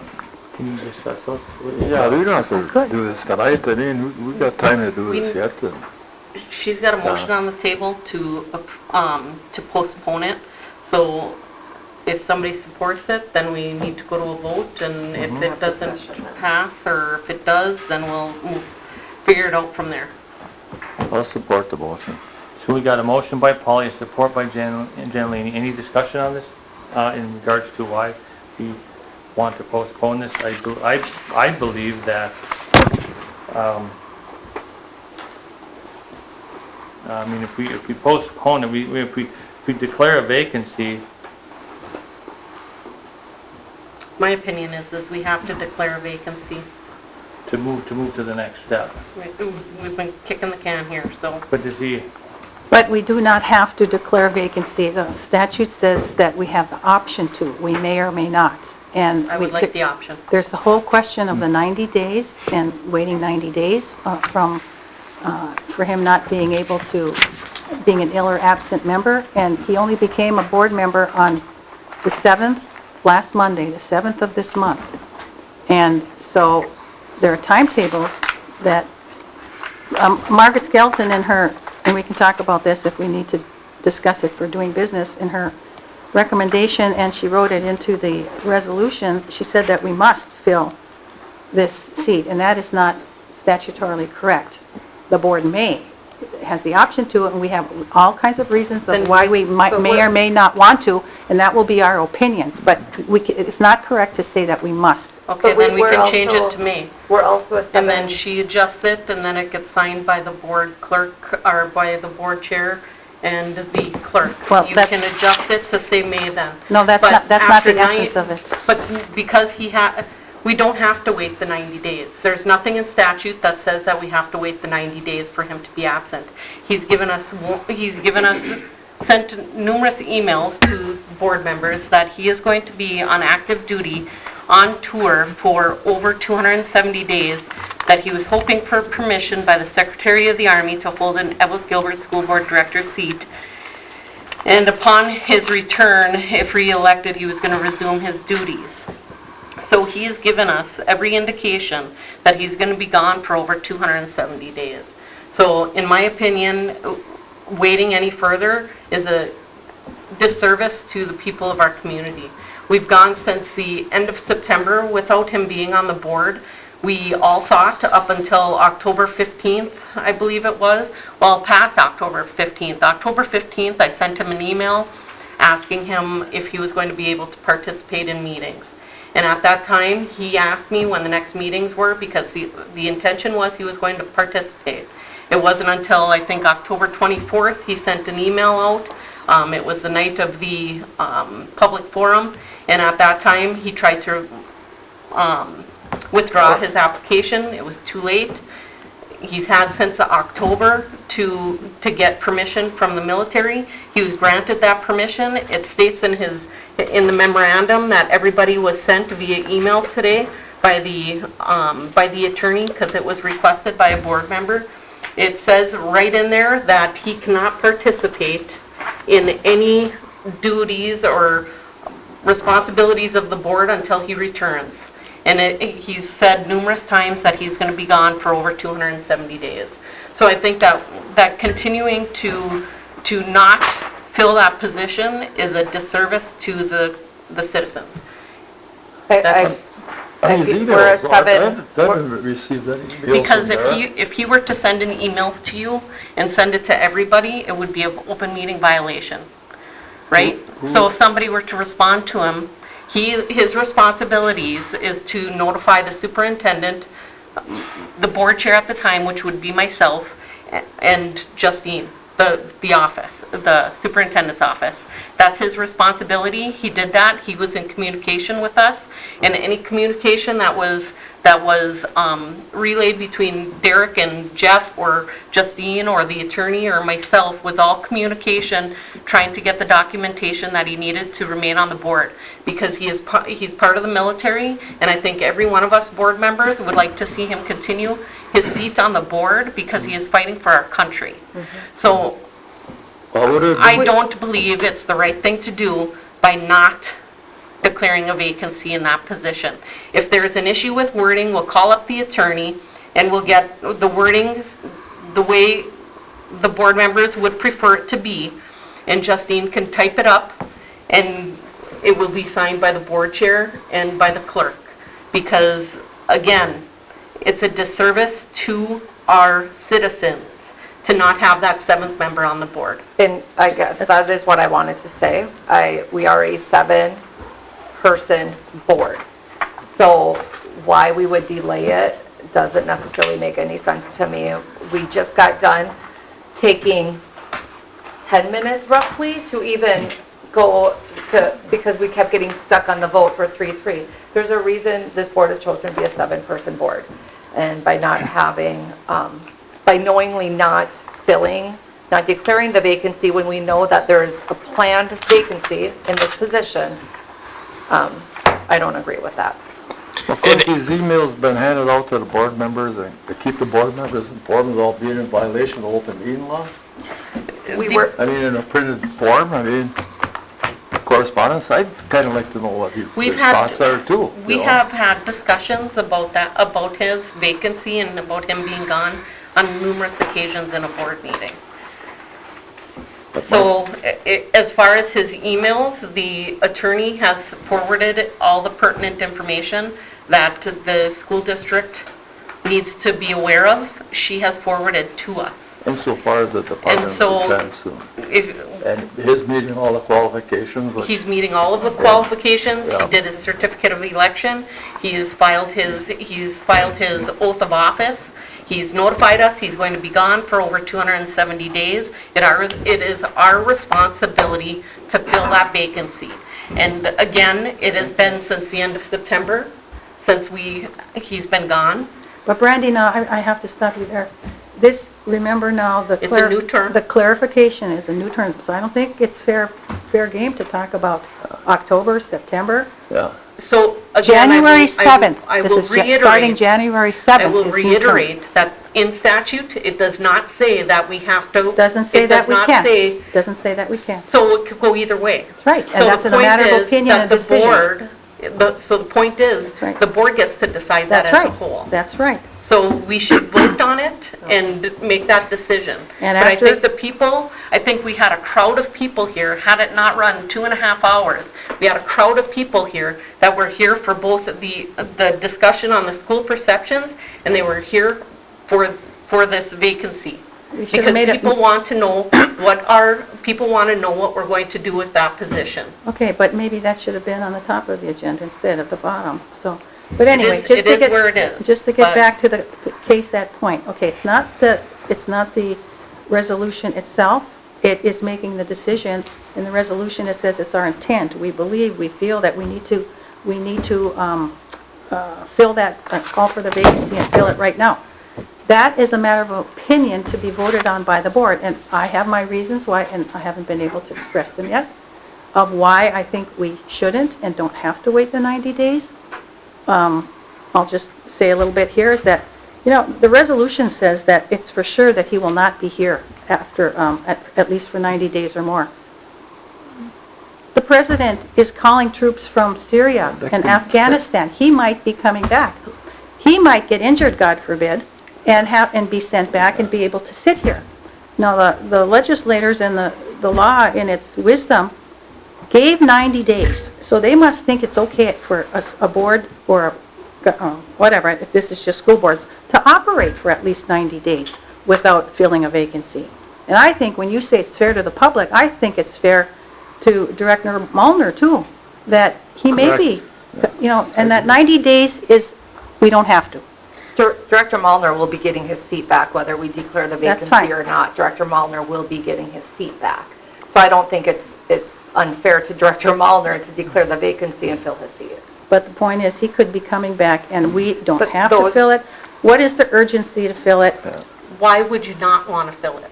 Can you discuss those? Yeah, we don't have to Good. do this tonight. I mean, we've got time to do this yet. and- She's got a motion on the table to postpone it. So if somebody supports it, then we need to go to a vote, and if it doesn't pass, or if it does, then we'll figure it out from there. I'll support the motion. So we got a motion by Polly, a support by Janlini. Any discussion on this in regards to why we want to postpone this? I believe that, I mean, if we postpone it, if we declare a vacancy, My opinion is we have to declare a vacancy. to move to the next step. We've been kicking the can here, so. But does he, but we do not have to declare vacancy. The statute says that we have the option to. We may or may not. And I would like the option. there's the whole question of the 90 days and waiting 90 days for him not being able to, being an ill or absent member. And he only became a board member on the 7th, last Monday, the 7th of this month. And so there are timetables that Margaret Skelton in her, and we can talk about this if we need to discuss it for doing business, in her recommendation, and she wrote it into the resolution, she said that we must fill this seat, and that is not statutorily correct. The board has the option to, and we have all kinds of reasons of Then why we may or may not want to, and that will be our opinions, but it's not correct to say that we must. Okay, But then we we're can change it also- to May. We're also a And then 7. she adjusts it, and then it gets signed by the board clerk, or by the board chair and the clerk. Well, You that- can adjust it to say May then. No, that's But not the after essence of it. But because we don't have to wait the 90 days. There's nothing in statute that says that we have to wait the 90 days for him to be absent. He's sent numerous emails to board members that he is going to be on active duty on tour for over 270 days, that he was hoping for permission by the Secretary of the Army to hold an Evelyn Gilbert School Board Director seat. And upon his return, if re-elected, he was going to resume his duties. So he has given us every indication that he's going to be gone for over 270 days. So in my opinion, waiting any further is a disservice to the people of our community. We've gone since the end of September without him being on the board. We all thought up until October 15th, I believe it was, well, past October 15th. October 15th, I sent him an email asking him if he was going to be able to participate in meetings. And at that time, he asked me when the next meetings were, because the intention was he was going to participate. It wasn't until, I think, October 24th, he sent an email out. It was the night of the public forum, and at that time, he tried to withdraw his application. It was too late. He's had since October to get permission from the military. He was granted that permission. It states in the memorandum that everybody was sent via email today by the attorney, because it was requested by a board member. It says right in there that he cannot participate in any duties or responsibilities of the board until he returns. And he's said numerous times that he's going to be gone for over 270 days. So I think that continuing to not fill that position is a disservice to the citizens. I think we're a seven. I haven't received any emails Because from Dara. if he were to send an email to you and send it to everybody, it would be an open meeting violation, right? So if somebody were to respond to him, his responsibilities is to notify the superintendent, the board chair at the time, which would be myself, and Justine, the office, the superintendent's office. That's his responsibility. He did that. He was in communication with us, and any communication that was relayed between Derek and Jeff or Justine or the attorney or myself was all communication trying to get the documentation that he needed to remain on the board, because he's part of the military, and I think every one of us board members would like to see him continue his seat on the board because he is fighting for our country. So I don't believe it's the right thing to do by not declaring a vacancy in that position. If there's an issue with wording, we'll call up the attorney and we'll get the wording the way the board members would prefer it to be, and Justine can type it up and it will be signed by the board chair and by the clerk. Because again, it's a disservice to our citizens to not have that seventh member on the board. And I guess that is what I wanted to say. We are a 7-person board. So why we would delay it doesn't necessarily make any sense to me. We just got done taking 10 minutes roughly to even go to, because we kept getting stuck on the vote for 3-3. There's a reason this board has chosen to be a 7-person board. And by not having, by knowingly not filling, not declaring the vacancy when we know that there's a planned vacancy in this position, I don't agree with that. Of course, these emails been handed out to the board members and to keep the board members informed without being in violation of open meeting law. I mean, in a printed form, I mean, correspondence, I'd kind of like to know what his thoughts are too. We have had discussions about that, about his vacancy and about him being gone on numerous occasions in a board meeting. So as far as his emails, the attorney has forwarded all the pertinent information that the school district needs to be aware of. She has forwarded to us. Insofar as the Department of Defense, and his meeting all the qualifications. He's meeting all of the qualifications. He did his certificate of election. He's filed his oath of office. He's notified us he's going to be gone for over 270 days. It is our responsibility to fill that vacancy. And again, it has been since the end of September, since he's been gone. But Brandy, now I have to stop you there. This, remember now, It's a new term. The clarification is a new term, so I don't think it's fair game to talk about October, September. Yeah. So again, January 7th. I This will is starting reiterate. January 7th. I will is new term. reiterate that in statute, it does not say that we have to. Doesn't say that we It does not can't. say, Doesn't say that we can't. so it could go either way. That's right, and that's a matter of opinion and decision. So the point is, That's right. the board gets to decide that That's as a right. whole. That's right. So we should vote on it and make that decision. And But I after- think I think we had a crowd of people here, had it not run 2.5 hours, we had a crowd of people here that were here for both the discussion on the school perceptions, and they were here for this vacancy. We should Because have made it. people want to know what we're going to do with that position. Okay, but maybe that should have been on the top of the agenda instead of the bottom, so. But anyway, It is where it is, just to get but- back to the case at point. Okay, it's not the resolution itself, it is making the decision. In the resolution, it says it's our intent. We feel that we need to fill that, call for the vacancy and fill it right now. That is a matter of opinion to be voted on by the board, and I have my reasons why, and I haven't been able to express them yet, of why I think we shouldn't and don't have to wait the 90 days. I'll just say a little bit here is that, the resolution says that it's for sure that he will not be here after, at least for 90 days or more. The president is calling troops from Syria and Afghanistan. He might be coming back. He might get injured, God forbid, and be sent back and be able to sit here. Now, the legislators and the law in its wisdom gave 90 days. So they must think it's okay for a board or whatever, if this is just school boards, to operate for at least 90 days without filling a vacancy. And I think when you say it's fair to the public, I think it's fair to Director Mullner too, that he may be, and that 90 days is, we don't have to. Director Mullner will be getting his seat back whether we declare the That's vacancy fine. or not. Director Mullner will be getting his seat back. So I don't think it's unfair to Director Mullner to declare the vacancy and fill his seat. But the point is, he could be coming back and we don't But have to those- fill it. What is the urgency to fill it? Why would you not want to fill it?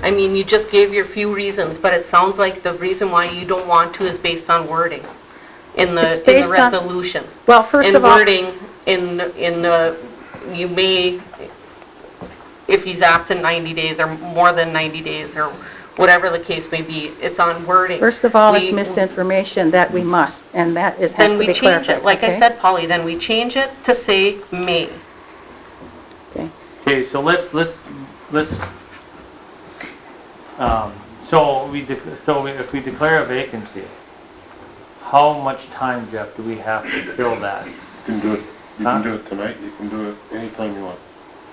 I mean, you just gave your few reasons, but it sounds like the reason why you don't want to is based on wording in It's the based on- resolution. Well, first And of all, wording in the, you may, if he's absent 90 days or more than 90 days or whatever the case may be, it's on wording. first of all, it's We- misinformation that we must, and that has Then to we be change clarified. it. Like I okay? said, Polly, then we change it to say may. Okay, so let's, so if we declare a vacancy, how much time, Jeff, do we have to fill that? You can do it, you can do it tonight, you can do it anytime you want.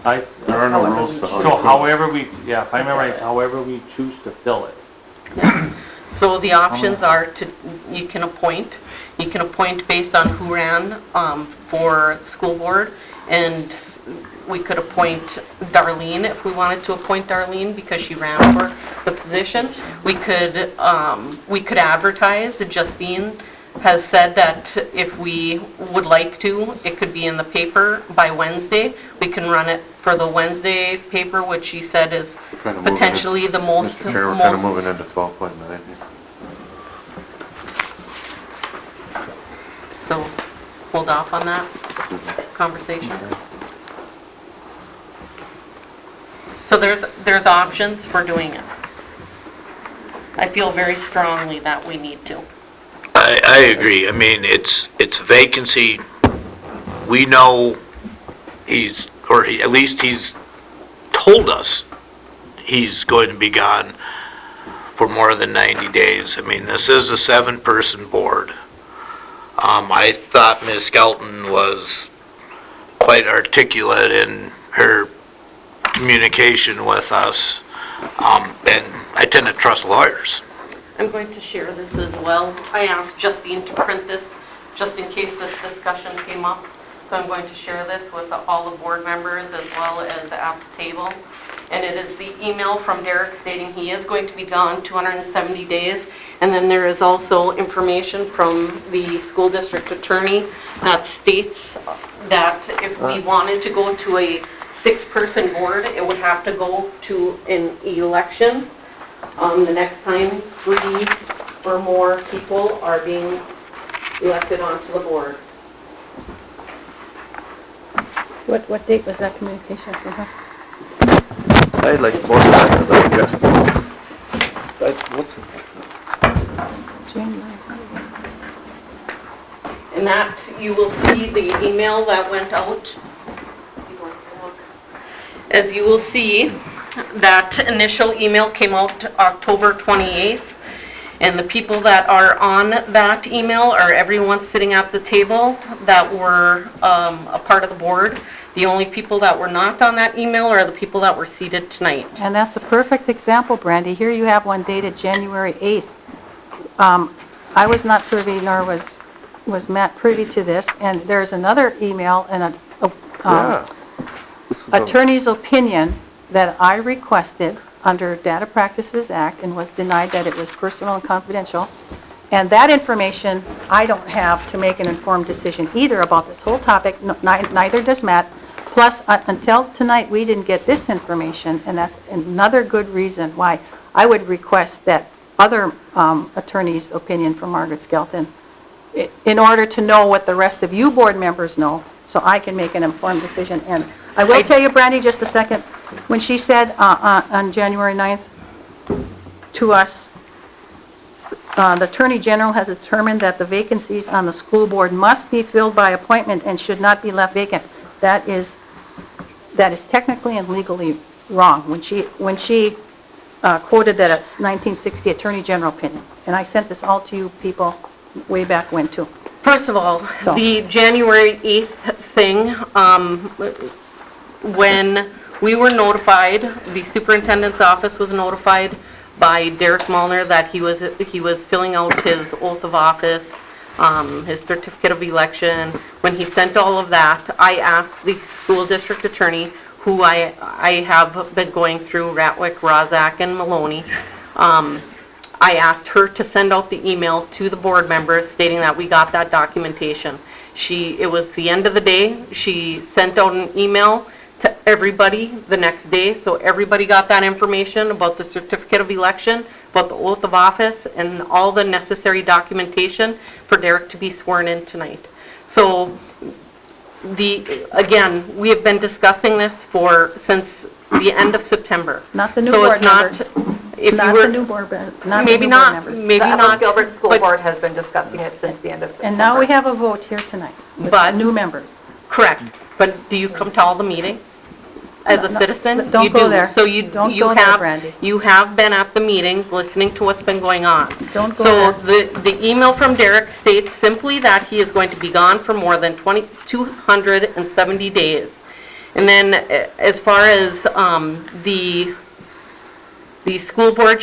I, There are no rules to how you so do it. however we, yeah, if I remember right, it's however we choose to fill it. So the options are to, you can appoint based on who ran for school board, and we could appoint Darlene if we wanted to appoint Darlene because she ran for the position. We could advertise. Justine has said that if we would like to, it could be in the paper by Wednesday. We can run it for the Wednesday paper, which she said is Kind of moving potentially the most. Mr. Chair, we're kind of moving into 12.9 here. So hold off on that conversation. So there's options for doing it. I feel very strongly that we need to. I agree. I mean, it's a vacancy. We know at least he's told us he's going to be gone for more than 90 days. I mean, this is a 7-person board. I thought Ms. Skelton was quite articulate in her communication with us, and I tend to trust lawyers. I'm going to share this as well. I asked Justine to print this just in case this discussion came up. So I'm going to share this with all the board members as well as at the table. And it is the email from Derek stating he is going to be gone 270 days. And then there is also information from the school district attorney that states that if we wanted to go to a 6-person board, it would have to go to an election. The next time 3 or more people are being elected onto the board. What date was that communication from her? I'd like more of that, I guess. January. And that, you will see the email that went out. As you will see, that initial email came out October 28th. And the people that are on that email are everyone sitting at the table that were a part of the board. The only people that were not on that email are the people that were seated tonight. And that's a perfect example, Brandy. Here you have one dated January 8th. I was not privy, nor was Matt privy to this, and there's another email and attorney's opinion that I requested under Data Practices Act and was denied that it was personal and confidential. And that information I don't have to make an informed decision either about this whole topic, neither does Matt. Plus, until tonight, we didn't get this information, and that's another good reason why I would request that other attorney's opinion from Margaret Skelton in order to know what the rest of you board members know, so I can make an informed decision. And I will tell you, Brandy, just a second, when she said on January 9th to us, The Attorney General has determined that the vacancies on the school board must be filled by appointment and should not be left vacant. That is technically and legally wrong. When she quoted that it's 1960 Attorney General opinion, and I sent this all to you people way back when too. First of all, So- the January 8th thing, when we were notified, the superintendent's office was notified by Derek Mullner that he was filling out his oath of office, his certificate of election. When he sent all of that, I asked the school district attorney, who I have been going through, Ratwick, Rozak, and Maloney. I asked her to send out the email to the board members stating that we got that documentation. It was the end of the day. She sent out an email to everybody the next day, so everybody got that information about the certificate of election, about the oath of office, and all the necessary documentation for Derek to be sworn in tonight. So, again, we have been discussing this since the end of September. Not the new So board it's not- members. If you Not were, the new board, not the maybe new board not, members. maybe The not. Gilbert School but- Board has been discussing it since the end of September. And now we have a vote here tonight with But- new members. Correct, but do you come to all the meetings as a No, citizen? don't You go do. there. So you Don't you go there, have Brandy. you have been at the meetings, listening to what's been going on. Don't go So there. the email from Derek states simply that he is going to be gone for more than 270 days. And then as far as the school board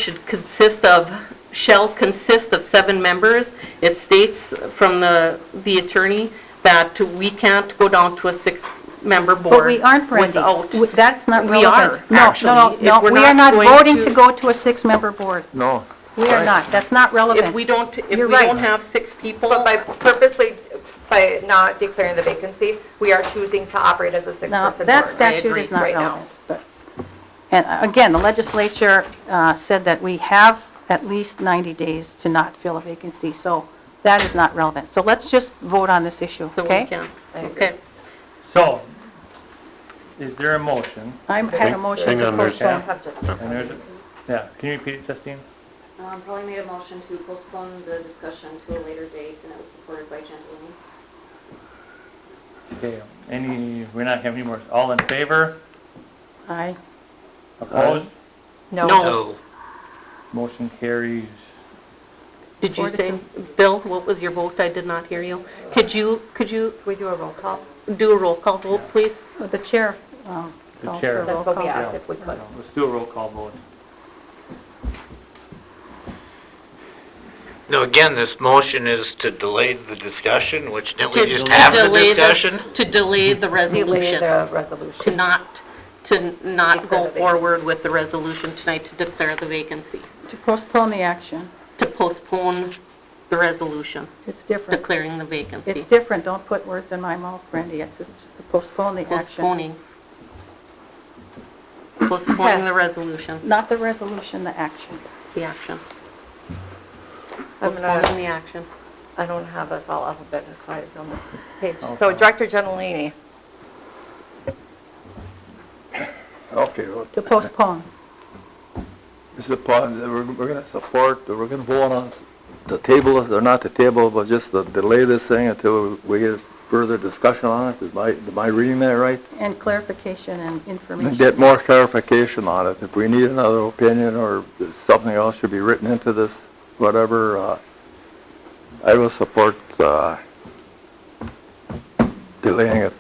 shall consist of 7 members. It states from the attorney that we can't go down to a 6-member board. But we aren't, Brandy. without- That's not We relevant. are, No, actually. no, If no, we're we are not not going voting to- to go to a 6-member board. No. We are not. That's not relevant. If we don't You're right. have 6 people. But by not declaring the vacancy, we are choosing to operate as a No, six-person board. that I statute agree is not right now. relevant. But- And again, the legislature said that we have at least 90 days to not fill a vacancy, so that is not relevant. So let's just vote on this issue, So we okay? can. I agree. Okay. So, is there a motion? I had a motion Hang to on, there's- postpone. Have just- And there's, yeah, can you repeat it, Justine? Probably made a motion to postpone the discussion to a later date, and it was supported by Gentilini. Okay, we're not having any more, all in favor? Aye. Opposed? No. No. Motion carries. Did you say, Bill, what was your vote? I did not hear you. Could you We do a roll call? do a roll call vote, please? The chair The calls for chair. a roll That's what we call. asked if we could. Let's do a roll call vote. No, again, this motion is to delay the discussion, which didn't we To- just to have the delay discussion? To delay the Delay resolution. the To resolution. not Declare go the vacancy. forward with the resolution tonight to declare the vacancy. To postpone the action. To postpone the resolution, It's different. declaring the vacancy. It's different. Don't put words in my mouth, Brandy. It's just to postpone the action. Postponing. Postponing the resolution, Not the resolution, the action. the action. I'm Postponing the gonna, action. I don't have us all alphabetized on this page. So Director Gentilini, Okay, well, To postpone. this is we're gonna support, we're gonna vote on the table, or not the table, but just to delay this thing until we get further discussion on it. Am I reading that right? And clarification and And information. get more clarification on it. If we need another opinion or if something else should be written into this, whatever, I will support delaying it.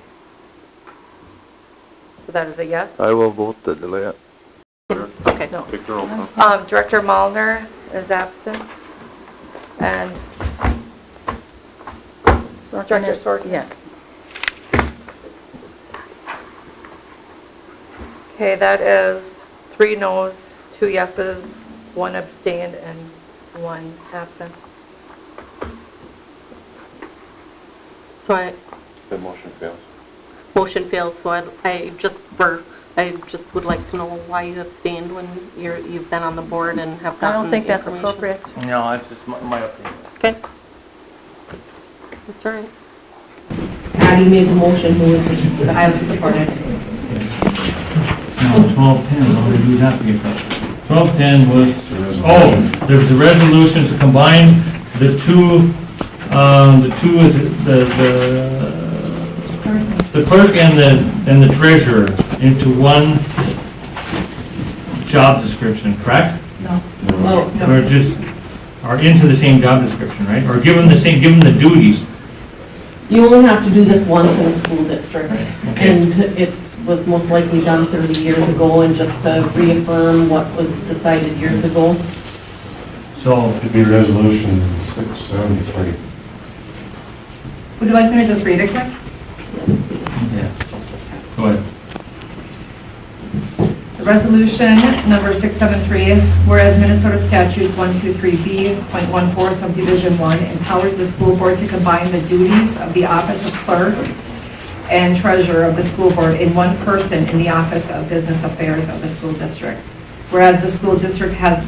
so that is a yes? I will vote to delay it. Okay. No. Take the roll call. Director Mullner is absent. And Director Sorkin? Yes. Okay, that is 3 noes, 2 yeses, 1 abstained, and 1 absent. So The motion fails. motion fails, so I just would like to know why you abstained when you've been on the board and have I gotten don't think that's information. appropriate. No, that's just my opinion. Okay. That's all right. Addie made the motion, who was, I would support it. No, 1210, I'll do that again. 1210 was resolution. There's a resolution to combine the two is the clerk and the treasurer into one job description, correct? No. Or just, or into the same job description, right? Or give them the duties. You only have to do this once in a school district. Okay. And it was most likely done 30 years ago, and just to reaffirm what was decided years ago. So, It'd be resolution 673. Would you like me to just read it quick? yeah. Go ahead. Resolution number 673, whereas Minnesota Statutes 123B.14 subdivision 1 empowers the school board to combine the duties of the office of clerk and treasurer of the school board in one person in the office of business affairs of the school district. Whereas the school district has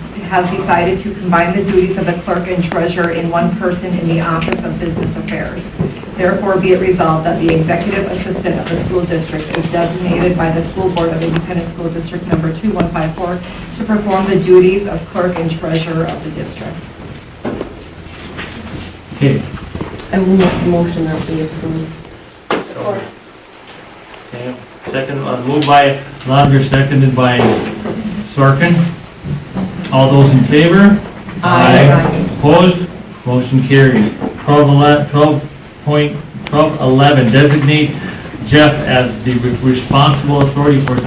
decided to combine the duties of the clerk and treasurer in one person in the office of business affairs. Therefore, be it resolved that the executive assistant of the school district is designated by the school board of Independent School District number 2154 to perform the duties of clerk and treasurer of the district. Okay. I will make the motion that we approve. Okay. Second, moved by Lander, seconded by Sorkin. All those in favor? Aye. Opposed? Motion carries. 12.11, designate Jeff as the responsible authority for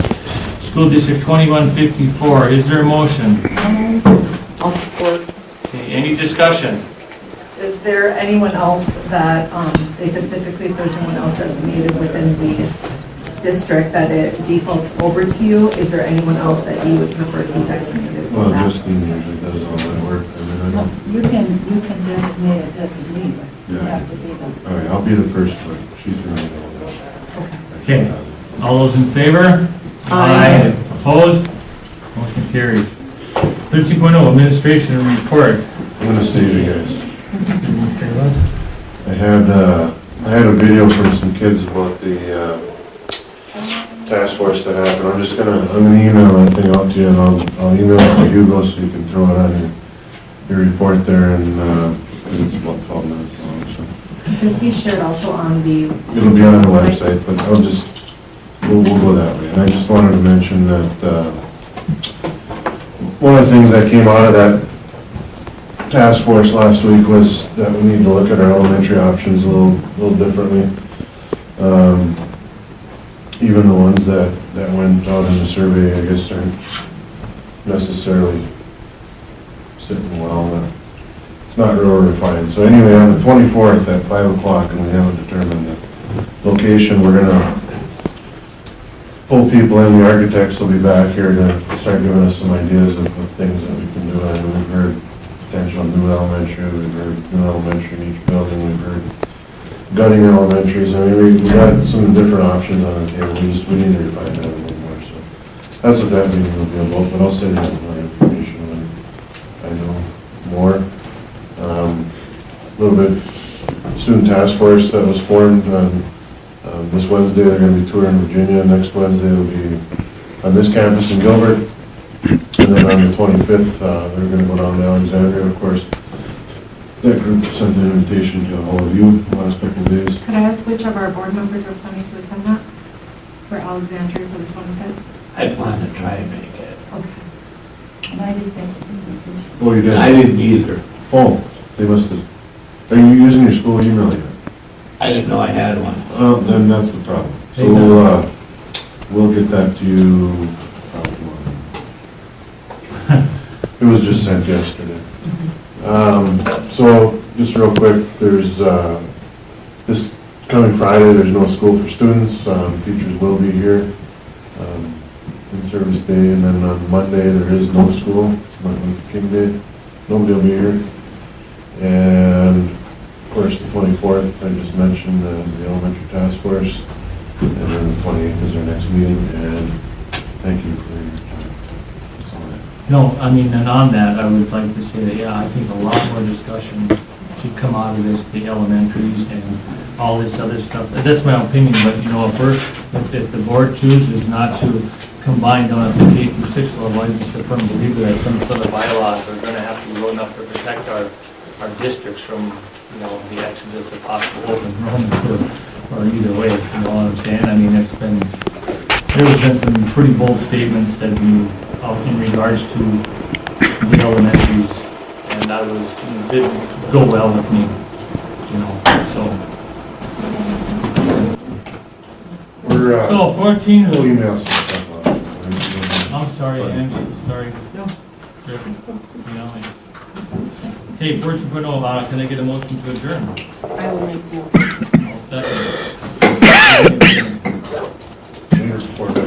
School District 2154. Is there a motion? I'll support. Okay, any discussion? Is there anyone else that, they said typically if there's anyone else designated within the district that it defaults over to you, is there anyone else that you would prefer to be designated? Well, Justine usually does all that work. I mean, I don't, You can designate a designee, but you Yeah. have to be the. all right, I'll be the first one. She's going to go. Okay. All those in favor? Aye. Opposed? Motion carries. 13.0, administration report. I'm going to save you guys. I had a video from some kids about the task force that happened. I'm gonna email that thing out to you, and I'll email it to Hugo so you can throw it on your report there, and, because it's about 12 minutes long, so. Could this be shared also on the? It'll be on the website, but we'll go that way. And I just wanted to mention that, one of the things that came out of that task force last week was that we need to look at our elementary options a little differently. Even the ones that went out in the survey, I guess, aren't necessarily sitting well. It's not real refined. So anyway, on the 24th at 5 o'clock, and we haven't determined the location, we're gonna pull people in. The architects will be back here to start giving us some ideas of things that we can do. And we've heard potential new elementary, we've heard new elementary in each building, we've heard gutting elementaries. I mean, we got some different options on the table. We need to refine that a little more. So that's what that meeting will be about. But I'll send you more information when I know more. A little bit student task force that was formed on this Wednesday. They're going to be touring Virginia. Next Wednesday they'll be on this campus in Gilbert, and then on the 25th they're going to go down to Alexandria. Of course, that group sent an invitation to all of you the last couple of days. Could I ask which of our board members are planning to attend that for Alexandria for the 25th? I plan to try and make it. Okay. And I didn't think. Oh, you did? I didn't either. Oh, they must have. Are you using your school email yet? I didn't know I had one. Oh, then that's the problem. So we'll get that to you probably tomorrow. It was just sent yesterday. So just real quick, there's this coming Friday, there's no school for students. Teachers will be here in service day, and then on Monday there is no school. It's Martin Luther King Day. Nobody will be here. And of course the 24th I just mentioned is the elementary task force, and then the 28th is our next meeting. And thank you for your time. That's all I have. No, I mean, and on that, I would like to say that, yeah, I think a lot more discussion should come out of this, the elementaries and all this other stuff. That's my opinion, but, you know, if the board chooses not to combined down at the K through 6 level, I just a firm believer that some sort of bylaws are gonna have to be rolled up to protect our districts from, you know, the exodus of possible open enrollment or either way, you know what I'm saying? I mean, there's been some pretty bold statements that you, in regards to the elementaries, and that didn't go well with me, you know, so. We're, So 14, we'll email some stuff out. I'm sorry, I'm sorry. No. Hey, 14.0, can I get a motion to adjourn? I will make the motion. I'll second. Report